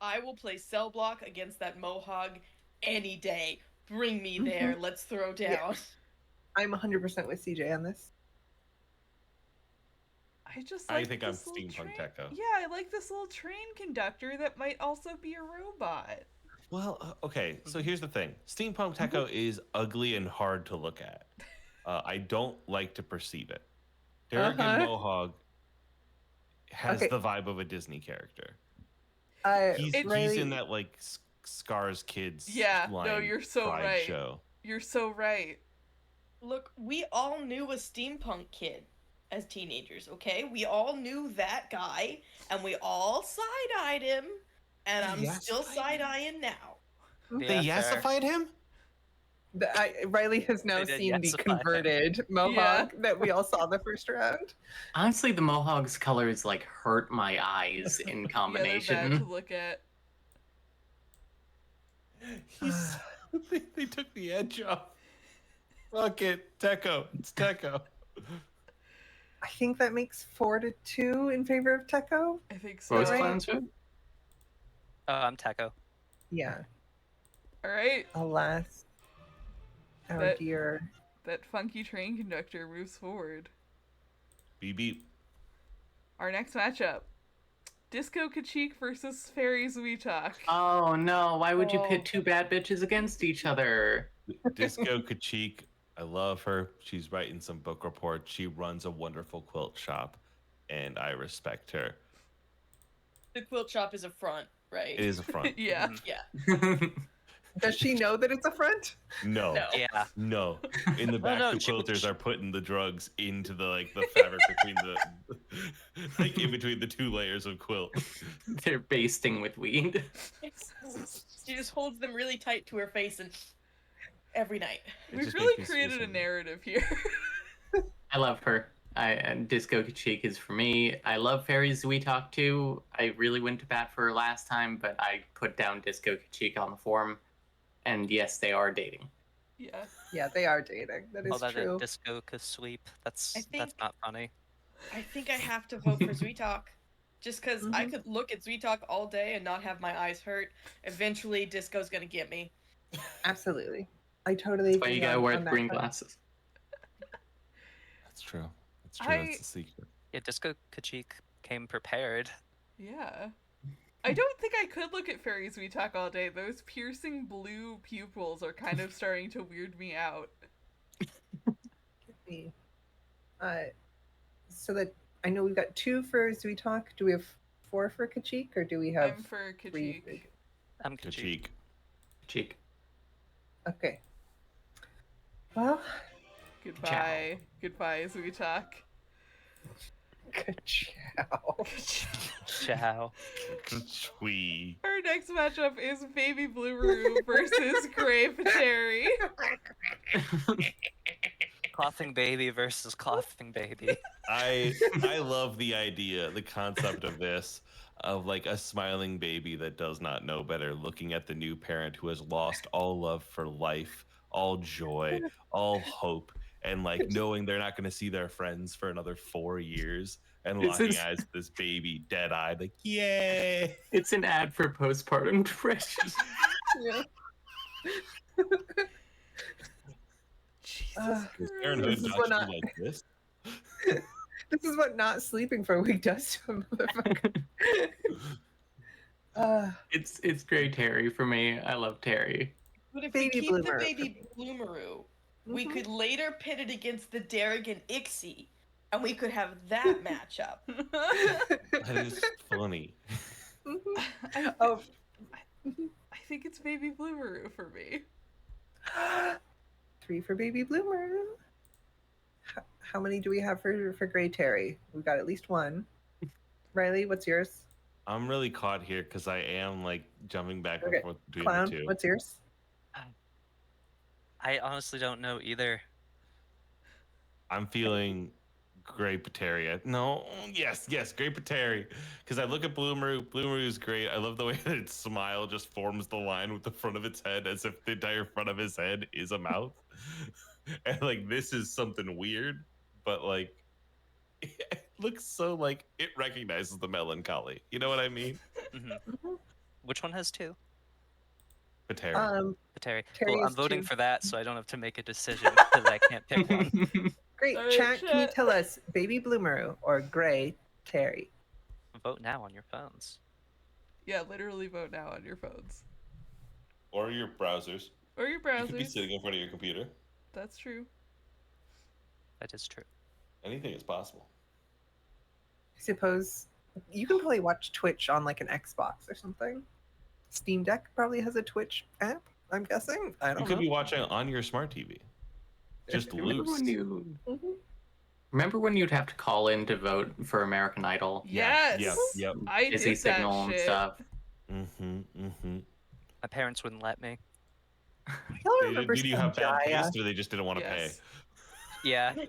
I will play Cell Block against that Mohawk any day. Bring me there. Let's throw down. Yeah. I'm 100% with CJ on this. I just I like think I'm this little Steampunk train- Tekko. Yeah, I like this little train conductor that might also be a robot. Well, okay, so here's the thing. Steampunk Tekko is ugly and hard to look at. I don't like to perceive it. Derek and Uh-huh. Mohawk has Okay. the vibe of a Disney character. He's Riley, in that like Scars Kids Yeah, no, line you're so Pride right. show. You're so right. Look, we all knew a steampunk kid as teenagers, okay? We all knew that guy, and we all side-eyed him, and I'm Yes, still I- side-eyeing now. They Yeah, fair. yassified him? Riley has now They did seen the yassify him. converted Mohawk that we all saw the first round. Honestly, the Mohawk's colors like hurt my eyes in Yeah, they're bad to combination. look at. He's, they took the edge off. Fuck it, Tekko. It's Tekko. I think that makes 4-2 in favor of Tekko. I think so. Rose Right. Clowns? I'm Tekko. Yeah, Alright, alas. Oh That- dear. that funky train conductor moves forward. Beep beep. Our next matchup. Disco Kachik versus Fairy Zuitak. Oh no, why would you Oh. pit two bad bitches against each other? Disco Kachik. I love her. She's writing some book reports. She runs a wonderful quilt shop, and I respect her. The quilt shop is a front, right? It is a front. Yeah. Yeah. Does she know that it's a front? No. No. Yeah. No. In the back, no, the she- quilters are putting the drugs into the fabric between the like in between the two layers of quilt. They're basting with weed. She just holds them really tight to her face and every night. It We've just really makes me created a listen. narrative here. I love her. And Disco Kachik is for me. I love Fairy Zuitak too. I really went to bat for her last time, but I put down Disco Kachik on the forum. And yes, they are dating. Yeah. Yeah, they are dating. That is Oh, that true. disco sweep. That's I that's think- not funny. I think I have to vote for Zuitak. Just because I Mhm. could look at Zuitak all day and not have my eyes hurt. Eventually, Disco's gonna get me. Absolutely. I totally That's why agree you gotta on wear that green part. glasses. That's true. That's true. That's I- the secret. Yeah, Disco Kachik came prepared. Yeah. I don't think I could look at Fairies We Talk all day. Those piercing blue pupils are kind of starting to weird me out. Me. So that I know we've got 2 for As We Talk. Do we have 4 for Kachik, or do we have I'm for 3 Kachik. I'm Kachik. Cheek. Cheek. Okay. Well, Goodbye. Goodbye as we talk. ka-chow. Ciao. Twee. Our next matchup is Baby Blue versus Grape Cherry. Coughing baby versus coughing baby. I love the idea, the concept of this, of like a smiling baby that does not know better, looking at the new parent who has lost all love for life, all joy, all hope, and like knowing they're not going to see their friends for another 4 years, and This locking is- eyes with this baby, dead-eyed, like yay! It's an ad for postpartum depression. Yeah. Jesus Is Christ. Parenthood This is not what true not- like this? This is what not sleeping for a week does to a motherfucker. It's Gray Terry for me. I love Terry. But if Baby we keep the Bloomer. baby Bloomeroo, we Mhm. could later pit it against the Darrigan Ixie, and we could have that matchup. That is funny. I, Oh. I think it's Baby Bloomeroo for me. 3 for Baby Bloomer. How many do we have for Gray Terry? We've got at least 1. Riley, what's yours? I'm really caught here because I am like jumping back Okay. and forth between Clown, the 2. what's yours? I honestly don't know either. I'm feeling Grape Terry. No, yes, Grape Terry. Because I look at Bloomeroo. Bloomeroo is great. I love the way that its smile just forms the line with the front of its head as if the entire front of his head is a mouth. And like this is something weird, but like it looks so like it recognizes the melancholy. You know what I mean? Mhm. Which one has 2? Terry. Terry. Terry Well, I'm is voting 2. for that, so I don't have to make a decision because I can't pick one. Great. Alright, Chat, can you chat. tell us Baby Bloomer or Gray Terry? Vote now on your phones. Yeah, literally vote now on your phones. Or your browsers. Or your You could be browsers. sitting in front of your computer. That's true. That is true. Anything is possible. I suppose you can probably watch Twitch on like an Xbox or something. Steam Deck probably has a Twitch app, I'm guessing. I don't You could know. be watching on your smart TV. Just Remember loose. when you Mhm. remember when you'd have to call in to vote for American Idol? Yes. Yep. I Busy did signal that and shit. stuff. My parents wouldn't let me. Y'all remember Did you have bad Sanjaya? taste, or they just didn't want to Yes. Yeah. pay?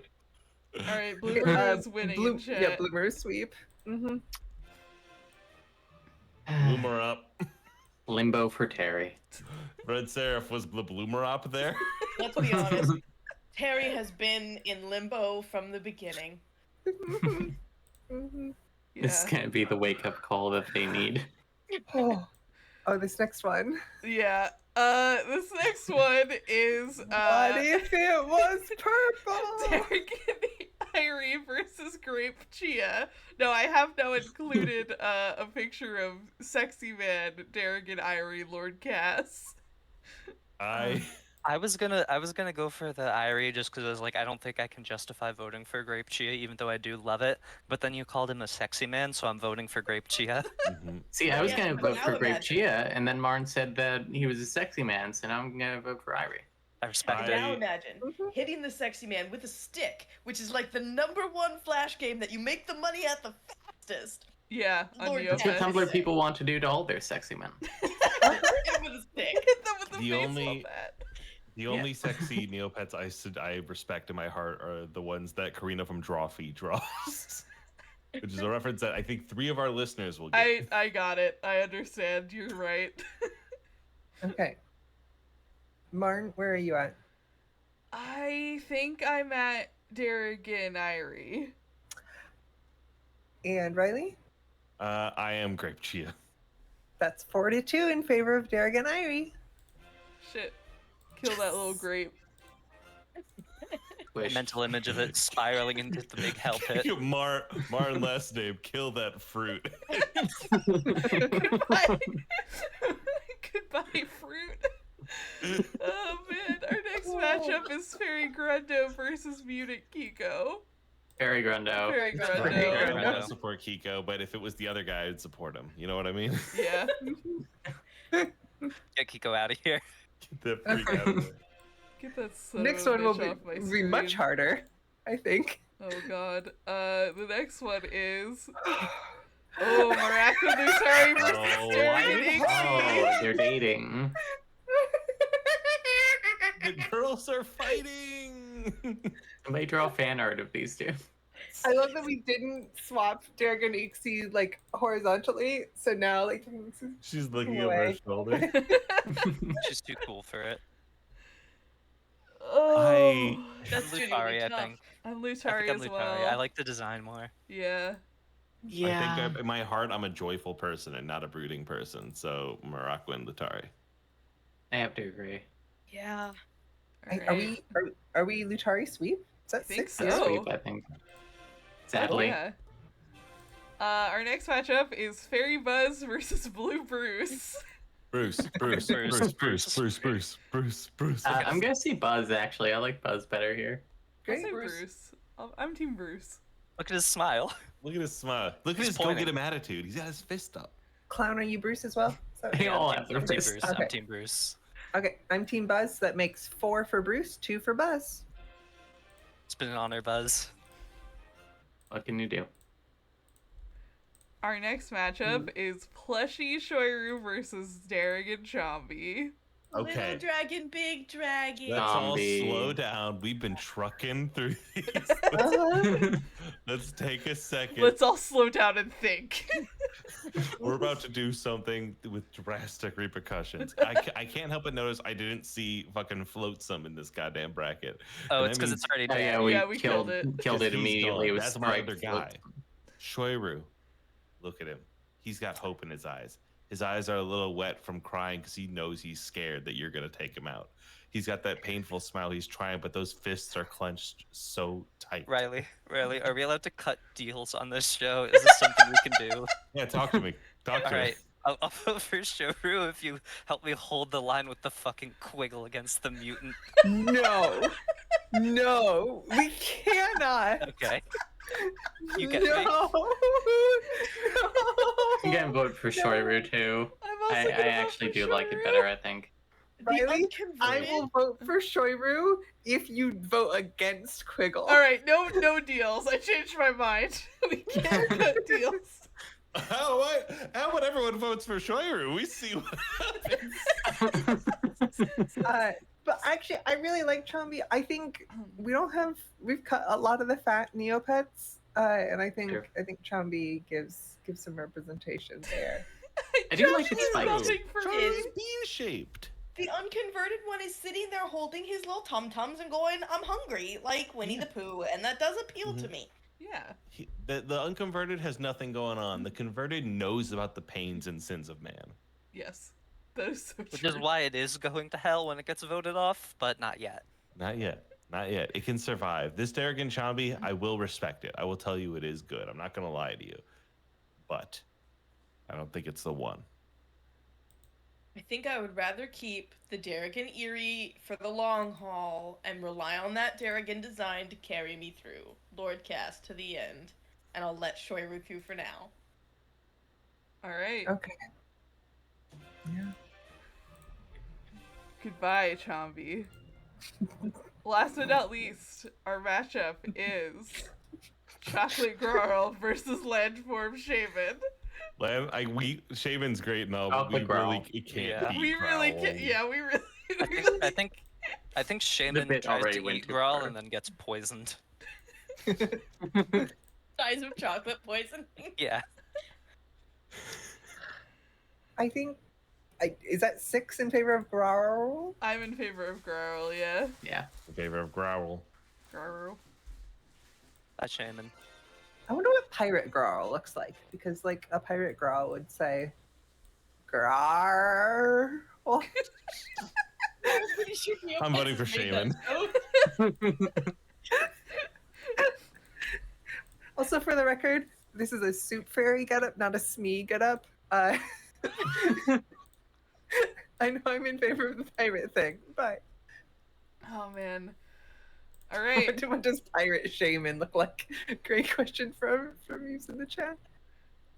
All right, Bloomeroo is winning in chat. Yeah, Bloomer sweep. Mm-hmm. Bloomer up. Limbo for Terry. Red Seraph was the bloomer up there. Let's be honest. Terry has been in limbo from the beginning. Mm-hmm. This is Yeah. gonna be the wake up call that they need. Oh, this next one. Yeah. This next one is What if it was purple? Derek and Irie versus Grape Chia. No, I have now included a picture of sexy man Derek and Irie Lord Cass. I was gonna go for the Irie just because I was like, I don't think I can justify voting for Grape Chia, even though I do love it. But then you called him a sexy man, so I'm voting for Grape Chia. See, I was Yeah, gonna but vote now for Grape imagine- Chia, and then Martin said that he was a sexy man, so now I'm gonna vote for Irie. I respect I- it. Now imagine Mhm. hitting the sexy man with a stick, which is like the *1 flash game that you make the money at the fastest. Yeah, on Lord That's what Yes. Neopet. Tumblr people want to do to all their sexy men. Hit him with a stick. Hit them with the The baseball only- bat. The only sexy Neopets I respect in my heart are the ones that Karina from Drawfee draws. Which is a reference that I think 3 of our listeners will get. I got it. I understand. You're right. Okay. Martin, where are you at? I think I'm at Derek and Irie. And Riley? I am Grape Chia. That's 4-2 in favor of Derek and Irie. Shit. Kill that little grape. A mental image of it spiraling into the big hell pit. Martin last name, kill that fruit. Goodbye. Goodbye, fruit. Oh man, our next matchup is Fairy Grundo versus Mutant Kiko. Fairy Grundo. Fairy I Grundo. want to support Kiko, but if it was the other guy, I'd support him. You know what I mean? Yeah. Get Kiko out of here. Get the freak out of there. Get that son Next of a one will bitch off my be screen. much harder, I think. Oh god. The next one is Morocco Nutari versus Oh, Stereo. Oh, they're dating. The girls are fighting. Somebody draw fan art of these two. I love that we didn't swap Derek and Ixie like horizontally, so now like She's looking over her Away. shoulder. She's too cool for it. Oh, That's I'm genuinely Lutari, I tough. think. I'm I Lutari think I'm as Lutari. well. I like the design more. Yeah. Yeah. I think in my heart, I'm a joyful person and not a brooding person. So Morocco and Lutari. I have to agree. Yeah. Alright. Are we Lutari sweep? Is that I think 6? so. It's sweep, I think. Sadly. Yeah. Our next matchup is Fairy Buzz versus Blue Bruce. Bruce. I'm gonna see Buzz actually. I like Buzz better here. I'll Great, say Bruce. Bruce. I'm Team Bruce. Look at his smile. Look at his smile. Look at He's his pointing. go get him attitude. He's got his fist up. Clown, are you Bruce as well? So, They all have I'm their Team fists. Bruce. Okay. I'm Team Bruce. okay, I'm Team Buzz. That makes 4 for Bruce, 2 for Buzz. It's been an honor, Buzz. What can you do? Our next matchup is Plushy Shoiru versus Darrigan Chombie. Okay. Little dragon, big dragon. Let's all Zombie. slow down. We've been trucking through these. Uh-huh. Let's take a second. Let's all slow down and think. We're about to do something with drastic repercussions. I can't help but notice I didn't see fucking Floatsome in this goddamn bracket. Oh, And it's that because means- it's already Oh dead. yeah, we killed killed it He's immediately. gone. It was That's my striped other guy. Floatsome. Shoiru, look at him. He's got hope in his eyes. His eyes are a little wet from crying because he knows he's scared that you're going to take him out. He's got that painful smile. He's trying, but those fists are clenched so tight. Riley, are we allowed to cut deals on this show? Is this something we can do? Yeah, talk to me. Talk to All me. right. I'll vote for Shoru if you help me hold the line with the fucking Quiggle against the mutant. No. No. We cannot. Okay. You get me. no. You can vote for Shoiru too. I'm also I gonna vote actually for do like it Shoiru. better, I think. Riley, I unconverted- will vote for Shoiru if you vote against Quiggle. All right, no deals. I changed my mind. We can't cut deals. How would everyone votes for Shoiru? We see what happens. But actually, I really like Chombie. I think we've cut a lot of the fat Neopets, and I think Sure. Chombie gives some representation there. I do like its Chombie is spikes. nothing for me. Shoiru's bean-shaped. The unconverted one is sitting there holding his little tum-tums and going, I'm hungry, like Winnie the Pooh, and that does appeal to me. Yeah. The unconverted has nothing going on. The converted knows about the pains and sins of man. Yes. That is so Which true. is why it is going to hell when it gets voted off, but not yet. Not yet. Not yet. It can survive. This Darrigan Chombie, I will respect it. I will tell you it is good. I'm not going to lie to you. But I don't think it's the one. I think I would rather keep the Darrigan Eerie for the long haul and rely on that Darrigan design to carry me through Lord Cast to the end. And I'll let Shoiru through for now. All right. Okay. Yeah. Goodbye, Chombie. Last but not least, our matchup is Chocolate Girl versus Landform Shaman. Shaven's great and all, I'll but we click really Growl. can't Yeah. beat We really Growl. can. Yeah, we really. I think Shaman bit tries already to went eat too Grawl far. and then gets poisoned. Size of chocolate poisoning. Yeah. I think. Is that 6 in favor of Growl? I'm in favor of Growl. Yeah. Yeah. In favor of Growl. Growl. That's Shaman. I wonder what pirate Growl looks like, because like a pirate Growl would say, Growl. I'm pretty sure Neopets I'm voting for has made Shaman. that joke. Also, for the record, this is a soup fairy getup, not a Smee getup. I know I'm in favor of the pirate thing, but Oh man. All right. what does pirate shaman look like? Great question from Reeves in the chat.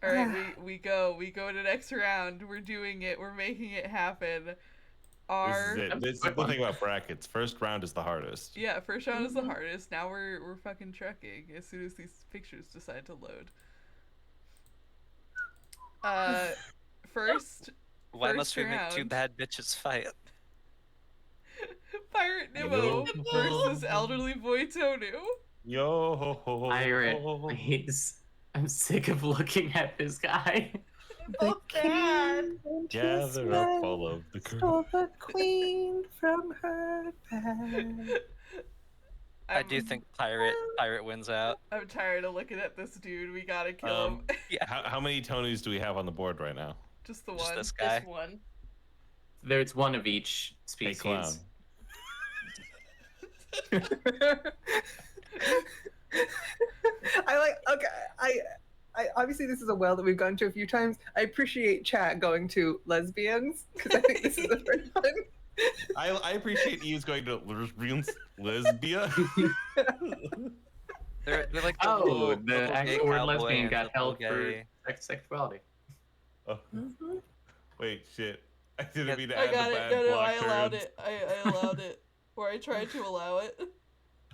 All right, we go to next round. We're doing it. We're making it happen. This is Our it. This is the thing about brackets. First round is the hardest. yeah, first round is the hardest. Now we're fucking trucking as soon as these pictures decide to load. First Why first must we make two round. bad bitches fight? Pirate Nemo versus Elderly Boy Tonu. Yo. Pirate, please. I'm sick of looking at this guy. Oh, God. Gather up all of the Stole girls. the queen from her bed. I do think pirate wins out. I'm tired of looking at this dude. We gotta kill him. Yeah, How many Tonys do we have on the board right now? Just the just one. this guy. This one. There's one of each Hey, species. clown. I obviously this is a well that we've gone to a few times. I appreciate chat going to lesbians because I think this is the first one. I appreciate Eve's going to lesbia. They're like the Oh, little the gay actual word cowboy lesbian and got the held little for gay- sexuality. Oh, wait, shit. I didn't mean to I add got the it. bad No, block I allowed terms. it. I allowed it. Or I tried to allow it.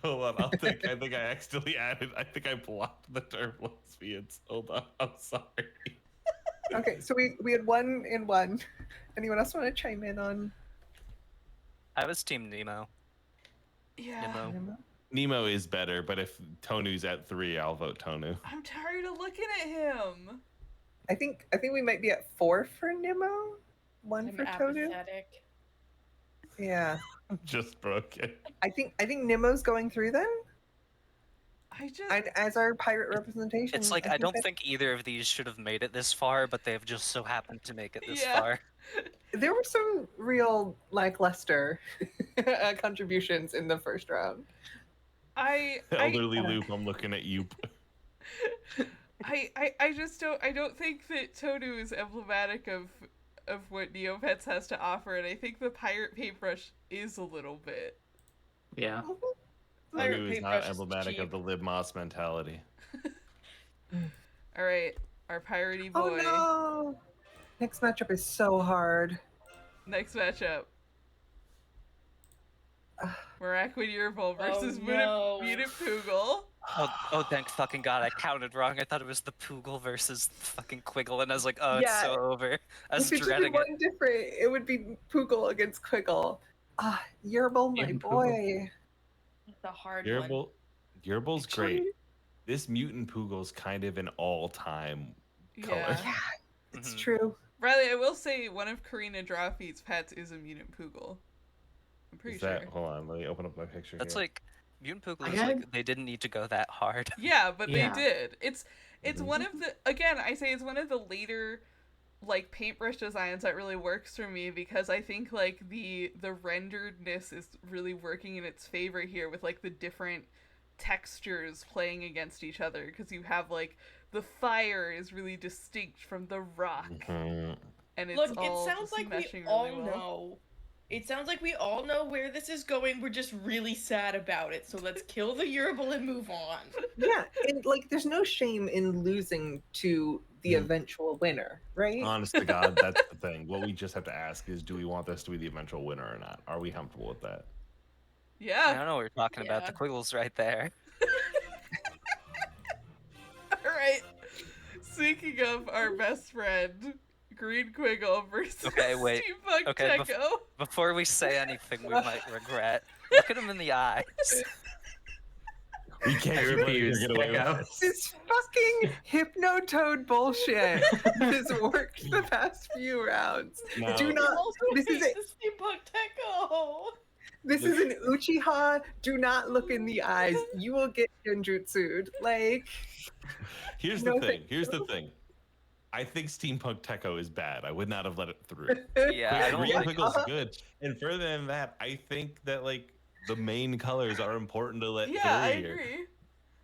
Hold on, I think I accidentally added. I think I blocked the term lesbians. Hold on, I'm sorry. Okay, so we had 1 and 1. Anyone else want to chime in on I was Team Nemo. Yeah. Nemo. Nemo is better, but if Tonu's at 3, I'll vote Tonu. I'm tired of looking at him. I think we might be at 4 for Nemo, 1 I'm for Tonu. apathetic. Yeah, Just broken. I think Nemo's going through then, I just and as our pirate representation. It's like I don't that- think either of these should have made it this far, but they've just so happened to make it this Yeah. far. there were some real lackluster contributions in the first round. I Elderly Loop, I'm looking at you. I just don't think that Tonu is emblematic of what Neopets has to offer, and I think the pirate paintbrush is a little bit. Yeah. Pirate Tonu is not paintbrush is emblematic cheap. of the Lib Moss mentality. All right, our piratey Oh boy. no! Next matchup is so hard. Next matchup. Miraquid Yerbal versus no. Mutant Poogle. Oh, thank fucking god, I counted wrong. I thought it was the Poogle versus fucking Quiggle, and I was like, oh, it's Yeah. so over. I was If it should be dreading it. one different, it would be Poogle against Quiggle. Ah, Yerbal, my Mutant Poogle. boy. It's a hard one. Yerbul's Actually, great. This Mutant Poogle's kind of an all-time color. Yeah. Yeah, it's Mhm. true. Riley, I will say one of Karina Drawfeet's pets is a Mutant Poogle. I'm pretty Is that? sure. Hold on, let me open up my picture. That's here. like Mutant Poogle I is had- like they didn't need to go that hard. Yeah, but Yeah. they did. It's Mhm. one of the again, I say it's one of the later like paintbrush designs that really works for me because I think like the renderedness is really working in its favor here with like the different textures playing against each other because you have like the fire is really distinct from the rock Mhm. and it's Look, it all sounds just like we meshing all really well. know. It sounds like we all know where this is going. We're just really sad about it. So let's kill the Yerbal and move on. Yeah, and like, there's no shame in losing to the Mm. eventual winner, right? Honest to God, that's the thing. What we just have to ask is, do we want this to be the eventual winner or not? Are we comfortable with that? I Yeah. don't know what you're talking about. Yeah. The Quiggle's right there. All right. Speaking of our best friend, Green Quiggle versus Okay, wait. Steampunk Okay, Techo. Before we say anything we might regret, look at him in the eyes. We can't I keep letting refuse. her get away with Echo. this. This fucking Hypnotoad bullshit has worked the past few rounds. No. Do not. Also This is hate it. the Steampunk Techo. This is an Uchiha. Do not look in the eyes. You will get genjutsu'd. Like, Here's No, the thing. thank Here's the thing. I think Steampunk Techo is bad. I would not have let it through. Yeah, I don't Green like. Quiggle's good. And further than that, I think that like the main colors are important to let Yeah, I through here. agree.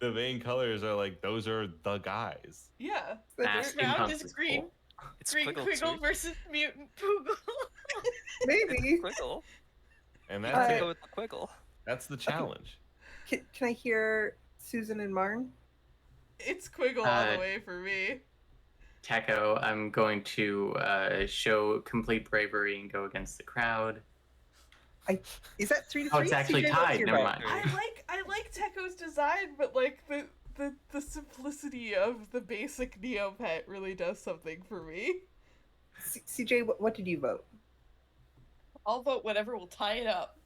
The main colors are like those are the guys. Yeah. This round is green. Cool. It's Green Quiggle Quiggle too. versus Mutant Poogle. Maybe. Quiggle. And I have to that's go with the Quiggle. that's the challenge. Can I hear Susan and Marn? It's Quiggle all the way for me. Techo, I'm going to show complete bravery and go against the crowd. Is that 3 to 3? Oh, it's actually CJ, what's tied. your Never vote? mind. I like Techo's design, but like the simplicity of the basic Neopet really does something for me. CJ, what did you vote? I'll vote whatever will tie it up.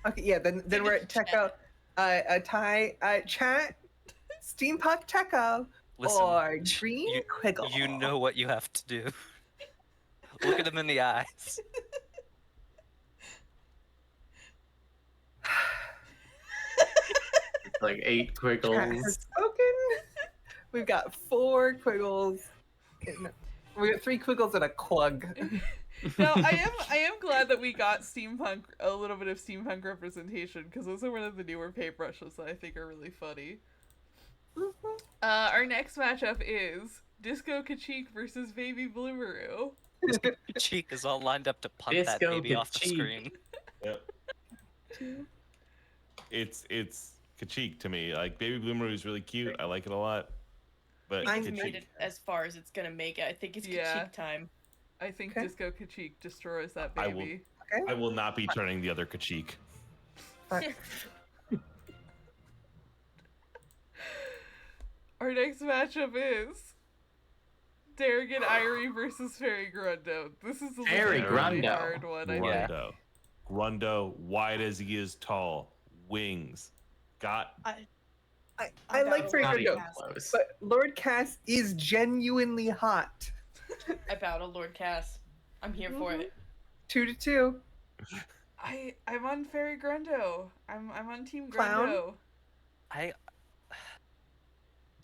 Okay, yeah, then we're at Techo. A tie. Chat. Steampunk Techo Listen, or Green you, Quiggle. you know what you have to do. Look at him in the eyes. It's like 8 Chat Quiggles. has spoken. We've got 4 Quiggles. We got 3 Quiggles and a Quug. No, I am glad that we got a little bit of steampunk representation, because those are one of the newer paintbrushes that I think are really funny. Our next matchup is Disco Kachik versus Baby Bloomeroo. Cheek is all lined up to punt that Disco baby off the Kachik. screen. Yep. It's Kachik to me. Like Baby Bloomer is really cute. I like it a lot. But It's Kachik, made it as far as it's gonna make it. I think it's Yeah. Kachik time. I think Okay. Disco Kachik destroys that I will- baby. Okay. I will not be turning the other Kachik. Our next matchup is Darrigan Irie versus Fairy Grundo. This is a Fairy really Grundo. hard one, I Yeah. think. Grundo, wide as he is tall, wings, got I I'm like down Fairy to Not Lord even Grundo, Cass. close. but Lord Cass is genuinely hot. I bow to Lord Cass. I'm here for it. 2 to 2. I'm on Fairy Grundo. I'm on Team Clown? Grundo. I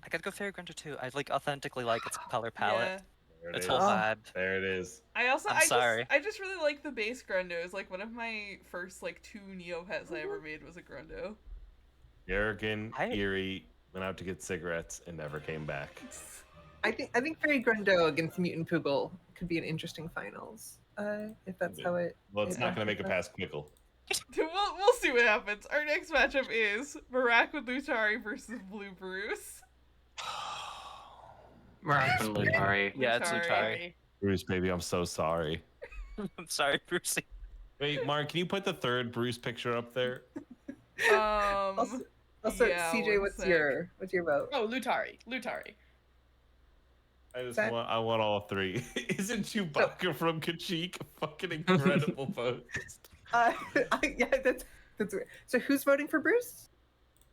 gotta go Fairy Grunter too. I like authentically like its color palette. there it Its is. whole Oh. vibe. There it is. I sorry. just really like the base Grundo. It's like one of my first like 2 Neopets I ever made was a Grundo. Arrogant, I- Eerie went out to get cigarettes and never came back. I think Fairy Grundo against Mutant Poogle could be an interesting finals. If that's how it. Well, it's it not going to make it happens. past Quickle. We'll see what happens. Our next matchup is Marak with Lutari versus Blue Bruce. Marak and Lutari. Yeah, it's Lutari. Lutari. Bruce, baby, I'm so sorry. I'm sorry, Brucey. Wait, Mark, can you put the third Bruce picture up there? Also, Yeah, CJ, one what's sec. your vote? Oh, Lutari. I want all 3. Isn't Chewbacca from Kachik a fucking incredible post? Yeah, that's weird. So who's voting for Bruce?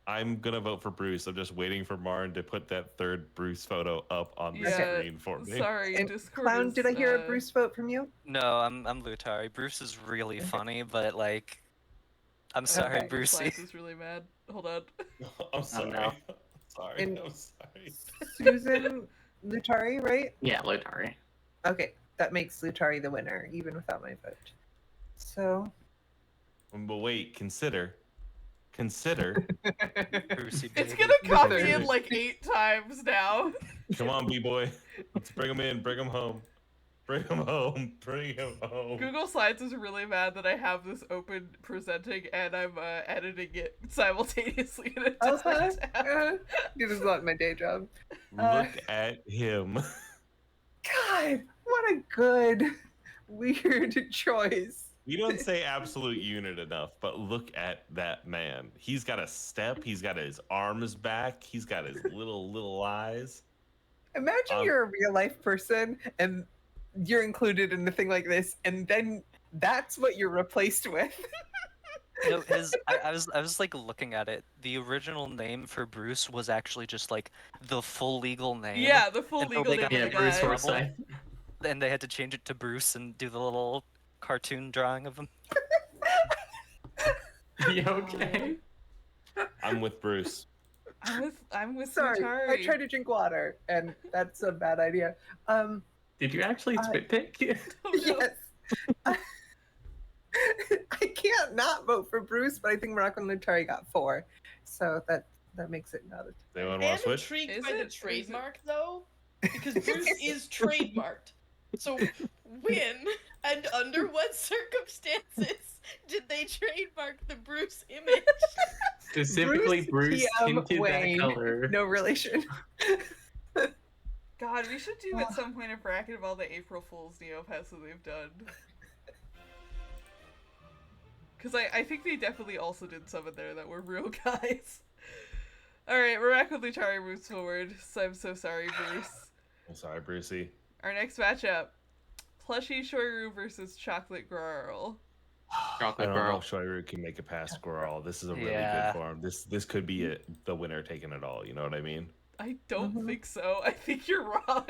I'm gonna vote for Bruce. I'm just waiting for Marn to put that third Bruce photo up on the Yeah, screen for me. Sorry, And Discord Clown, is, did I hear a Bruce vote from you? No, I'm Lutari. Bruce is really funny, but like, I'm sorry, Okay. Brucey. Slice is really mad. Hold on. I'm sorry. no. Sorry. And- I'm sorry. Susan Lutari, right? Yeah, Lutari. Okay, that makes Lutari the winner, even without my vote. So. But wait, consider. Brucey, It's baby. gonna copy Luther. in like 8 times now. Come on, B-boy. Let's bring him in. Bring him home. Bring him home. Bring him home. Google Slides is really mad that I have this open presenting and I'm editing it simultaneously in a different tab. This is not my day job. Look at him. God, what a good, weird choice. We don't say absolute unit enough, but look at that man. He's got a step. He's got his arms back. He's got his little eyes. Imagine you're a real life person and you're included in a thing like this, and then that's what you're replaced with. No, I was like looking at it. The original name for Bruce was actually just like the full legal name. Yeah, the full Until legal they name got- of Yeah, the Bruce guy. Forsyth. And they had to change it to Bruce and do the little cartoon drawing of him. You okay? I'm with Bruce. I'm with Sorry, Lutari. I tried to drink water, and that's a bad idea. Did you actually spit pick? Oh, no. Yes. I can't not vote for Bruce, but I think Morocco and Lutari got 4, so that makes it not a. Does anyone I want am to switch? intrigued Is by the it? trademark, though, because Bruce is trademarked. So, when and under what circumstances did they trademark the Bruce image? Specifically, Bruce TM tinted Wayne. that color. No relation. God, we should do at some point a bracket of all the April Fool's Neopets that they've done. Because I think they definitely also did some in there that were real guys. Alright, Morocco Lutari moves forward. So I'm so sorry, Bruce. I'm sorry, Brucey. Our next matchup. Plushie Shoiru versus Chocolate Girl. I Chocolate don't know girl. if Shoiru can make it past Squirrel. This is a really Yeah. good form. This could be it, the winner taking it all. You know what I mean? I don't Mhm. think so. I think you're wrong.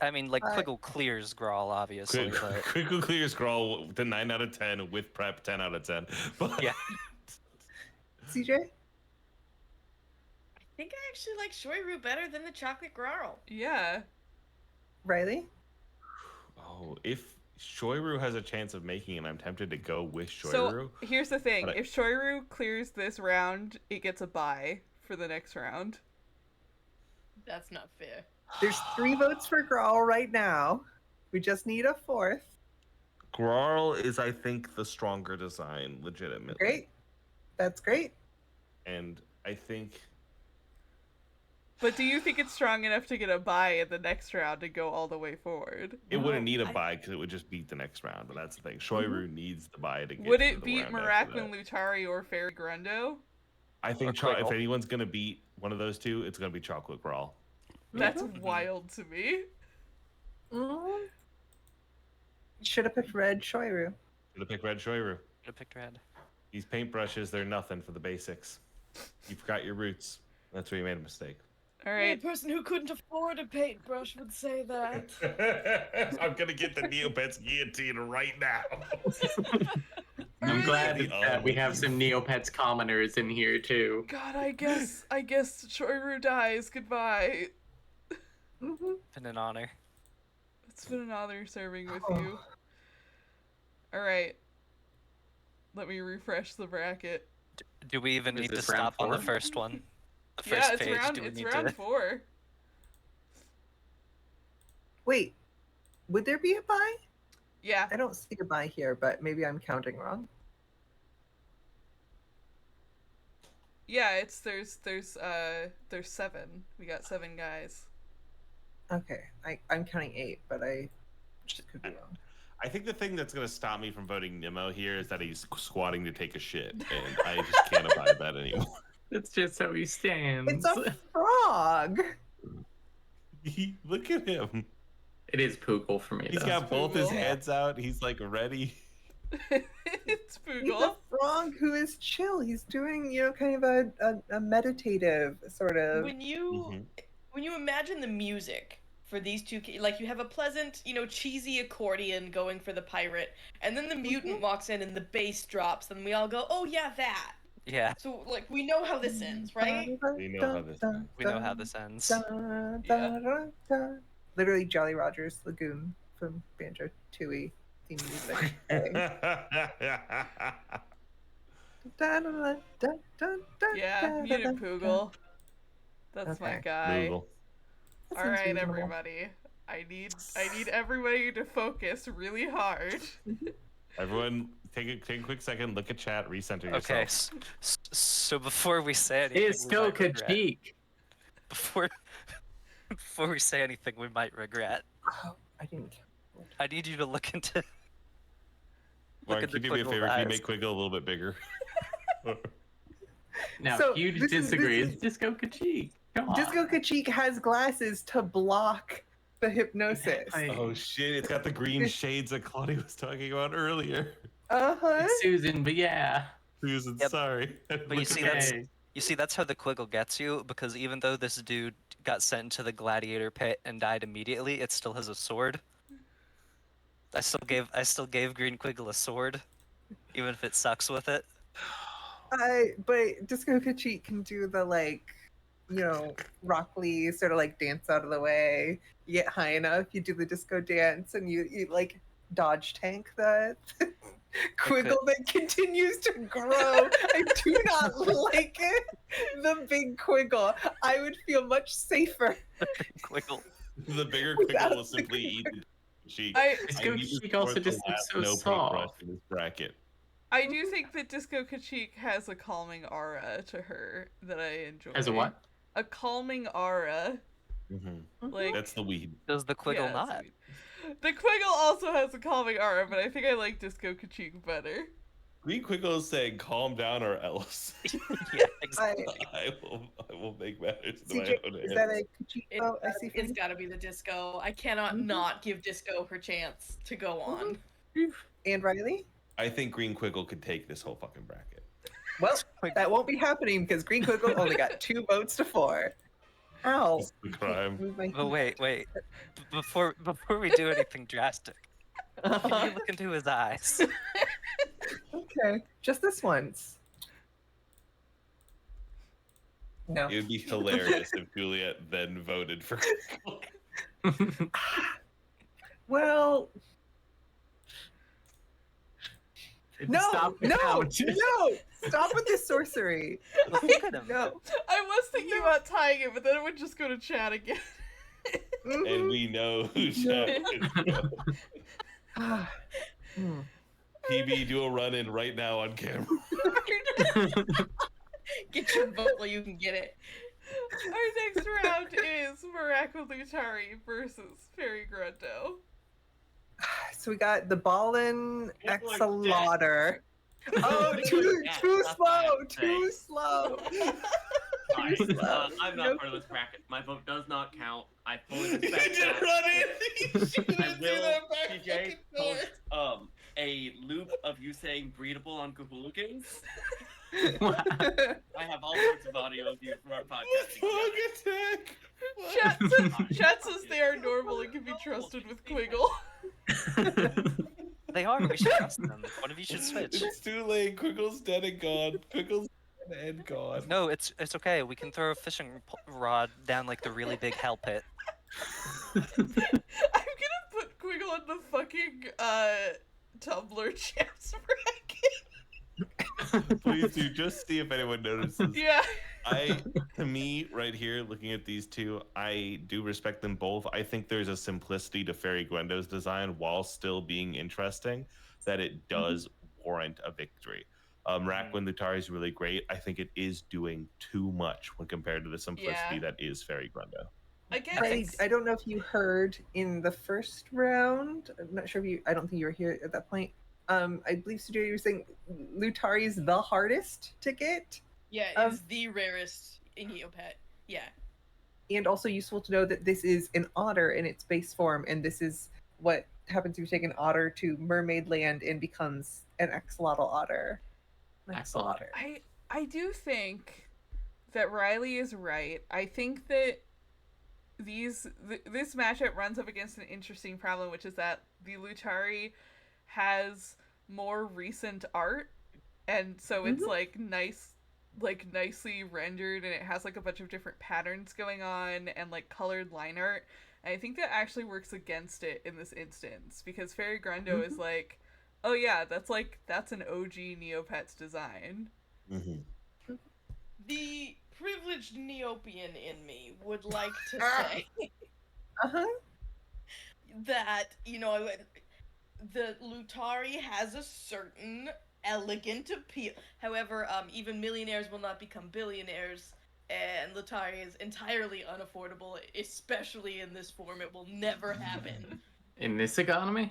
I mean, like, I- Quiggle clears Grawl, obviously, but Quickly clear Scroll to 9 out of 10 with prep 10 out of 10. But yeah. CJ? I think I actually like Shoiru better than the chocolate girl. Yeah. Riley? Oh, if Shoiru has a chance of making it, I'm tempted to go with Shoiru. So here's the thing: But I- if Shoiru clears this round, it gets a bye for the next round. That's not fair. There's 3 votes for Grawl right now. We just need a 4th. Grarl is, I think, the stronger design, legitimately. Great. That's great. And I think But do you think it's strong enough to get a bye in the next round and go all the way forward? it wouldn't need a I- bye because it would just beat the next round. But that's the thing. Shoiru needs the bye to get Would to it the beat round after Maracman, that. Lutari, or Fairy Grundo? I think Or if Quiggle. anyone's going to beat one of those two, it's going to be Chocolate Grawl. That's wild to me. Mm. Should have picked Red Shoiru. Should have picked Red Shoiru. Should have picked red. These paintbrushes, they're nothing for the basics. You forgot your roots. That's where you made a mistake. All A right. person who couldn't afford a paintbrush would say that. I'm gonna get the Neopets guillotine right now. I'm glad The that we have some Neopets commoners in here too. God, I guess Shoiru dies. Goodbye. Mm-hmm. Been an honor. It's been an honor serving with Oh. you. All right. Let me refresh the bracket. Do we even Is need to this round stop on the 4? first one? The Yeah, first it's page, round. do we It's need round to... 4. Wait, would there be a bye? Yeah. I don't see a bye here, but maybe I'm counting wrong. Yeah. There's 7. We got 7 guys. Okay, I'm counting 8, but I just could be wrong. I think the thing that's gonna stop me from voting Nemo here is that he's squatting to take a shit, and I just can't abide that anymore. That's just how he stands. It's a frog. Look at him. It is Poogle for me. He's though. got both his Poogle. heads out. He's like ready. It's He's a Poogle. frog who is chill. He's doing, kind of a meditative sort of. When you imagine the music for these two, like you have a pleasant, cheesy accordion going for the pirate, and then the mutant walks in and the bass drops, and we all go, "Oh yeah, that." Yeah, So like we know how this ends, right? We know how this ends. we know how this ends. Yeah. Literally Jolly Roger's Lagoon from Banjo Tooie theme music. Yeah, muted Poogle. That's my Okay. guy. Google. That All seems right, reasonable. everybody. I need everybody to focus really hard. Everyone, take a quick second. Look at chat. Recenter yourself. Okay, so before we say anything, It's we might regret. Coca-Cheek. Before we say anything, we might regret. Oh, I didn't. I need you to look into. Lauren, at can the you do me a Quiggle favor? Can you eyes. make Quiggle a little bit bigger? Now, So, huge this is- disagree. this It's Disco Kachik. Come on. Disco Kachik has glasses to block the hypnosis. Oh shit! It's got the green shades that Claudia was talking about earlier. Uh-huh. It's Susan, but yeah. Susan, Yep. sorry. But you Look see, at that's Okay. you see, that's how the Quiggle gets you, because even though this dude got sent into the gladiator pit and died immediately, it still has a sword. I still gave Green Quiggle a sword, even if it sucks with it. But Disco Kachik can do the Rock Lee sort of like dance out of the way. You get high enough, you do the disco dance, and you like dodge tank the Quiggle that continues to grow. I do not like it. The big Quiggle. I would feel much safer. Quiggle. The bigger Quiggle will simply eat the cheek. Disco Cheek also just looks so soft. In this bracket. I do think that Disco Kachik has a calming aura to her that I enjoy. As a what? A calming aura. Mm-hmm. Like, that's the weed. Does the Quiggle not? The Quiggle also has a calming aura, but I think I like Disco Kachik better. Green Quiggle is saying, "Calm down, or else." Yeah, exactly. I will make matters to CJ, my own is hands. that a Kachiko? It's got to be the Disco. I cannot not give Disco her chance to go on. And Riley? I think Green Quiggle could take this whole fucking bracket. Well, that won't be happening because Green Quiggle only got 2 votes to 4. Ow. It's the crime. But wait. Before we do anything drastic, can you look into his eyes? Okay, just this once. No. It would be hilarious if Juliet then voted for Quiggle. Well, no, Stop it no, now. no! Stop with this sorcery. Look at him. No. I was thinking about tying it, but then it would just go to chat again. And we know who Chad is. PB, do a run-in right now on camera. Get your vote while you can get it. Our next round is Miracle Lutari versus Fairy Grundo. So we got the Ballin Axolotl. Oh, too slow, too slow. Sorry, I'm not part of this bracket. My vote does not count. I fully respect that. I will, TJ, post a loop of you saying breedable on Cthulhu Games. I have all sorts of audio of you from our podcast. Chat says they are normal and can be trusted with Quiggle. They are. We should trust them. One of you should switch. It's too late. Quiggle's dead and gone. Quiggle's dead and gone. No, it's okay. We can throw a fishing rod down like the really big hell pit. I'm gonna put Quiggle in the fucking Tumblr champs bracket. Please do. Just see if anyone notices. Yeah. To me, right here, looking at these two, I do respect them both. I think there's a simplicity to Fairy Gwendo's design while still being interesting that it does warrant a victory. Rakwen Lutari is really great. I think it is doing too much when compared to the simplicity that is Fairy Gwendo. Again, I don't know if you heard in the first round. I'm not sure if you. I don't think you were here at that point. I believe Studio, you were saying Lutari is the hardest to get. Yeah, it's the rarest in Neopet. Yeah. And also useful to know that this is an otter in its base form, and this is what happens if you take an otter to Mermaid Land and becomes an axolotl otter. Axolotl. I do think that Riley is right. I think that this matchup runs up against an interesting problem, which is that the Lutari has more recent art, and so it's like nicely rendered, and it has like a bunch of different patterns going on and like colored line art. And I think that actually works against it in this instance because Fairy Grundo is like, oh yeah, that's an OG Neopets design. The privileged Neopian in me would like to say that, the Lutari has a certain elegant appeal. However, even millionaires will not become billionaires, and Lutari is entirely unaffordable, especially in this form. It will never happen. In this economy?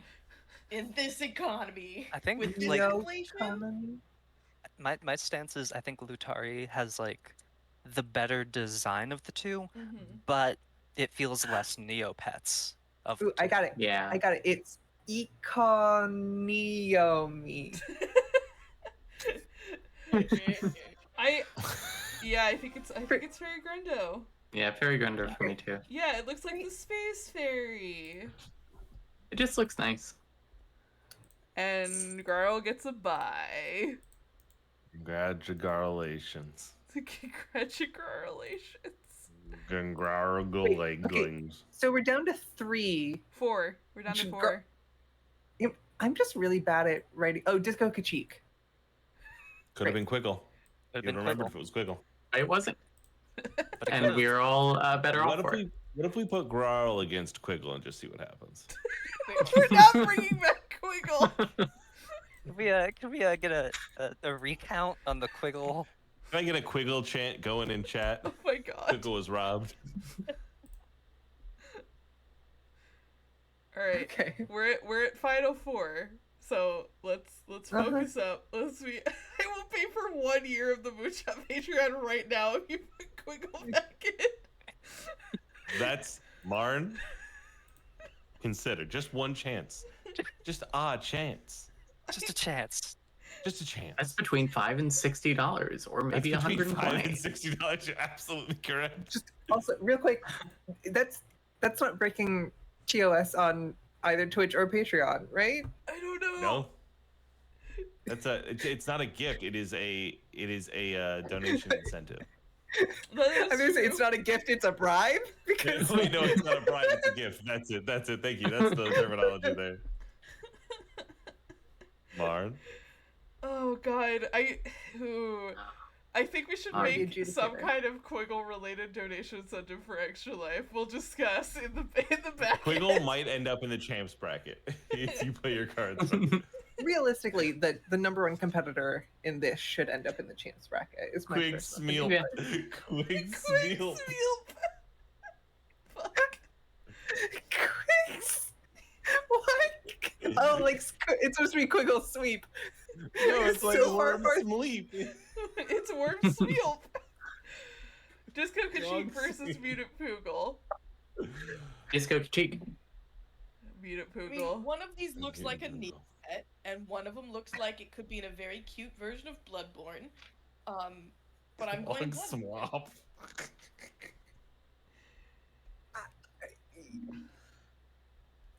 In this economy. I think with like inflation. my stance is I think Lutari has like the better design of the two, but it feels less Neopets of the two. I got it. Yeah. I got it. It's Econeomi. I think it's Fairy Grundo. Yeah, Fairy Gwendo for me too. Yeah, it looks like the Space Fairy. It just looks nice. And Garl gets a bye. Congratulations. Congratulations. Okay, so we're down to 3. 4. We're down to Should 4. I'm just really bad at writing. Oh, Disco Kachik. Could have been Quiggle. Could've You'd been remembered Quiggle. if it was Quiggle. It wasn't. But it And could've. we are all better off for it. What if we put Growl against Quiggle and just see what happens? We're not bringing back Quiggle. Can we get a recount on the Quiggle? Can I get a Quiggle chant going in chat? Oh my god. Quiggle was robbed. All right. Okay. We're at final 4. So let's focus up. I will pay for 1 year of the Moonshot Patreon right now if you put Quiggle back in. That's Marn. Consider just one chance, just a chance, Just a chance. just a chance. That's between $5 and $60, or maybe That's between $5 and $120. $60. You're absolutely correct. Just also real quick, that's not breaking TOS on either Twitch or Patreon, right? I don't know. No, it's not a gift. It is a donation incentive. That is I'm gonna say true. it's not a gift, it's a bribe because Wait, no, it's not a bribe. It's a gift. That's it. Thank you. That's the terminology there. Marn. Oh god, I think we should Alright. make some Adjudicator. kind of Quiggle related donation incentive for Extra Life. We'll discuss in the back. Quiggle might end up in the champs bracket if you put your cards. realistically the number 1 competitor in this should end up in the chance bracket. Is my Quig first Smeal. Yeah. Quig Quig Smeal. Fuck. Quigs. What? Oh, like it's supposed to be Quiggle Sweep. No, it's like So far Worm apart. Sleep. It's Worm Smeal. Disco Kachik Dog versus sleep. Mutant Poogle. Disco Cheek. Mutant I mean, Poogle. one of these looks like a Neopet, and one of them looks like it could be in a very cute version of Bloodborne. But I'm going Dog Bloodborne. Swamp.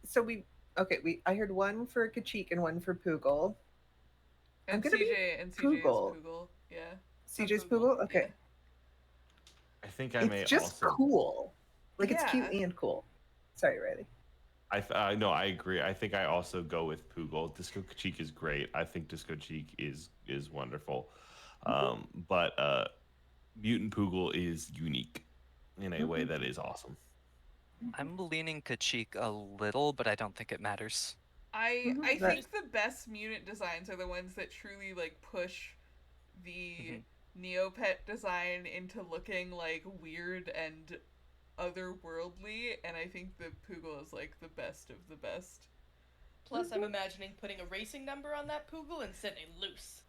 So I heard 1 for Kachik and 1 for Poogle. I'm And gonna be CJ's Poogle. Poogle. Yeah. CJ's Poogle? Okay. I think I may It's just also. cool. Like it's cute Yeah. and cool. Sorry, Riley. No, I agree. I think I also go with Poogle. Disco Cheek is great. I think Disco Cheek is wonderful. But Mutant Poogle is unique in a way that is awesome. I'm leaning Kachik a little, but I don't think it matters. I That- think the best mutant designs are the ones that truly like push the Neopet design into looking like weird and otherworldly, and I think the Poogle is like the best of the best. Plus, I'm imagining putting a racing number on that Poogle and setting it loose.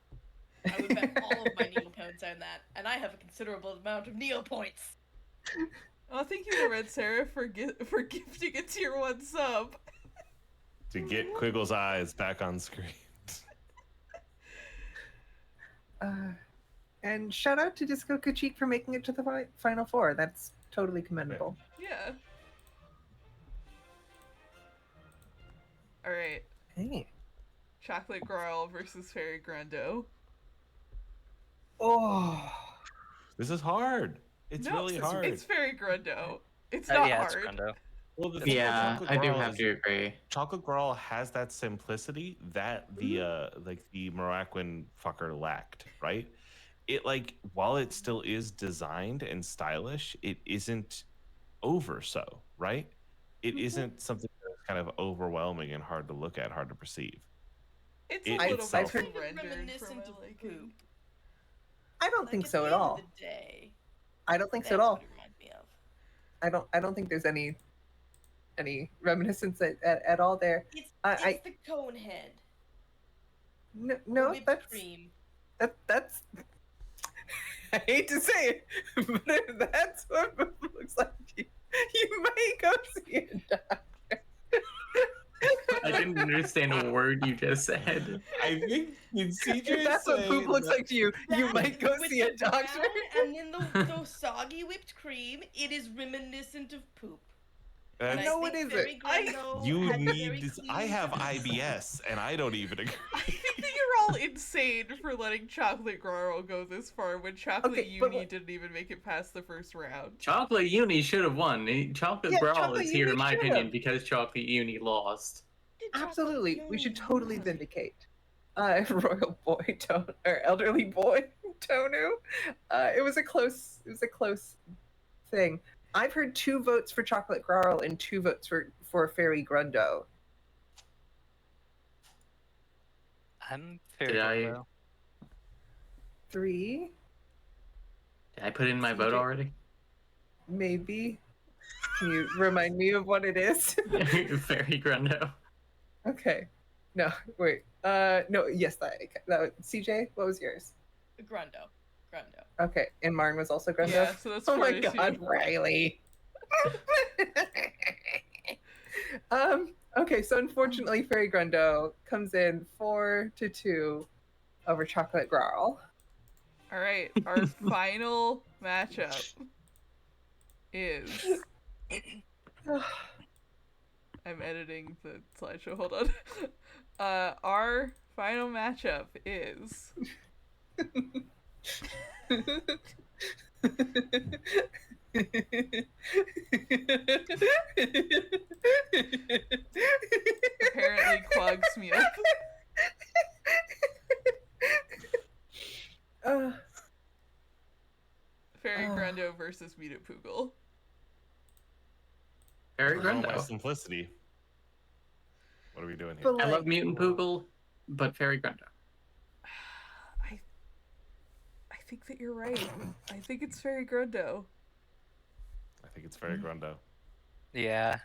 I would bet all of my Neo points on that, and I have a considerable amount of Neo points. Oh, thank you, Red Sarah, for gifting a tier 1 sub. To get Quiggle's eyes back on screen. And shout out to Disco Kachik for making it to the final 4. That's totally commendable. Yeah. All right. Hey. Chocolate Growl versus Fairy Grundo. Oh. This is hard. It's No, really hard. It's Fairy Grundo. It's not Yeah, hard. it's Grundo. Well, the thing about Yeah, Chocolate I do Growl have is to agree. Chocolate Growl has that simplicity that the the Miraquin fucker lacked, right? It while it still is designed and stylish, it isn't over so, right? It isn't something that's kind of overwhelming and hard to look at, hard to perceive. It's It a little itself- bit Kind of rendered for reminiscent my of liking. poop. I don't Like, think at so the at end all. Of the day, I don't think that's so at all. what it reminds me of. I don't think there's any reminiscence at all there. It's I- the cone head. No, Whipped that's cream. that's I hate to say it, but if that's what it looks like, you might go see a doctor. I didn't understand a word you just said. I think CJ If that's what poop looks like to you, you That might go with see a the doctor. brown And then the soggy whipped cream, it is reminiscent of poop. And No, I it think isn't. Fairy Grundo You has a very need this. clean I have consistency. IBS, and I don't even agree. I think that you're all insane for letting Chocolate Grarl go this far when Chocolate Uni didn't even make it past the first round. Chocolate Uni should have won. Chocolate Brawl Chocolate is here, Uni in my should've. opinion, because Chocolate Uni lost. Absolutely, we should totally vindicate Royal Boy or Elderly Boy Tonu. It was a close thing. I've heard 2 votes for Chocolate Grarl and 2 votes for Fairy Grundo. I'm Fairy Grundo. 3. Did I put in my vote already? Maybe. Can you remind me of what it is? Fairy Grundo. Okay. No, wait. No, yes, that CJ, what was yours? Grundo. Okay, and Marn was also Grundo? Yeah, so that's oh my 4-2. god, Riley. Okay, so unfortunately Fairy Grundo comes in 4-2 over Chocolate Grarl. Alright, our final matchup is... I'm editing the slideshow, hold on. Our final matchup is... Apparently Quag's milk. Fairy Grundo versus Neopoogle. Fairy For my Grundo. simplicity. What are we doing here? But, I like, love Mutant Poogle, but Fairy Grundo. I think that you're right. I think it's Fairy Grundo. I think it's Fairy Grundo. Yeah.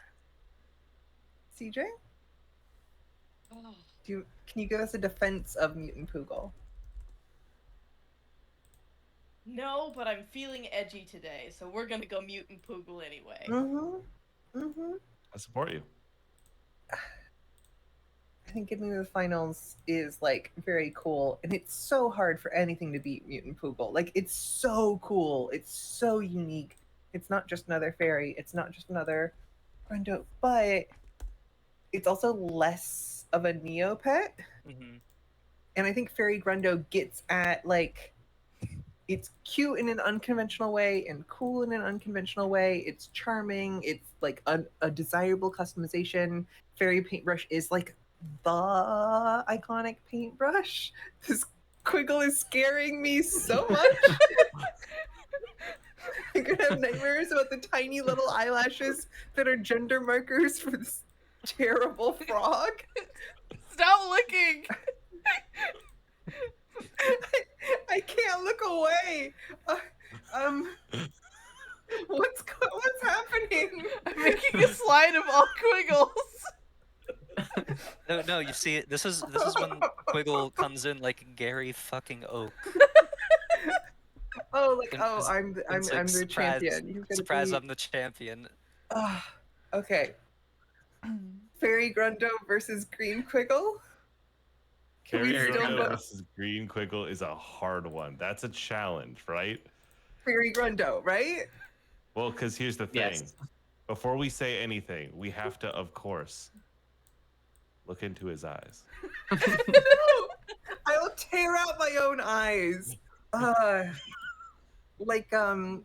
CJ? Can you give us a defense of Mutant Poogle? No, but I'm feeling edgy today, so we're gonna go Mutant Poogle anyway. I support you. I think getting to the finals is like very cool, and it's so hard for anything to beat Mutant Poogle. Like, it's so cool, it's so unique. It's not just another fairy, it's not just another Grundo, but it's also less of a Neopet. And I think Fairy Grundo gets at, like, it's cute in an unconventional way and cool in an unconventional way. It's charming. It's like a desirable customization. Fairy Paintbrush is like the iconic paintbrush. This Quiggle is scaring me so much. I'm gonna have nightmares about the tiny little eyelashes that are gender markers for this terrible frog. Stop looking! I can't look away. What's happening? I'm making a slide of all Quiggles. No, you see, this is when Quiggle comes in like Gary fucking Oak. Oh, like, And oh, it's- I'm it's like, the surprise- champion. You're gonna Surprise, be... I'm the champion. Okay. Fairy Grundo versus Green Quiggle. Fairy we still Grundo vote- versus Green Quiggle is a hard one. That's a challenge, right? Fairy Grundo, right? Well, because here's the thing. Yes. Before we say anything, we have to, of course, look into his eyes. I will tear out my own eyes. Like the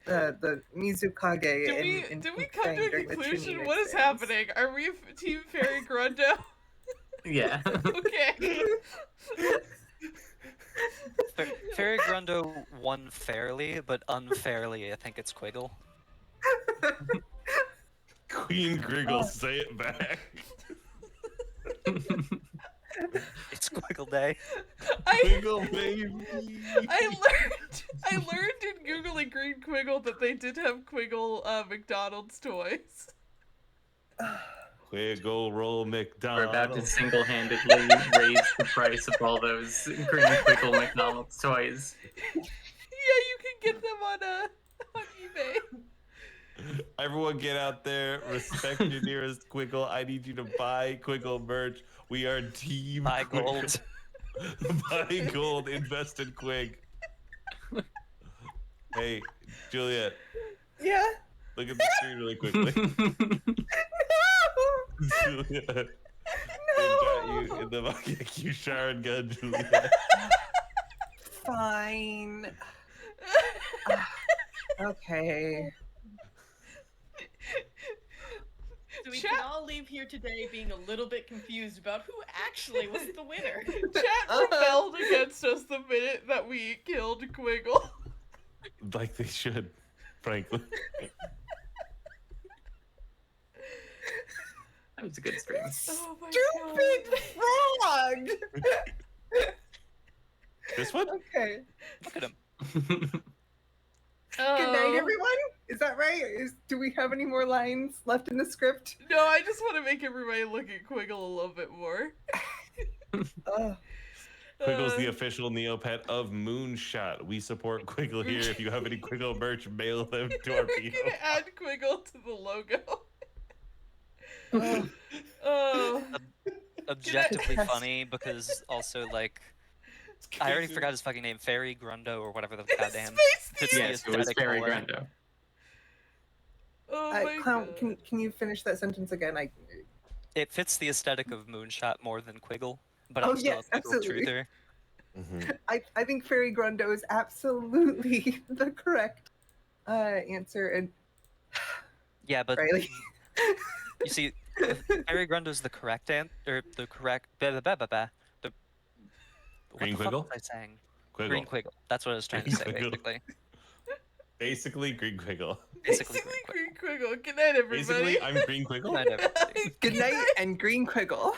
Mizukage. Did we come to a conclusion? What is happening? Are we Team Fairy Grundo? Yeah. Okay. Fairy Grundo won fairly, but unfairly, I think it's Quiggle. Queen Griggle, say it back. It's Quiggle Day. Quiggle, baby. I learned in Googling Green Quiggle that they did have Quiggle McDonald's toys. Quiggle roll We're McDonald. about to single-handedly raise the price of all those Green Quiggle McDonald's toys. Yeah, you can get them on eBay. Everyone get out there, respect your nearest Quiggle. I need you to buy Quiggle merch. We are team Buy Quiggle. gold. Buy gold, invest in Quig. Hey, Juliet, Yeah. look at the screen really quickly. No. Juliet, you in the Makeki Sharon gun, Julia. Fine. Okay. So we Chat- can all leave here today being a little bit confused about who actually was the winner. Chat rebelled against us the minute that we killed Quiggle. Like they should, frankly. That was a good stream. Oh my Stupid frog! This one? Okay. Look at him. Oh. Good night, everyone. Is that right? Do we have any more lines left in the script? No, I just want to make everybody look at Quiggle a little bit more. Quiggle's the official Neopet of Moonshot. We support Quiggle here. If you have any Quiggle merch, mail them to our We're PO. gonna add Quiggle to the logo. Oh. Oh. Objectively Yes. funny because also like I already forgot his fucking name, Fairy Grundo or whatever the goddamn. Space It's the Yes, it was aesthetic very for it. Grundo. Oh my Clown, god. can you finish that sentence again? It fits the aesthetic of Moonshot more than Quiggle, but Oh, I'm still yes, a Quiggle absolutely. truther. Mhm. I think Fairy Grundo is absolutely the correct answer. And Yeah, but Riley, you see, Fairy Grundo's the correct or the correct the Green what the Quiggle? fuck was I saying? Quiggle. Green Quiggle. That's what I was trying to Green say, Quiggle. basically. Basically, Green Quiggle. Basically, Basically, Green Quiggle. Green Quiggle. Good night, everybody. Basically, I'm Green Quiggle. Good night, everybody. good night and Green Quiggle.